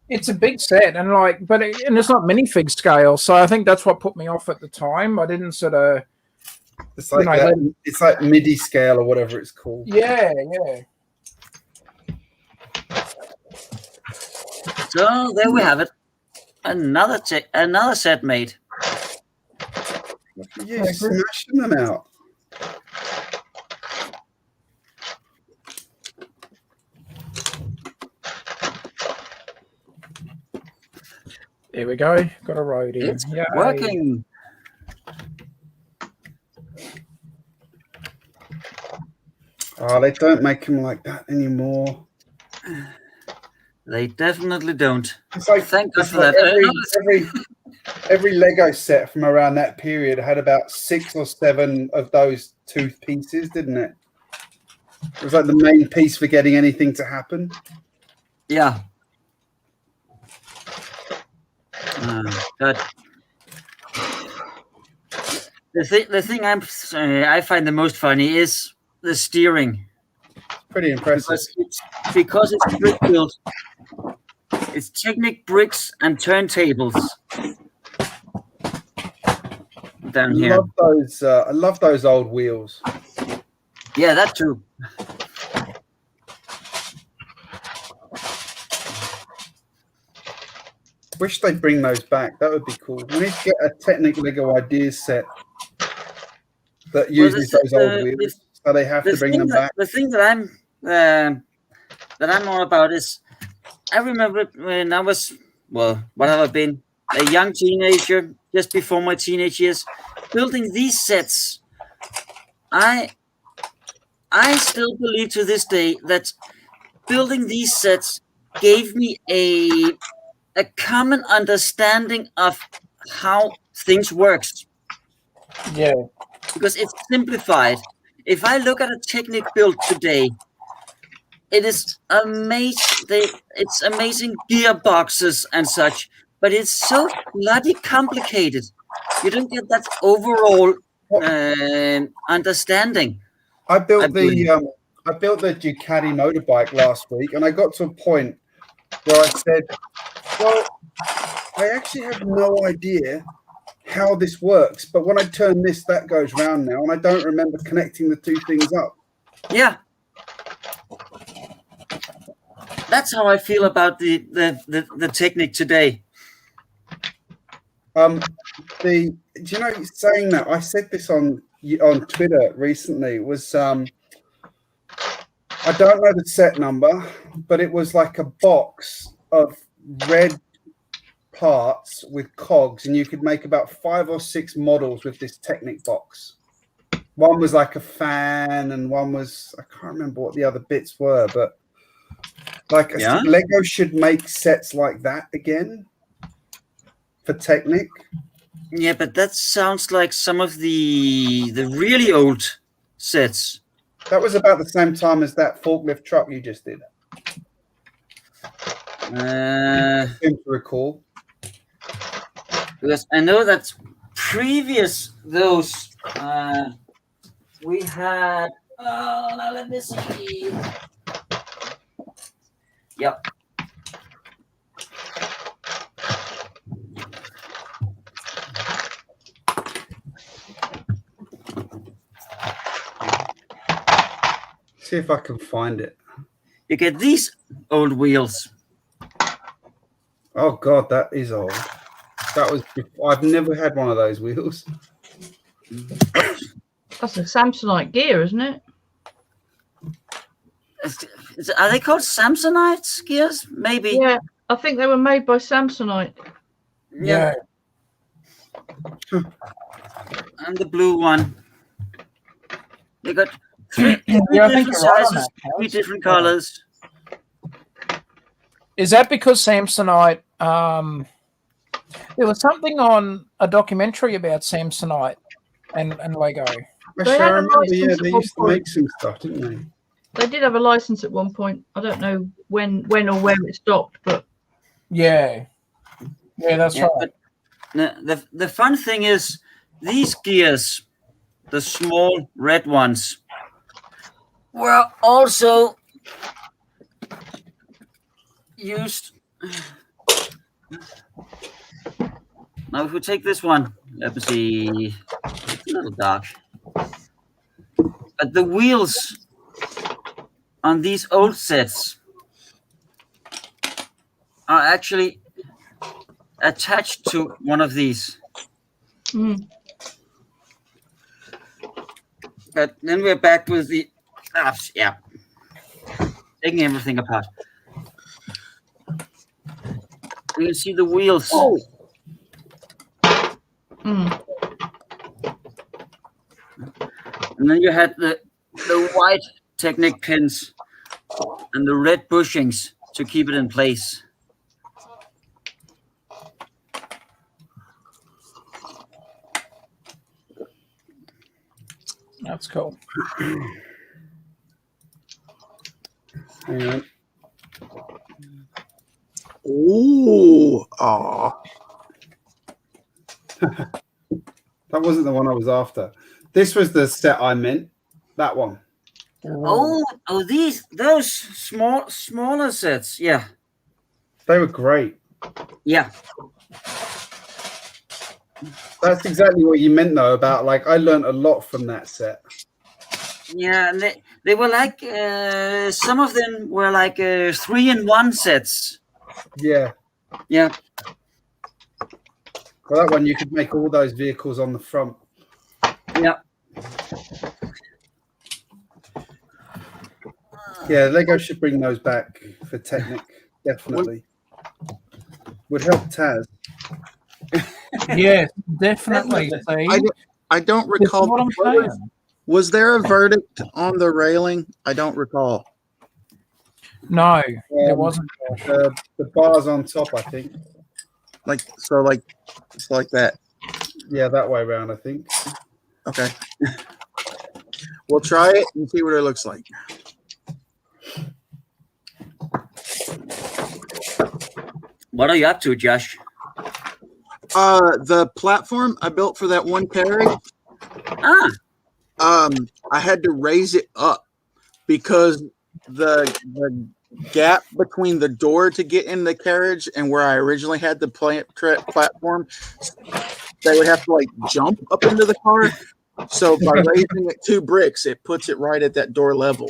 It's a big set, and and it's not minifig scale, so I think that's what put me off at the time. I didn't sort of. It's like it's like MIDI scale or whatever it's called. Yeah, yeah. So there we have it. Another set made. Yeah, smashing them out. There we go. Got a road in. It's working. Oh, they don't make them like that anymore. They definitely don't. It's like, Thank God it's for like that. every Lego set from around that period had about 6 or 7 of those tooth pieces, didn't it? It was like the main piece for getting anything to happen. Yeah. But the thing I find the most funny is the steering. Pretty impressive. Because it's brick built. It's GJBricks and turntables down here. I love those old wheels. Yeah, that too. Wish they'd bring those back. That would be cool. We need to get a Technic Lego Ideas set that uses those old wheels. So they have to bring them back. The thing that I'm all about is, I remember when I was, well, what have I been? A young teenager, just before my teenage years, building these sets. I still believe to this day that building these sets gave me a common understanding of how things works. Yeah. Because it's simplified. If I look at a Technic build today, it is amazing. It's amazing gearboxes and such, but it's so bloody complicated. You don't get that overall understanding. I built the Ducati motorbike last week, and I got to a point where I said, well, I actually have no idea how this works, but when I turn this, that goes round now, and I don't remember connecting the two things up. Yeah. That's how I feel about the Technic today. Do you know, saying that, I said this on Twitter recently, was I don't know the set number, but it was like a box of red parts with cogs, and you could make about 5 or 6 models with this Technic box. One was like a fan, and one was, I can't remember what the other bits were, but like Lego should make sets like that again for Technic. Yeah, but that sounds like some of the really old sets. That was about the same time as that forklift truck you just did. I seem to recall. Because I know that previous those we had. Oh, now let me see. Yep. See if I can find it. You get these old wheels. Oh God, that is old. That was. I've never had one of those wheels. That's a Samsonite gear, isn't it? Are they called Samsonite gears? Maybe. Yeah, I think they were made by Samsonite. Yeah. And the blue one. They got three different sizes, 3 different colors. Is that because Samsonite? There was something on a documentary about Samsonite and Lego. I remember, yeah, they used to make some stuff, didn't they? They did have a license at one point. I don't know when or where it stopped, but yeah, that's right. The fun thing is these gears, the small red ones, were also used. Now, if we take this one, let me see, it's a little dark, but the wheels on these old sets are actually attached to one of these. But then we're back with the taking everything apart. You can see the wheels. Oh. And then you had the white Technic pins and the red bushings to keep it in place. That's cool. Hang on. Oh, That wasn't the one I was after. This was the set I meant. That one. Oh, those smaller sets. Yeah. They were great. Yeah. That's exactly what you meant, though, about, like, I learned a lot from that set. Yeah, and they were like, some of them were like 3-in-1 sets. Yeah. Yeah. Well, that one you could make all those vehicles on the front. Yeah. Yeah, Lego should bring those back for Technic. Definitely. Would help Taz. Yes, definitely. See? I don't That's recall. what I'm saying. Was there a verdict on the railing? I don't recall. No, there wasn't. The bars on top, I think. Like it's like that. Yeah, that way around, I think. Okay. We'll try it and see what it looks like. What are you up to, Josh? The platform I built for that one carriage. I had to raise it up because the gap between the door to get in the carriage and where I originally had the platform, they would have to like jump up into the car. So by raising it 2 bricks, it puts it right at that door level.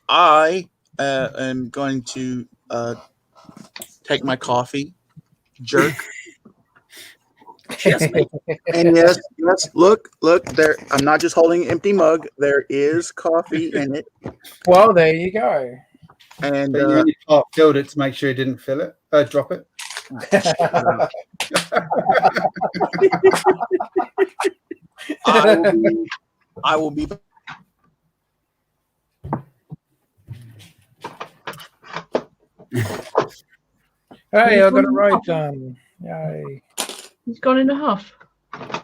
I am going to take my coffee, jerk. And yes, look there. I'm not just holding an empty mug. There is coffee in it. Well, there you go. And you only part filled it to make sure you didn't fill it. Drop it. I will be. Hey, I got a road done. Yay. He's gone in a huff. I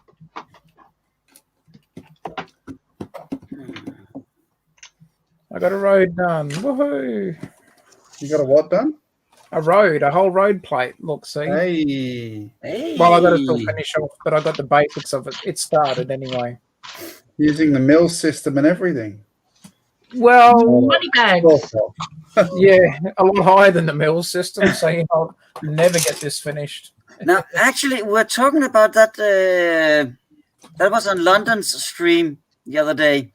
got a road done. Woohoo! You got a what done? A whole road plate. Look, see? Hey. Well, I got to still finish off, but I got the basics of it. It started anyway. Using the mill system and everything. Well, money bags. Yeah, a lot higher than the mill system, so I'll never get this finished. Now, actually, we're talking about that. That was on London's stream the other day,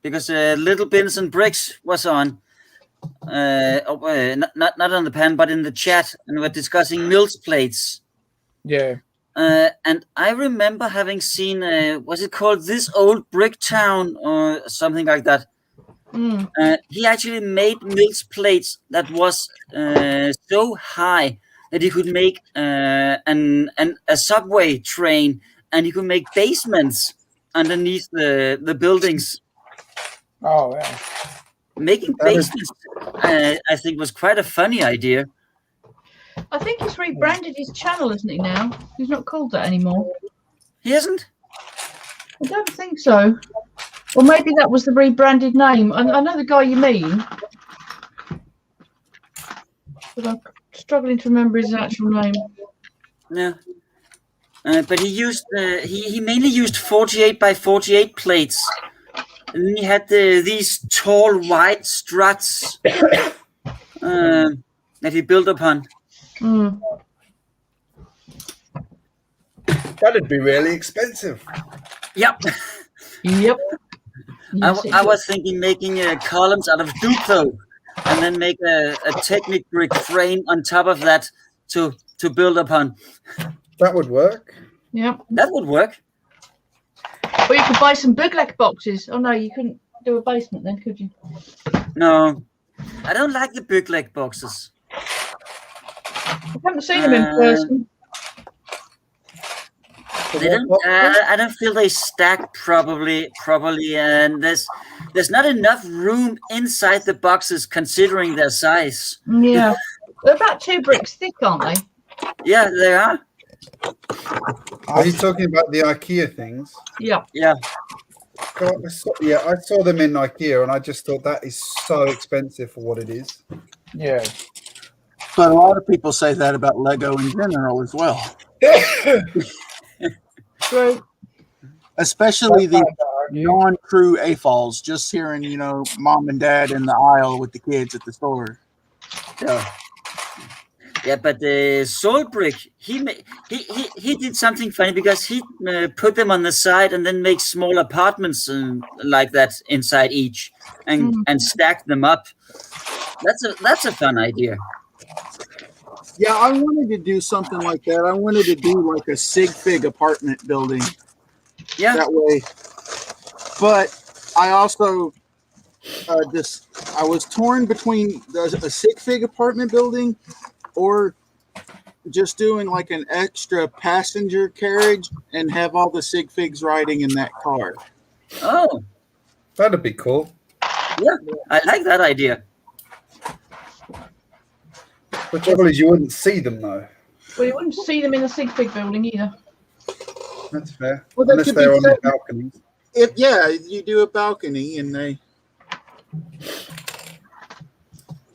because Little Bins and Bricks was on. Not on the pan, but in the chat, and we're discussing mills plates. Yeah. And I remember having seen, was it called This Old Brick Town or something like that? He actually made mills plates that was so high that he could make a subway train, and he could make basements underneath the buildings. Oh, yeah. Making basements, I think, was quite a funny idea. I think he's rebranded his channel, isn't he, now? He's not called that anymore. He isn't? I don't think so. Or maybe that was the rebranded name. I know the guy you mean. But I'm struggling to remember his actual name. Yeah. But he used he mainly used 48 by 48 plates. And then he had these tall, wide struts that he built upon. That'd be really expensive. Yep. Yep. I was thinking making columns out of Duplo and then make a Technic brick frame on top of that to build upon. That would work. Yep. That would work. Or you could buy some bootleg boxes. Oh no, you couldn't do a basement then, could you? No. I don't like the bootleg boxes. I haven't seen them in person. They don't, I don't feel they stack properly, and there's not enough room inside the boxes considering their size. Yeah, they're about 2 bricks thick, aren't they? Yeah, they are. Are you talking about the IKEA things? Yeah. Yeah. God, I saw them in IKEA, and I just thought that is so expensive for what it is. Yeah. But a lot of people say that about Lego in general as well. True. Especially the non-true AFOLs, just hearing, mom and dad in the aisle with the kids at the store. Yeah, but the Soul Brick, he did something funny because he put them on the side and then make small apartments like that inside each and stack them up. That's a fun idea. Yeah, I wanted to do something like that. I wanted to do like a sig fig apartment building. Yeah. That way. But I also I was torn between a sig fig apartment building or just doing like an extra passenger carriage and have all the sig figs riding in that car. Oh, That'd be cool. yeah. I like that idea. The trouble is you wouldn't see them though. Well, you wouldn't see them in the sig fig building either. That's fair. Well, that Unless could they're be on the balconies. Yeah, you do a balcony and they.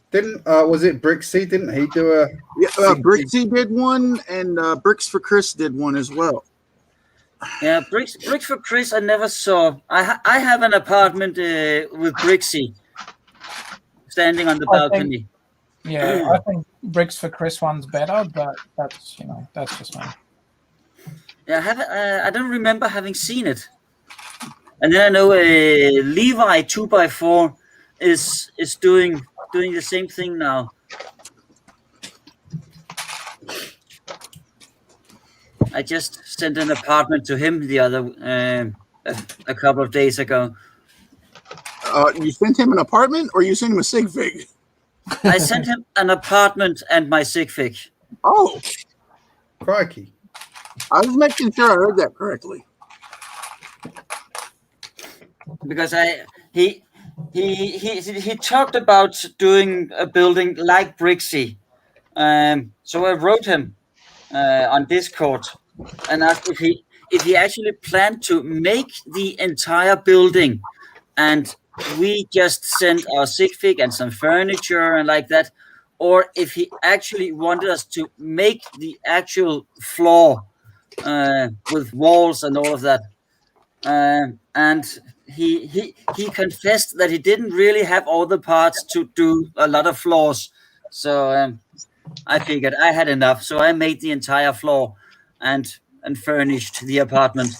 Didn't was it Brixie? Didn't he do a? Yeah, Brixie did one, and Bricks for Chris did one as well. Yeah, Bricks for Chris. I never saw. I have an apartment with Brixie standing on the balcony. I think Bricks for Chris one's better, but that's just me. Yeah, I don't remember having seen it. And then I know Levi 2x4 is doing the same thing now. I just sent an apartment to him the other a couple of days ago. You sent him an apartment, or you sent him a sig fig? I sent him an apartment and my sig fig. Oh, crikey! I was making sure I heard that correctly. Because he talked about doing a building like Brixie. So I wrote him on Discord and asked if he actually planned to make the entire building, and we just sent our sig fig and some furniture and like that, or if he actually wanted us to make the actual floor with walls and all of that. And he confessed that he didn't really have all the parts to do a lot of floors. So I figured I had enough. So I made the entire floor and furnished the apartment.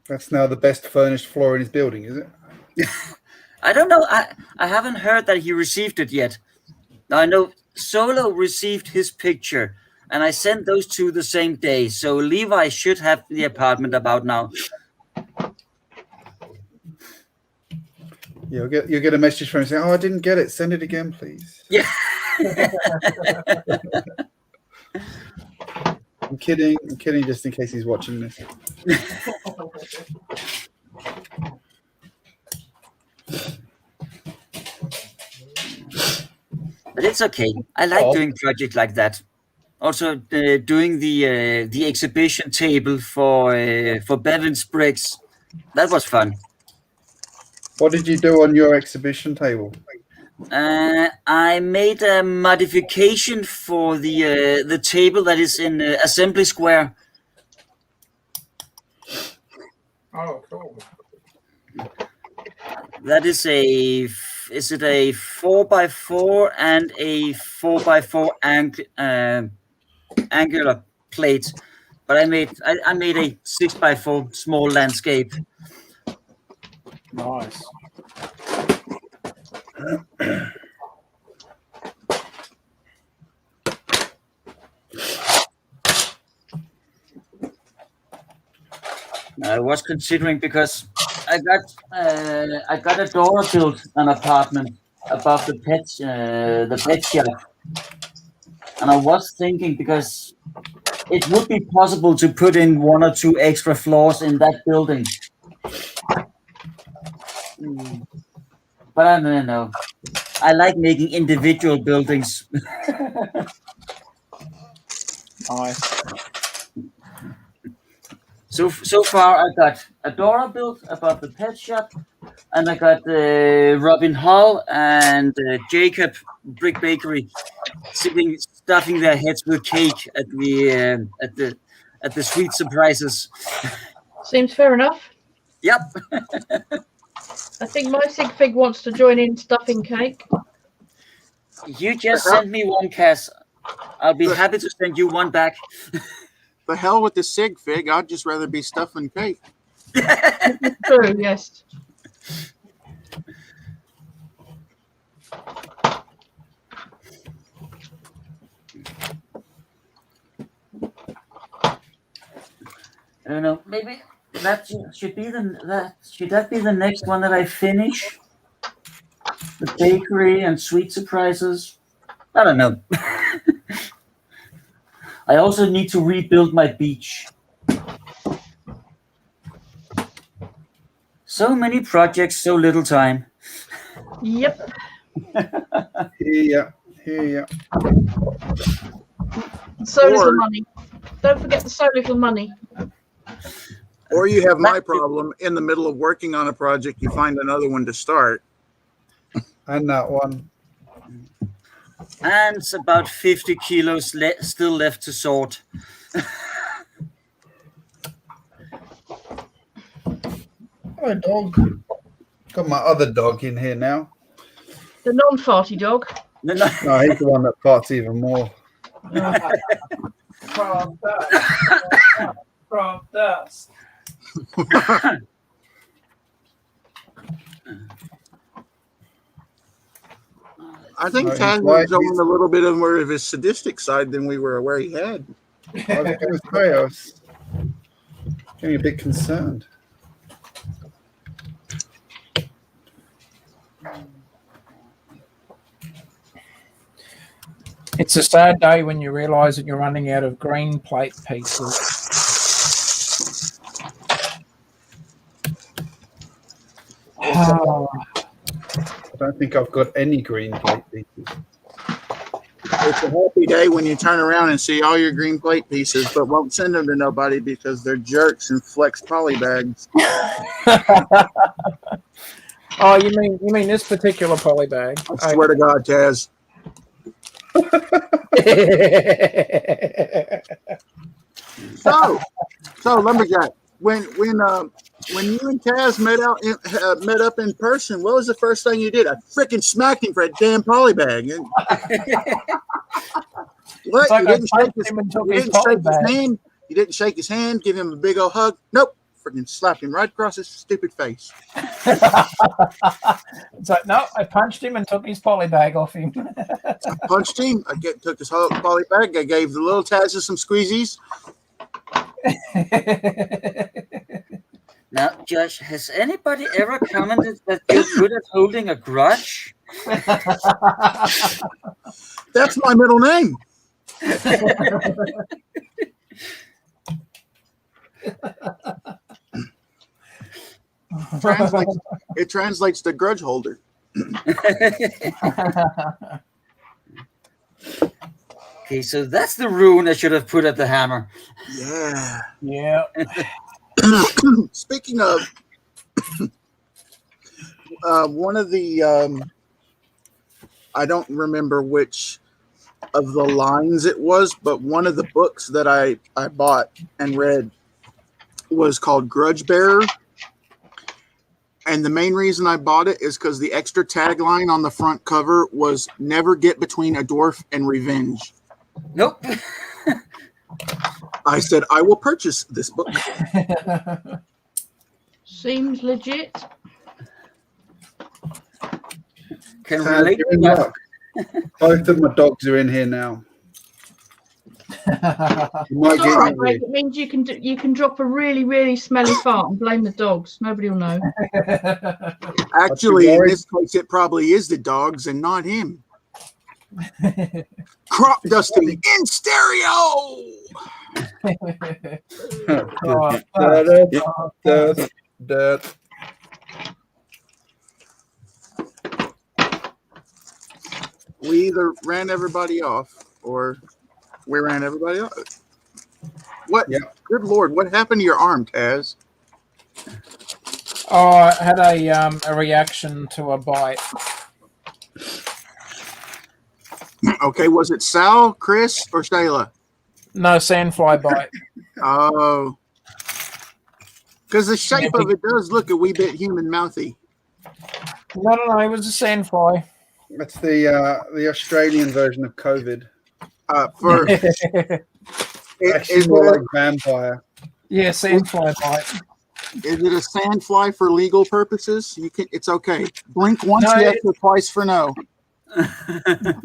That's now the best furnished floor in his building, is it? I don't know. I haven't heard that he received it yet. I know Solo received his picture, and I sent those two the same day. So Levi should have the apartment about now. You'll get a message from him saying, "Oh, I didn't get it. Send it again, please." Yeah. I'm kidding, just in case he's watching this. But it's okay. I like doing projects like that. Also, doing the exhibition table for Bevan's Bricks. That was fun. What did you do on your exhibition table? I made a modification for the table that is in Assembly Square. Oh, cool. That is a 4x4 and a 4x4 angular plate, but I made a 6x4 small landscape. Nice. I was considering, because I got a daughter built an apartment above the pet shop, and I was thinking, because it would be possible to put in 1 or 2 extra floors in that building. But I don't know. I like making individual buildings. Nice. So far, I got Adora built above the pet shop, and I got Robin Hall and Jacob Brick Bakery stuffing their heads with cake at the sweet surprises. Seems fair enough. Yep. I think my sig fig wants to join in stuffing cake. You just sent me one, Cass. I'll be happy to send you one back. The hell with the sig fig. I'd just rather be stuffing cake. True, yes. don't know. Maybe that should be that be the next one that I finish? The bakery and sweet surprises. I don't know. I also need to rebuild my beach. So many projects, so little time. Yep. Here ya. So little money. Don't forget the so little money. Or you have my problem. In the middle of working on a project, you find another one to start. And that one. And it's about 50 kilos still left to sort. Hi, dog. Got my other dog in here now. The non-farty dog. No, he's the one that farts even more. From dust. I think No, Taz he's was white. showing a little bit of more of his sadistic side than we were aware he had. I was going to say, I was getting a bit concerned. It's a sad day when you realise that you're running out of green plate pieces. Oh, I don't think I've got any green plate pieces. It's a happy day when you turn around and see all your green plate pieces, but won't send them to nobody because they're jerks and flex poly bags. oh, you mean this particular poly bag? I swear to God, Taz. So Lumberjack, when you and Taz met up in person, what was the first thing you did? I freaking smacked him for a damn poly bag. What? Like You didn't shake his hand? You didn't shake his hand, give him a big old hug? Nope. Freaking slapped him right across his stupid face. It's like, no, I punched him and took his poly bag off him. I punched him. Took his whole poly bag. I gave the little Taz's some squeezies. Now, Josh, has anybody ever commented that you're good at holding a grudge? That's my middle name. It translates to grudge holder. Okay, so that's the rune I should have put at the hammer. Yeah. Yeah. Speaking of, one of the, I don't remember which of the lines it was, but one of the books that I bought and read was called Grudge Bearer. And the main reason I bought it is because the extra tagline on the front cover was "Never get between a dwarf and revenge." Nope. I said, I will purchase this book. Seems legit. Can relate to Good that. luck. Both of my dogs are in here now. You might It's get all right, you- Greg. It means you can drop a really, really smelly fart and blame the dogs. Nobody will know. Actually, in this case, it probably is the dogs and not him. Crop dusting in stereo. We either ran everybody off or we ran everybody off. What? Yeah. Good Lord, what happened to your arm, Taz? Oh, I had a reaction to a bite. Okay, was it Sal, Chris, or Shayla? No, sandfly bite. Oh. Because the shape of it does look a wee bit human mouthy. No, it was a sandfly. That's the Australian version of COVID. Actually, Is more it, like vampire. Yeah, sandfly bite. is it a sandfly for legal purposes? It's okay. Blink once No, yes or twice for no.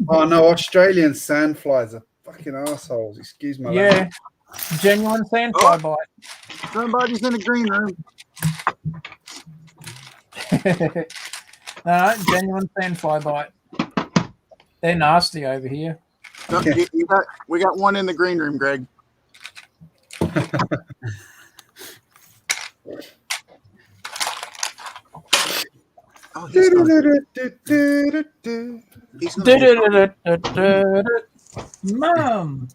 Oh no, Australian sandflies are fucking assholes. Excuse my language. Yeah, genuine sandfly bite. Somebody's in the green room. No, genuine sandfly bite. They're nasty over here. No, we got one in the green room, Greg. Oh, he's Mom.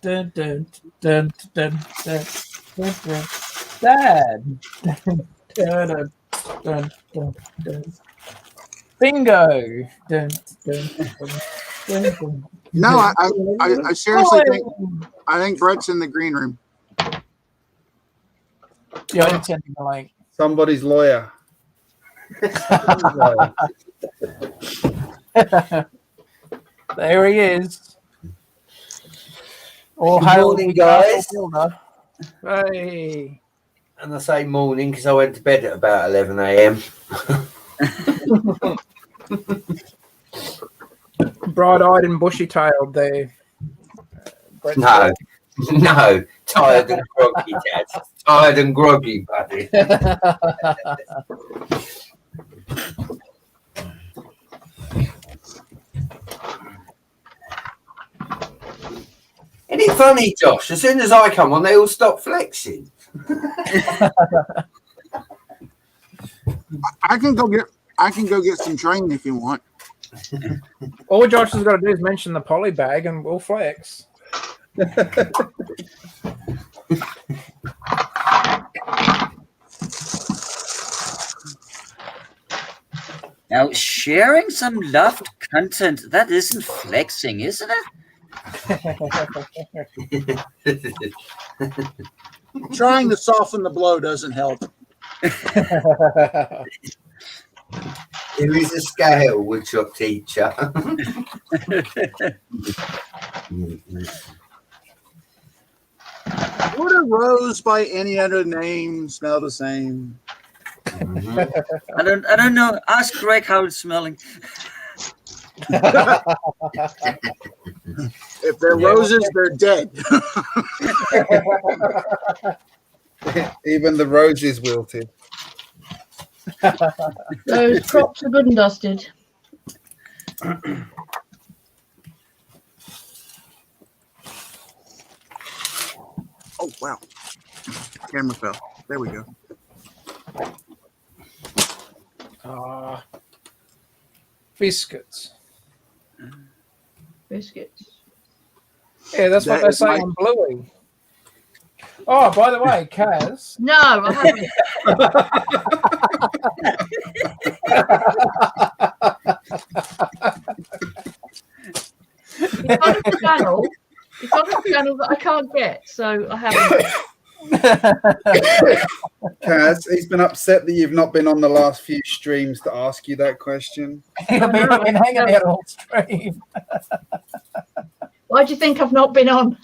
Dad. Bingo. No, I seriously think Brett's in the green room. Yeah, I'm sending the link. Somebody's lawyer. There he is. Good morning, guys. Hey. And I say morning because I went to bed at about 11 a.m. Bright-eyed and bushy-tailed there. No, tired and groggy, Dad. Tired and groggy, buddy. Isn't it funny, Josh? As soon as I come on, they all stop flexing. I can go get some training if you want. All Josh has got to do is mention the poly bag and we'll flex. Now, sharing some loved content, that isn't flexing, isn't it? Trying to soften the blow doesn't help. There is a scale, woodshop teacher. Would a rose by any other name smell the same? I don't know. Ask Greg how it's smelling. If they're roses, they're dead. Even the roses wilted. Those crops are good and dusted. Oh, wow. Camera fell. There we go. Biscuits. Biscuits. Yeah, that's what they say on Bluey. Oh, by the way, Kaz. No, I haven't. It's on a channel. It's on a channel that I can't get, so I haven't. Kaz, he's been upset that you've not been on the last few streams to ask you that question. He'll be hanging out all stream. Why do you think I've not been on?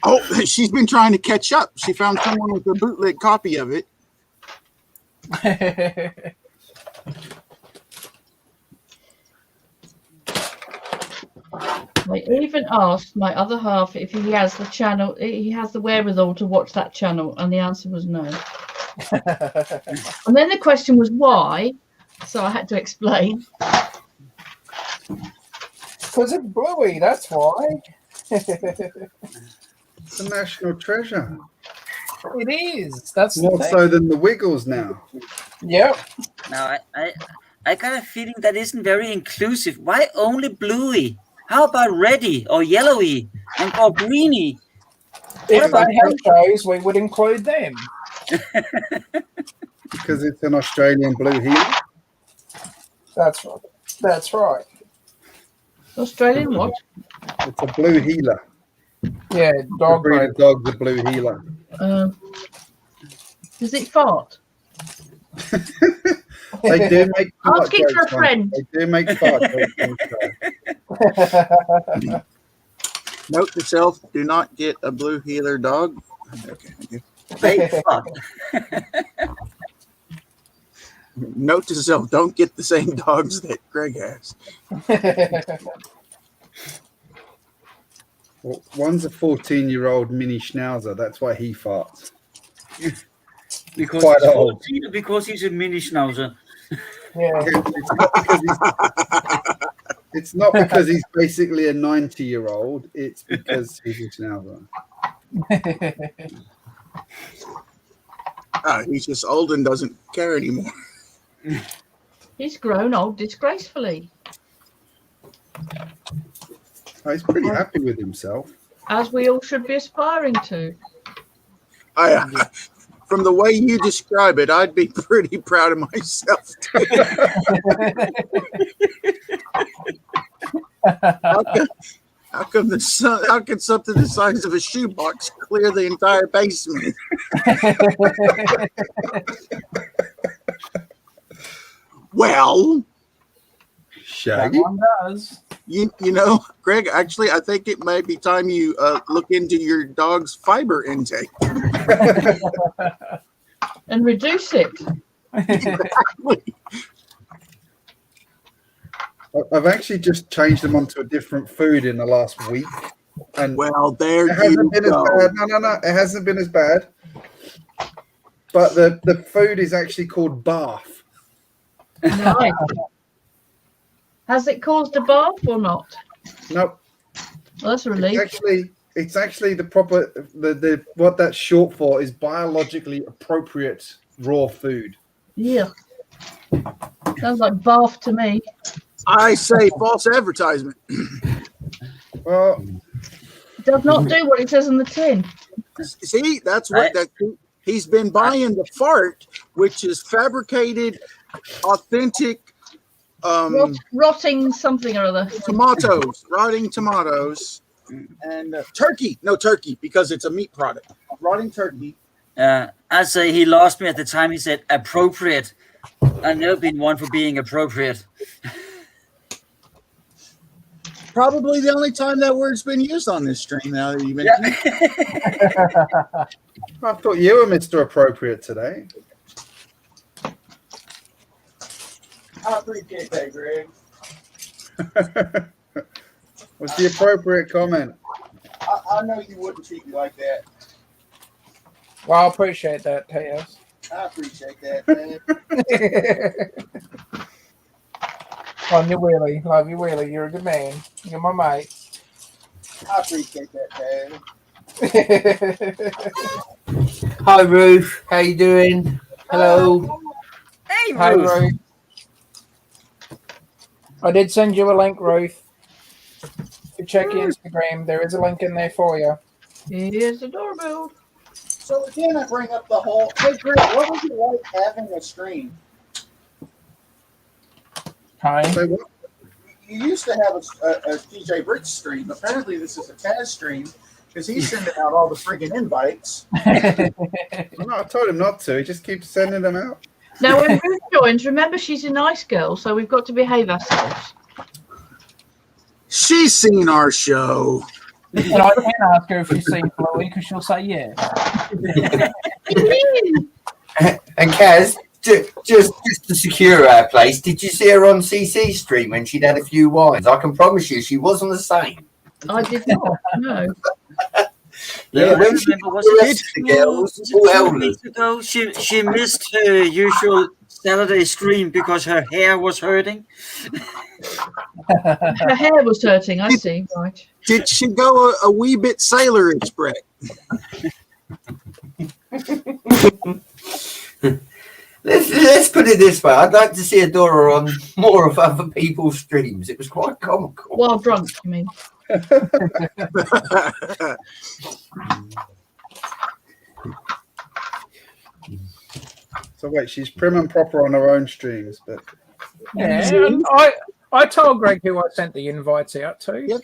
Oh, she's been trying to catch up. She found someone with a bootleg copy of it. I even asked my other half if he has the channel, he has the wherewithal to watch that channel, and the answer was no. And then the question was why, so I had to explain. Because it's Bluey, that's why. It's a national treasure. It is. That's more so than the Wiggles now. Yep. Now, I got a feeling that isn't very inclusive. Why only Bluey? How about Reddy or Yellowy or Greeny? If they had shows, we would include them. Because it's an Australian blue heeler. That's right. That's right. Australian what? It's a blue heeler. Yeah, dog breed of dog's a blue heeler. Does it fart? They do make asking for a friend. They do make fart jokes. Note to self: do not get a blue heeler dog. Okay. Note to self: don't get the same dogs that Greg has. Well, one's a 14-year-old mini schnauzer. That's why he farts. Because Quite he's old. 14 or because he's a mini schnauzer? Yeah. It's not because he's basically a 90-year-old. It's because he's a schnauzer. He's just old and doesn't care anymore. He's grown old disgracefully. Oh, he's pretty happy with himself. As we all should be aspiring to. From the way you describe it, I'd be pretty proud of myself. How come the sun? How can something the size of a shoebox clear the entire basement? Well, Shaggy. That one does. You know, Greg, actually, I think it might be time you look into your dog's fiber intake. And reduce it. I've actually just changed them onto a different food in the last week. And well, there it hasn't been as bad. No, it hasn't been as bad. But the food is actually called barf. Right. Has it caused a bath or not? Nope. Well, that's a relief. It's actually the proper the what that's short for is biologically appropriate raw food. Yeah. Sounds like bath to me. I say false advertisement. Well, it does not do what it says on the tin. See, that's what he's been buying the fart, which is fabricated, authentic. Rotting something or other. Rotting tomatoes, and turkey. No turkey because it's a meat product. Rotting turkey. I say he lost me at the time he said appropriate. I've never been one for being appropriate. Probably the only time that word's been used on this stream. Now that you mentioned it. I thought you were Mr. Appropriate today. I appreciate that, Greg. What's the appropriate comment? I know you wouldn't treat me like that. Well, I appreciate that, Teos. I appreciate that, man. Love you, Willie. Love you, Willie. You're a good man. You're my mate. I appreciate that, man. Hi, Ruth. How you doing? Hello. Hey, Hi, Ruth. Ruth. I did send you a link, Ruth. If you check your Instagram, there is a link in there for you. Here's the doorbell. So again, I bring up the whole. Hey, Greg, what was it like having a stream? Hi. You used to have a GJBricks stream. Apparently, this is a Taz stream because he's sending out all the friggin' invites. No, I told him not to. He just keeps sending them out. Now, when Ruth joins, remember she's a nice girl, so we've got to behave ourselves. She's seen our show. And I can ask her if she's seen Chloe because she'll say yes. And Kaz, just to secure our place, did you see her on CC stream when she'd had a few wines? I can promise you she wasn't the same. I did not, no. Yeah, when she Was the it rest of the girls, all 2 elders. weeks ago? She missed her usual Saturday stream because her hair was hurting. Her hair was hurting, I see, right. Did she go a wee bit sailorish, Brett? Let's put it this way. I'd like to see Adora on more of other people's streams. It was quite comical. While drunk, you mean? So wait, she's prim and proper on her own streams, but Yeah, and I told Greg who I sent the invites out to.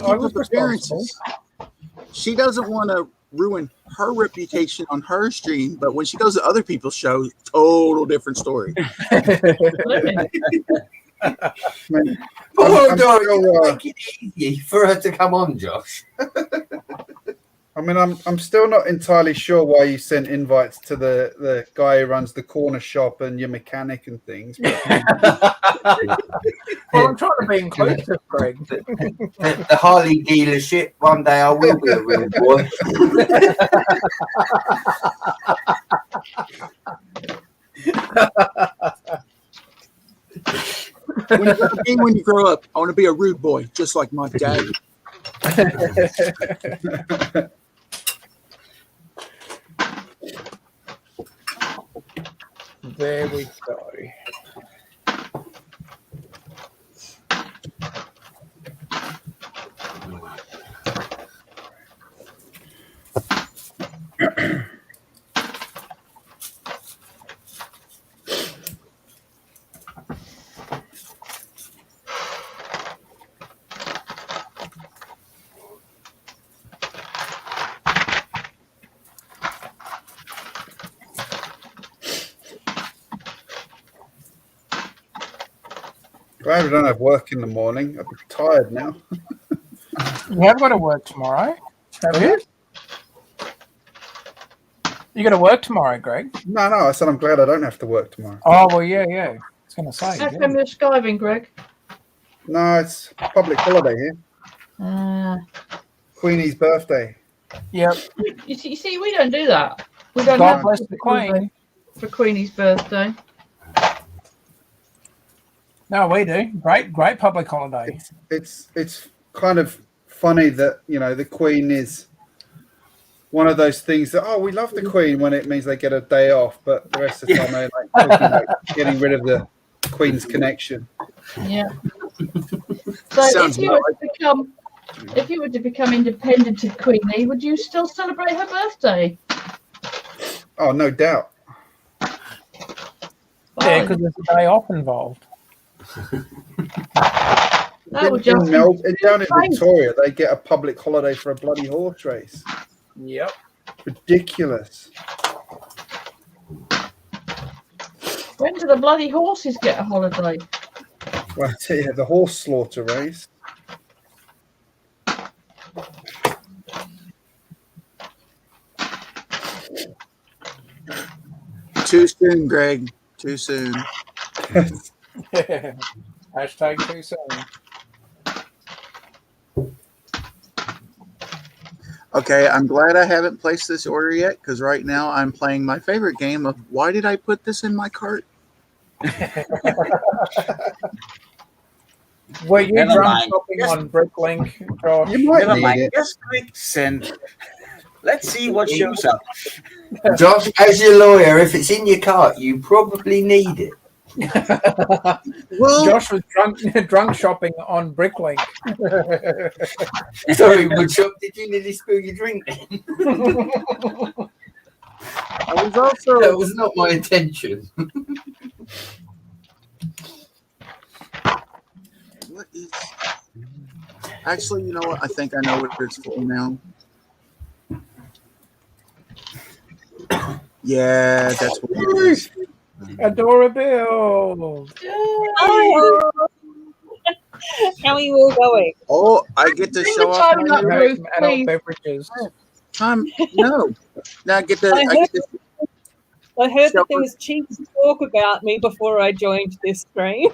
I was responsible. She doesn't want to ruin her reputation on her stream, but when she goes to other people's shows, total different story. Poor Adora, make it easy for her to come on, Josh. I mean, I'm still not entirely sure why you sent invites to the guy who runs the corner shop and your mechanic and things. But Well, I'm trying to be inclusive, Greg. The Harley dealership. One day I will be a rude boy. When you grow up, I want to be a rude boy, just like my dad. There we go. Glad we don't have work in the morning. I'm tired now. You have got to work tomorrow, have you? You got to work tomorrow, Greg? No, I said I'm glad I don't have to work tomorrow. Oh, well, yeah. I was going to say. How come you're skiving, Greg? No, it's public holiday here. Queenie's birthday. Yep. You see, we don't do that. We don't God have bless the Queen. for Queenie's birthday. No, we do. Great public holiday. It's kind of funny that, you know, the Queen is one of those things that, we love the Queen when it means they get a day off, but the rest of the time they're like talking about getting rid of the Queen's connection. Yeah. So if you were to become independent of Queenie, would you still celebrate her birthday? Oh, no doubt. Yeah, because there's a day off involved. Down in Victoria, they get a public holiday for a bloody horse race. Yep. Ridiculous. When do the bloody horses get a holiday? Well, I tell you, the horse slaughter race. Too soon, Greg. Too soon. Hashtag too soon. Okay, I'm glad I haven't placed this order yet, because right now I'm playing my favorite game of why did I put this in my cart? Were you drunk shopping on Bricklink, Josh? You might Never need mind. it. Just click send. Let's see what shows up. Josh, as your lawyer, if it's in your cart, you probably need it. Well, Josh was drunk shopping on Bricklink. Sorry, Woodshop, did you nearly spill your drink? I was also That was not my intention. what is actually, you know what? I think I know what it's for now. Yeah, that's what it is. Adorable. Hi. How are you all going? Oh, I get to show off my new Have some adult beverages. no. Now I get to I heard Shall that there was cheap talk about me before I joined this stream.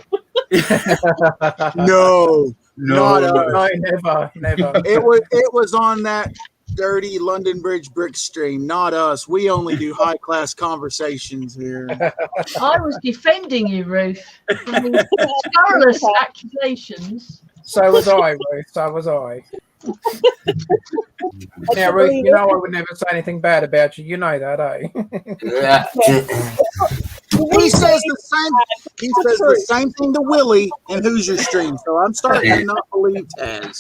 No, not us. No, never. It was on that dirty London Bridge Bricks stream, not us. We only do high class conversations here. I was defending you, Ruth, from these scurrilous accusations. So was I, Ruth. So was I. Now, Ruth, you know I would never say anything bad about you. You know that, eh? He says the same thing to Willie in Hoosier Stream, so I'm starting to not believe Taz.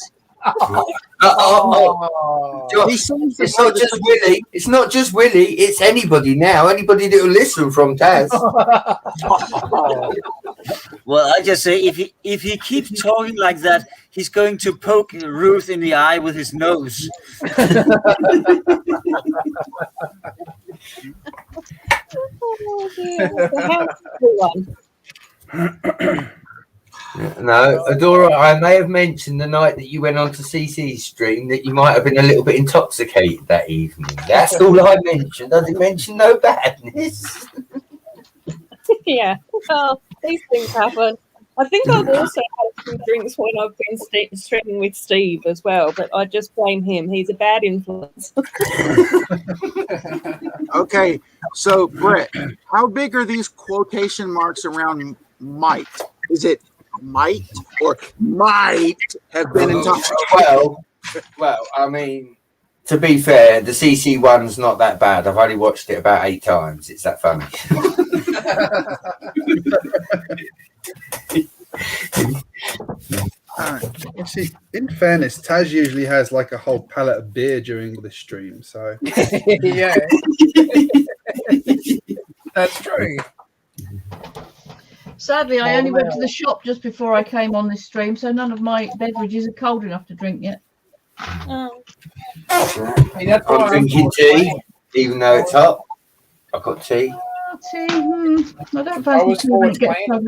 It's not just Willie. It's not just Willie. It's anybody now. Anybody that will listen from Taz. Well, I just say if he keeps talking like that, he's going to poke Ruth in the eye with his nose. Oh, dear. So how's everyone? No, Adora, I may have mentioned the night that you went on to CC's stream that you might have been a little bit intoxicated that evening. That's all I mentioned. I didn't mention no badness. Yeah, well, these things happen. I think I've also had a few drinks when I've been streaming with Steve as well, but I just blame him. He's a bad influence. Okay, so Brett, how big are these quotation marks around might? Is it might or might have been in touch? Well, I mean, to be fair, the CC one's not that bad. I've only watched it about 8 times. It's that funny. See, in fairness, Taz usually has like a whole pallet of beer during the stream, so Yeah. That's true. Sadly, I only went to the shop just before I came on this stream, so none of my beverages are cold enough to drink yet. Oh. I'm drinking tea, even though it's hot. I've got tea. Tea, I don't fancy tea when it gets cold.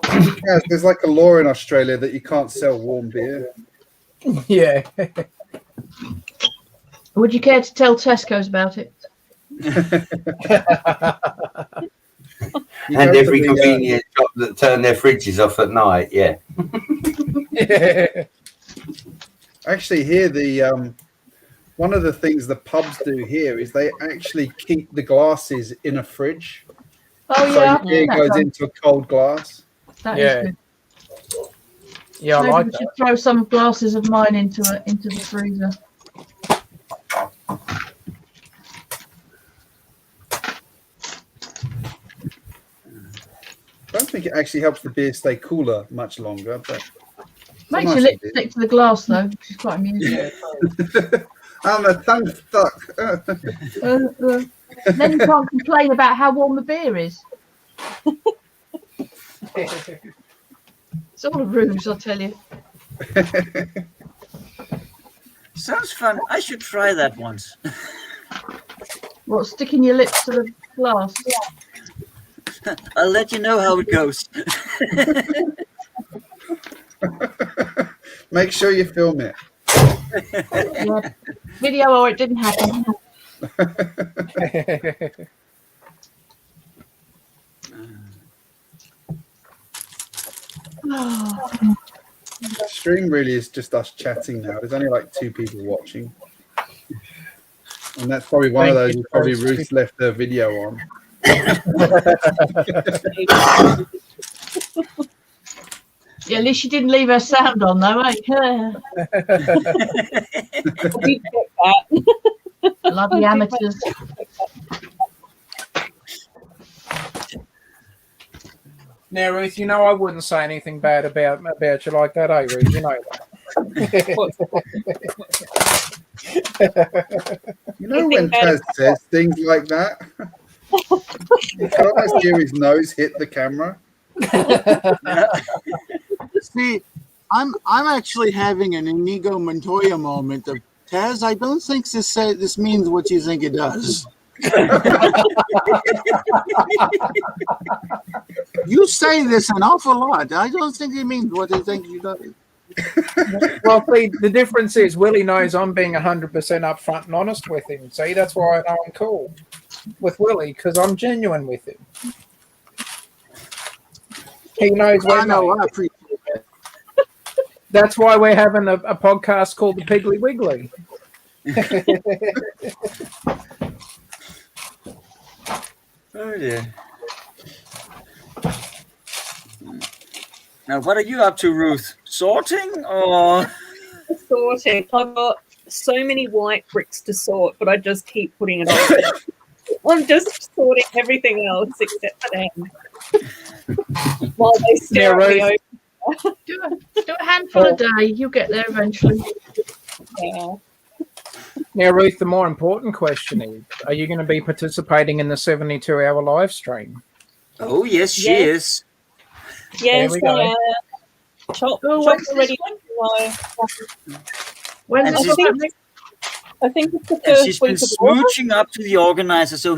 Kaz, there's like a law in Australia that you can't sell warm beer. Yeah. Would you care to tell Tesco's about it? And every convenience shop that turn their fridges off at night, yeah. Actually, here the one of the things the pubs do here is they actually keep the glasses in a fridge. Oh so yeah, beer goes into a cold glass. That is good. Yeah, Maybe I like we that. should throw some glasses of mine into the freezer. I don't think it actually helps the beer stay cooler much longer, but Makes your lips stick to the glass though, which is quite amusing. I'm a tongue stuck. Then you can't complain about how warm the beer is. It's all a ruse, I'll tell you. Sounds fun. I should try that once. What, sticking your lips to the glass? I'll let you know how it goes. Make sure you film it. Yeah. Video or it didn't happen. The stream really is just us chatting now. There's only like 2 people watching. And that's probably one of those who probably Ruth left her video on. Yeah, at least she didn't leave her sound on though, eh? Bloody amateurs. Now, Ruth, you know I wouldn't say anything bad about you like that, eh, Ruth? You know that. You know when Taz says things like that? You can almost hear his nose hit the camera. See, I'm actually having an Inigo Montoya moment of Taz. I don't think this means what you think it does. You say this an awful lot. I don't think it means what you think you do. Well, see, the difference is Willie knows I'm being 100% upfront and honest with him. See, that's why I know I'm cool with Willie, because I'm genuine with him. He knows I know. I appreciate that. That's why we're having a podcast called The Piggly Wiggly. Oh dear. Now, what are you up to, Ruth? Sorting or? Sorting. I've got so many white bricks to sort, but I just keep putting it on. I'm just sorting everything else except for them. While they stare at me over. Do a handful a day. You'll get there eventually. Yeah. Now, Ruth, the more important question is, are you going to be participating in the 72-hour live stream? Oh, yes, she is. Yes, There we go. Chop when's already. When's And this she's- happening? I think it's the And first she's been week of August. smooching up to the organizer, so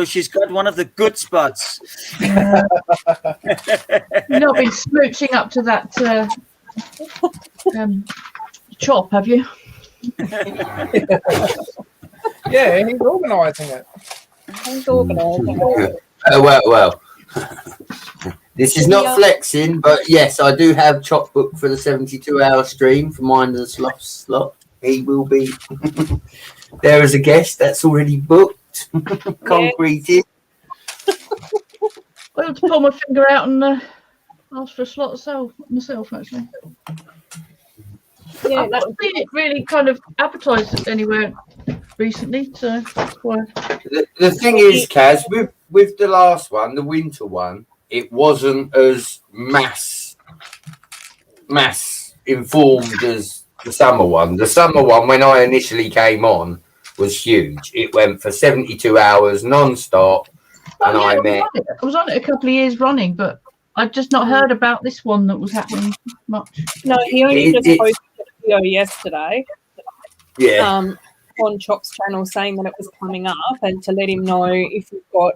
she's got one of the good spots. You've not been smooching up to that chop, have you? Yeah, he's organising it. He's organising it. Well. This is not flexing, but yes, I do have Chop booked for the 72-hour stream for Mind of the Sloth slot. He will be there as a guest. That's already booked, concreted. I have to pull my finger out and ask for a slot myself, actually. Yeah, I've not seen it really kind of advertised anywhere recently, so that's why. The thing is, Kaz, with the last one, the winter one, it wasn't as mass informed as the summer one. The summer one, when I initially came on, was huge. It went for 72 hours non-stop, and I was on it a couple of years running, but I've just not heard about this one that was happening much. No, he only just posted a video yesterday. Yeah. On Chop's channel saying that it was coming up, and to let him know if you've got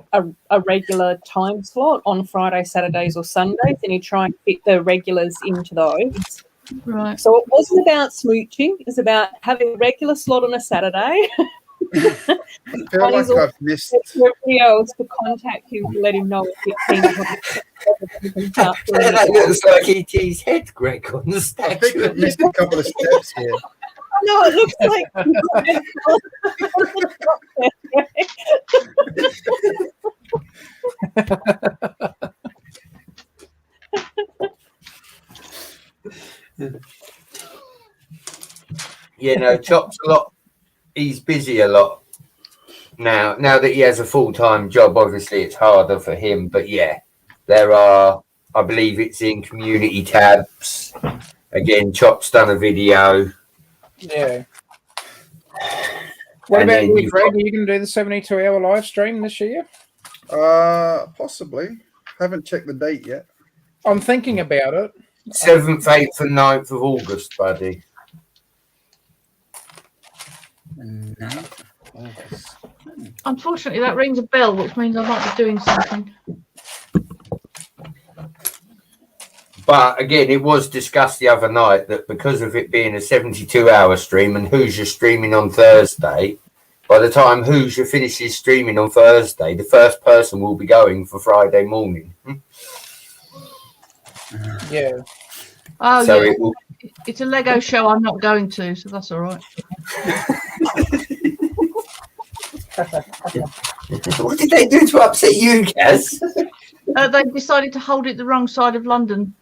a regular time slot on Friday, Saturdays, or Sundays, and you try and fit the regulars into those. Right. So it wasn't about smooching; it was about having a regular slot on a Saturday. I feel like I've missed. Everybody else to contact him to let him know if it's That looks like E.T.'s head, Greg, on the statue. I think I've missed a couple of steps here. No, it looks like. You know, Chop's a lot. He's busy a lot now. Now that he has a full-time job, obviously it's harder for him. But yeah, there are. I believe it's in community tabs. Again, Chop's done a video. Yeah. What And about then you, you've Greg? got- Are you going to do the 72-hour live stream this year? Possibly. Haven't checked the date yet. I'm thinking about it. 7th, 8th, and 9th of August, buddy. Unfortunately, that rings a bell, which means I might be doing something. But again, it was discussed the other night that because of it being a 72-hour stream and Hoosier streaming on Thursday, by the time Hoosier finishes streaming on Thursday, the first person will be going for Friday morning. Yeah. Oh, So yeah. it will. It's a Lego show I'm not going to, so that's all right. What did they do to upset you, Kaz? They decided to hold it the wrong side of London,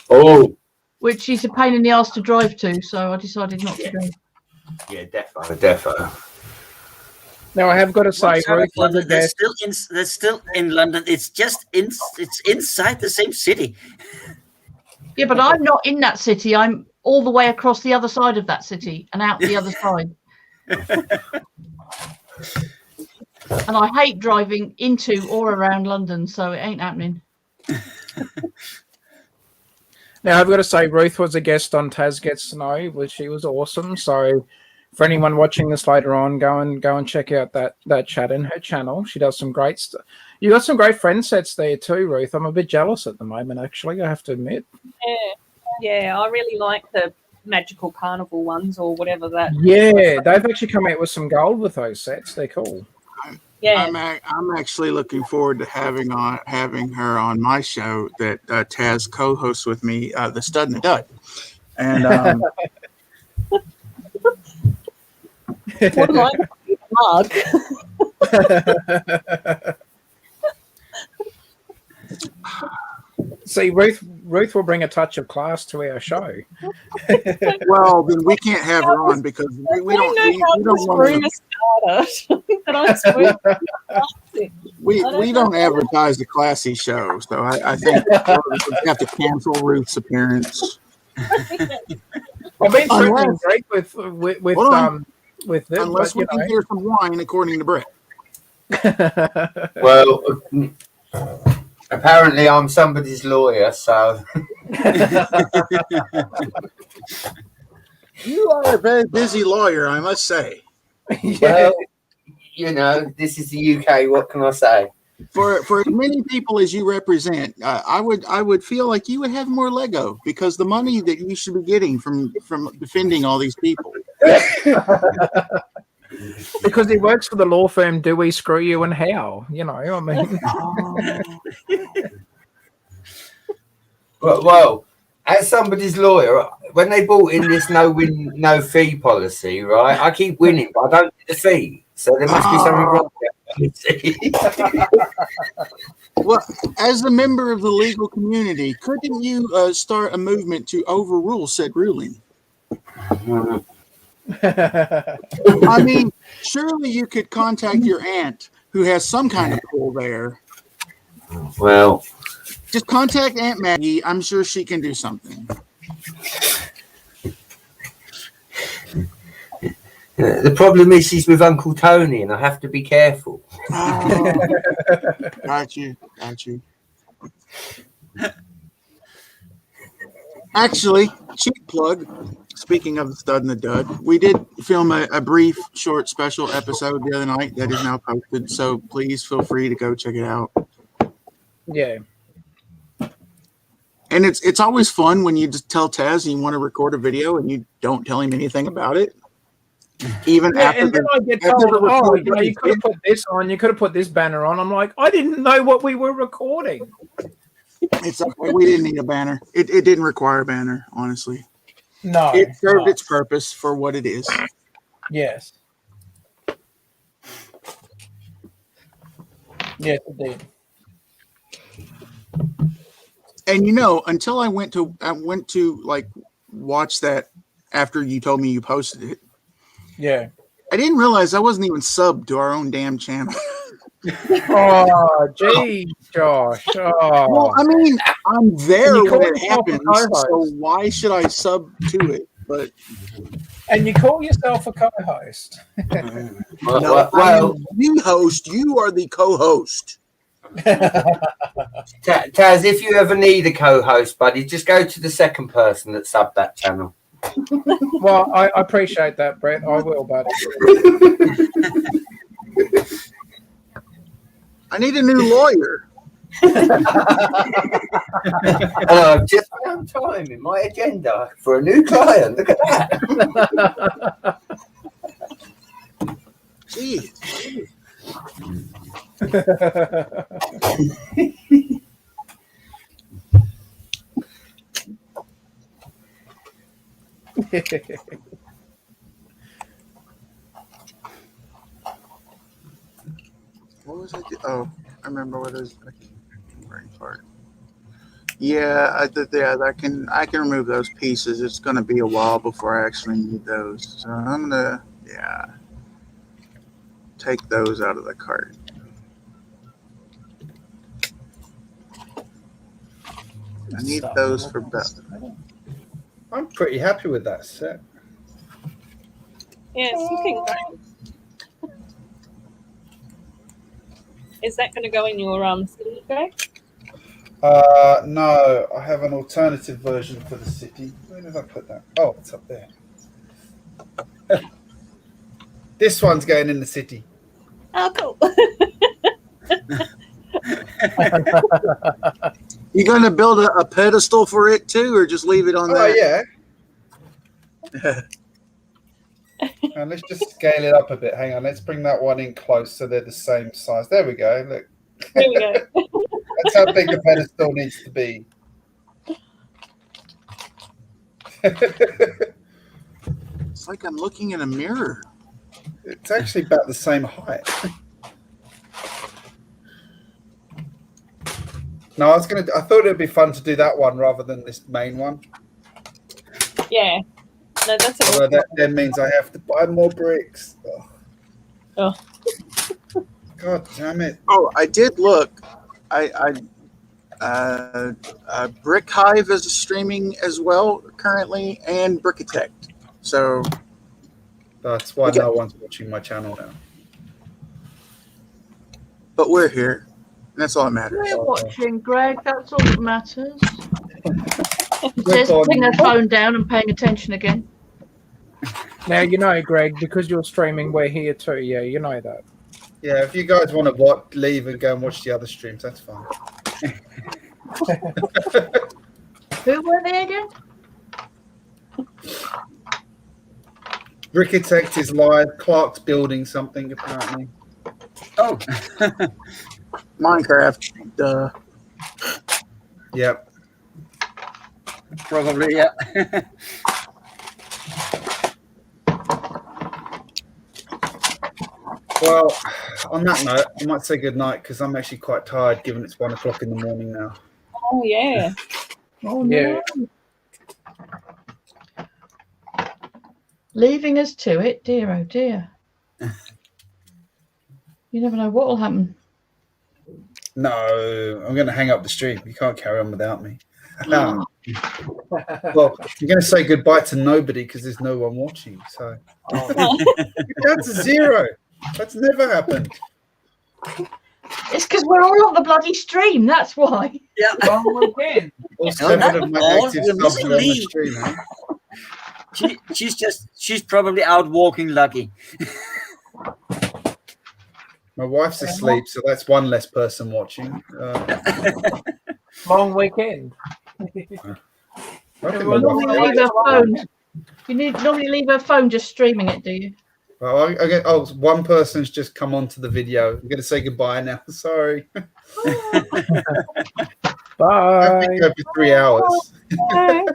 Oh, which is a pain in the arse to drive to, so I decided not to go. yeah, defo. Now, I have got to say, What side of Ruth, London? They're still in London. It's just it's inside the same city. Yeah, but I'm not in that city. I'm all the way across the other side of that city and out the other side. And I hate driving into or around London, so it ain't happening. Now, I've got to say, Ruth was a guest on Taz Gets to Know, which she was awesome. So, for anyone watching this later on, go and check out that chat in her channel. She does some great stuff. You got some great friend sets there too, Ruth. I'm a bit jealous at the moment, actually. I have to admit. Yeah, I really like the magical carnival ones or whatever that. Yeah, they've actually come out with some gold with those sets. They're cool. Yeah, I'm actually looking forward to having her on my show that Taz co-hosts with me, the Stud and the Dud, and what am I? Mug. See, Ruth will bring a touch of class to our show. well, then we can't have her on because we don't we don't advertise the classy show, so I think we have to cancel Ruth's appearance. I've been threatening Greg with them, unless we can hear some wine, according to Brett. Well, apparently I'm somebody's lawyer, so. You are a very busy lawyer, I must say. Well, you know, this is the UK. What can I say? For as many people as you represent, I would feel like you would have more Lego because the money that you should be getting from defending all these people. Because he works for the law firm Dewey, Screw You, and How. You know, I mean. Well, as somebody's lawyer, when they brought in this no win, no fee policy, right? I keep winning, but I don't get the fee. So there must be something wrong with that policy. Well, as a member of the legal community, couldn't you start a movement to overrule said ruling? I mean, surely you could contact your aunt who has some kind of pool there. Well, just contact Aunt Maggie. I'm sure she can do something. The problem is she's with Uncle Tony, and I have to be careful. Oh, got you. Actually, cheap plug. Speaking of the stud and the dud, we did film a brief, short, special episode the other night that is now posted. So please feel free to go check it out. Yeah. And it's always fun when you just tell Taz you want to record a video and you don't tell him anything about it. Even after and then I get told, oh, you know, you could have put this on, you could have put this banner on. I'm like, I didn't know what we were recording. It's okay. We didn't need a banner. It didn't require a banner, honestly. No. It served its purpose for what it is. Yes. Yes, it did. And you know, until I went to like watch that after you told me you posted it. Yeah. I didn't realize I wasn't even subbed to our own damn channel. Oh, gee, Josh. Oh. Well, I mean, I'm there when it happens, so why should I sub to it? But and you call yourself a co-host. No, well, you host. You are the co-host. Taz, if you ever need a co-host, buddy, just go to the second person that subbed that channel. Well, I appreciate that, Brett. I will, buddy. I need a new lawyer. I've just found time in my agenda for a new client. Look at that. Jeez. What was I doing? Oh, I remember what it was. Brain fart. Yeah, I can remove those pieces. It's going to be a while before I actually need those. So I'm gonna take those out of the cart. I need those for Beth. I'm pretty happy with that set. Yes, you can go. Is that going to go in your city bag? No, I have an alternative version for the city. Where did I put that? Oh, it's up there. This one's going in the city. Oh, cool. You going to build a pedestal for it too, or just leave it on there? Oh, yeah. And let's just scale it up a bit. Hang on, let's bring that one in close so they're the same size. There we go. Look. There we go. That's how big the pedestal needs to be. It's like I'm looking in a mirror. It's actually about the same height. No, I thought it'd be fun to do that one rather than this main one. Yeah. No, that's a Although that then means I have to buy more bricks. Oh. God damn it. Oh, I did look. Brick Hive is streaming as well currently, and Brickitect. So that's why no one's watching my channel now. But we're here. And that's all that matters. We're watching, Greg. That's all that matters. Just putting their phone down and paying attention again. Now, you know, Greg, because you're streaming, we're here too. Yeah, you know that. Yeah, if you guys want to leave and go and watch the other streams, that's fine. Who were they again? Ricketect is live. Clark's building something apparently. Oh, Minecraft. Yep. probably, yeah. Well, on that note, I might say good night because I'm actually quite tired, given it's 1 o'clock in the morning now. Oh yeah. Oh Yeah. no. Leaving us to it, dear oh dear. You never know what will happen. No, I'm going to hang up the stream. You can't carry on without me. Well, I'm going to say goodbye to nobody because there's no one watching. So that's a 0. That's never happened. It's because we're all on the bloody stream, that's why. Yeah. Long weekend. All 7 of my all. active You're subs are on the missing stream. Huh? She's probably out walking lucky. My wife's asleep, so that's one less person watching. Long weekend. I reckon You my normally wife- leave her phone. You normally leave her phone just streaming it, do you? Well, one person's just come onto the video. I'm going to say goodbye now. Sorry. Bye. I've been here for 3 hours. Bye.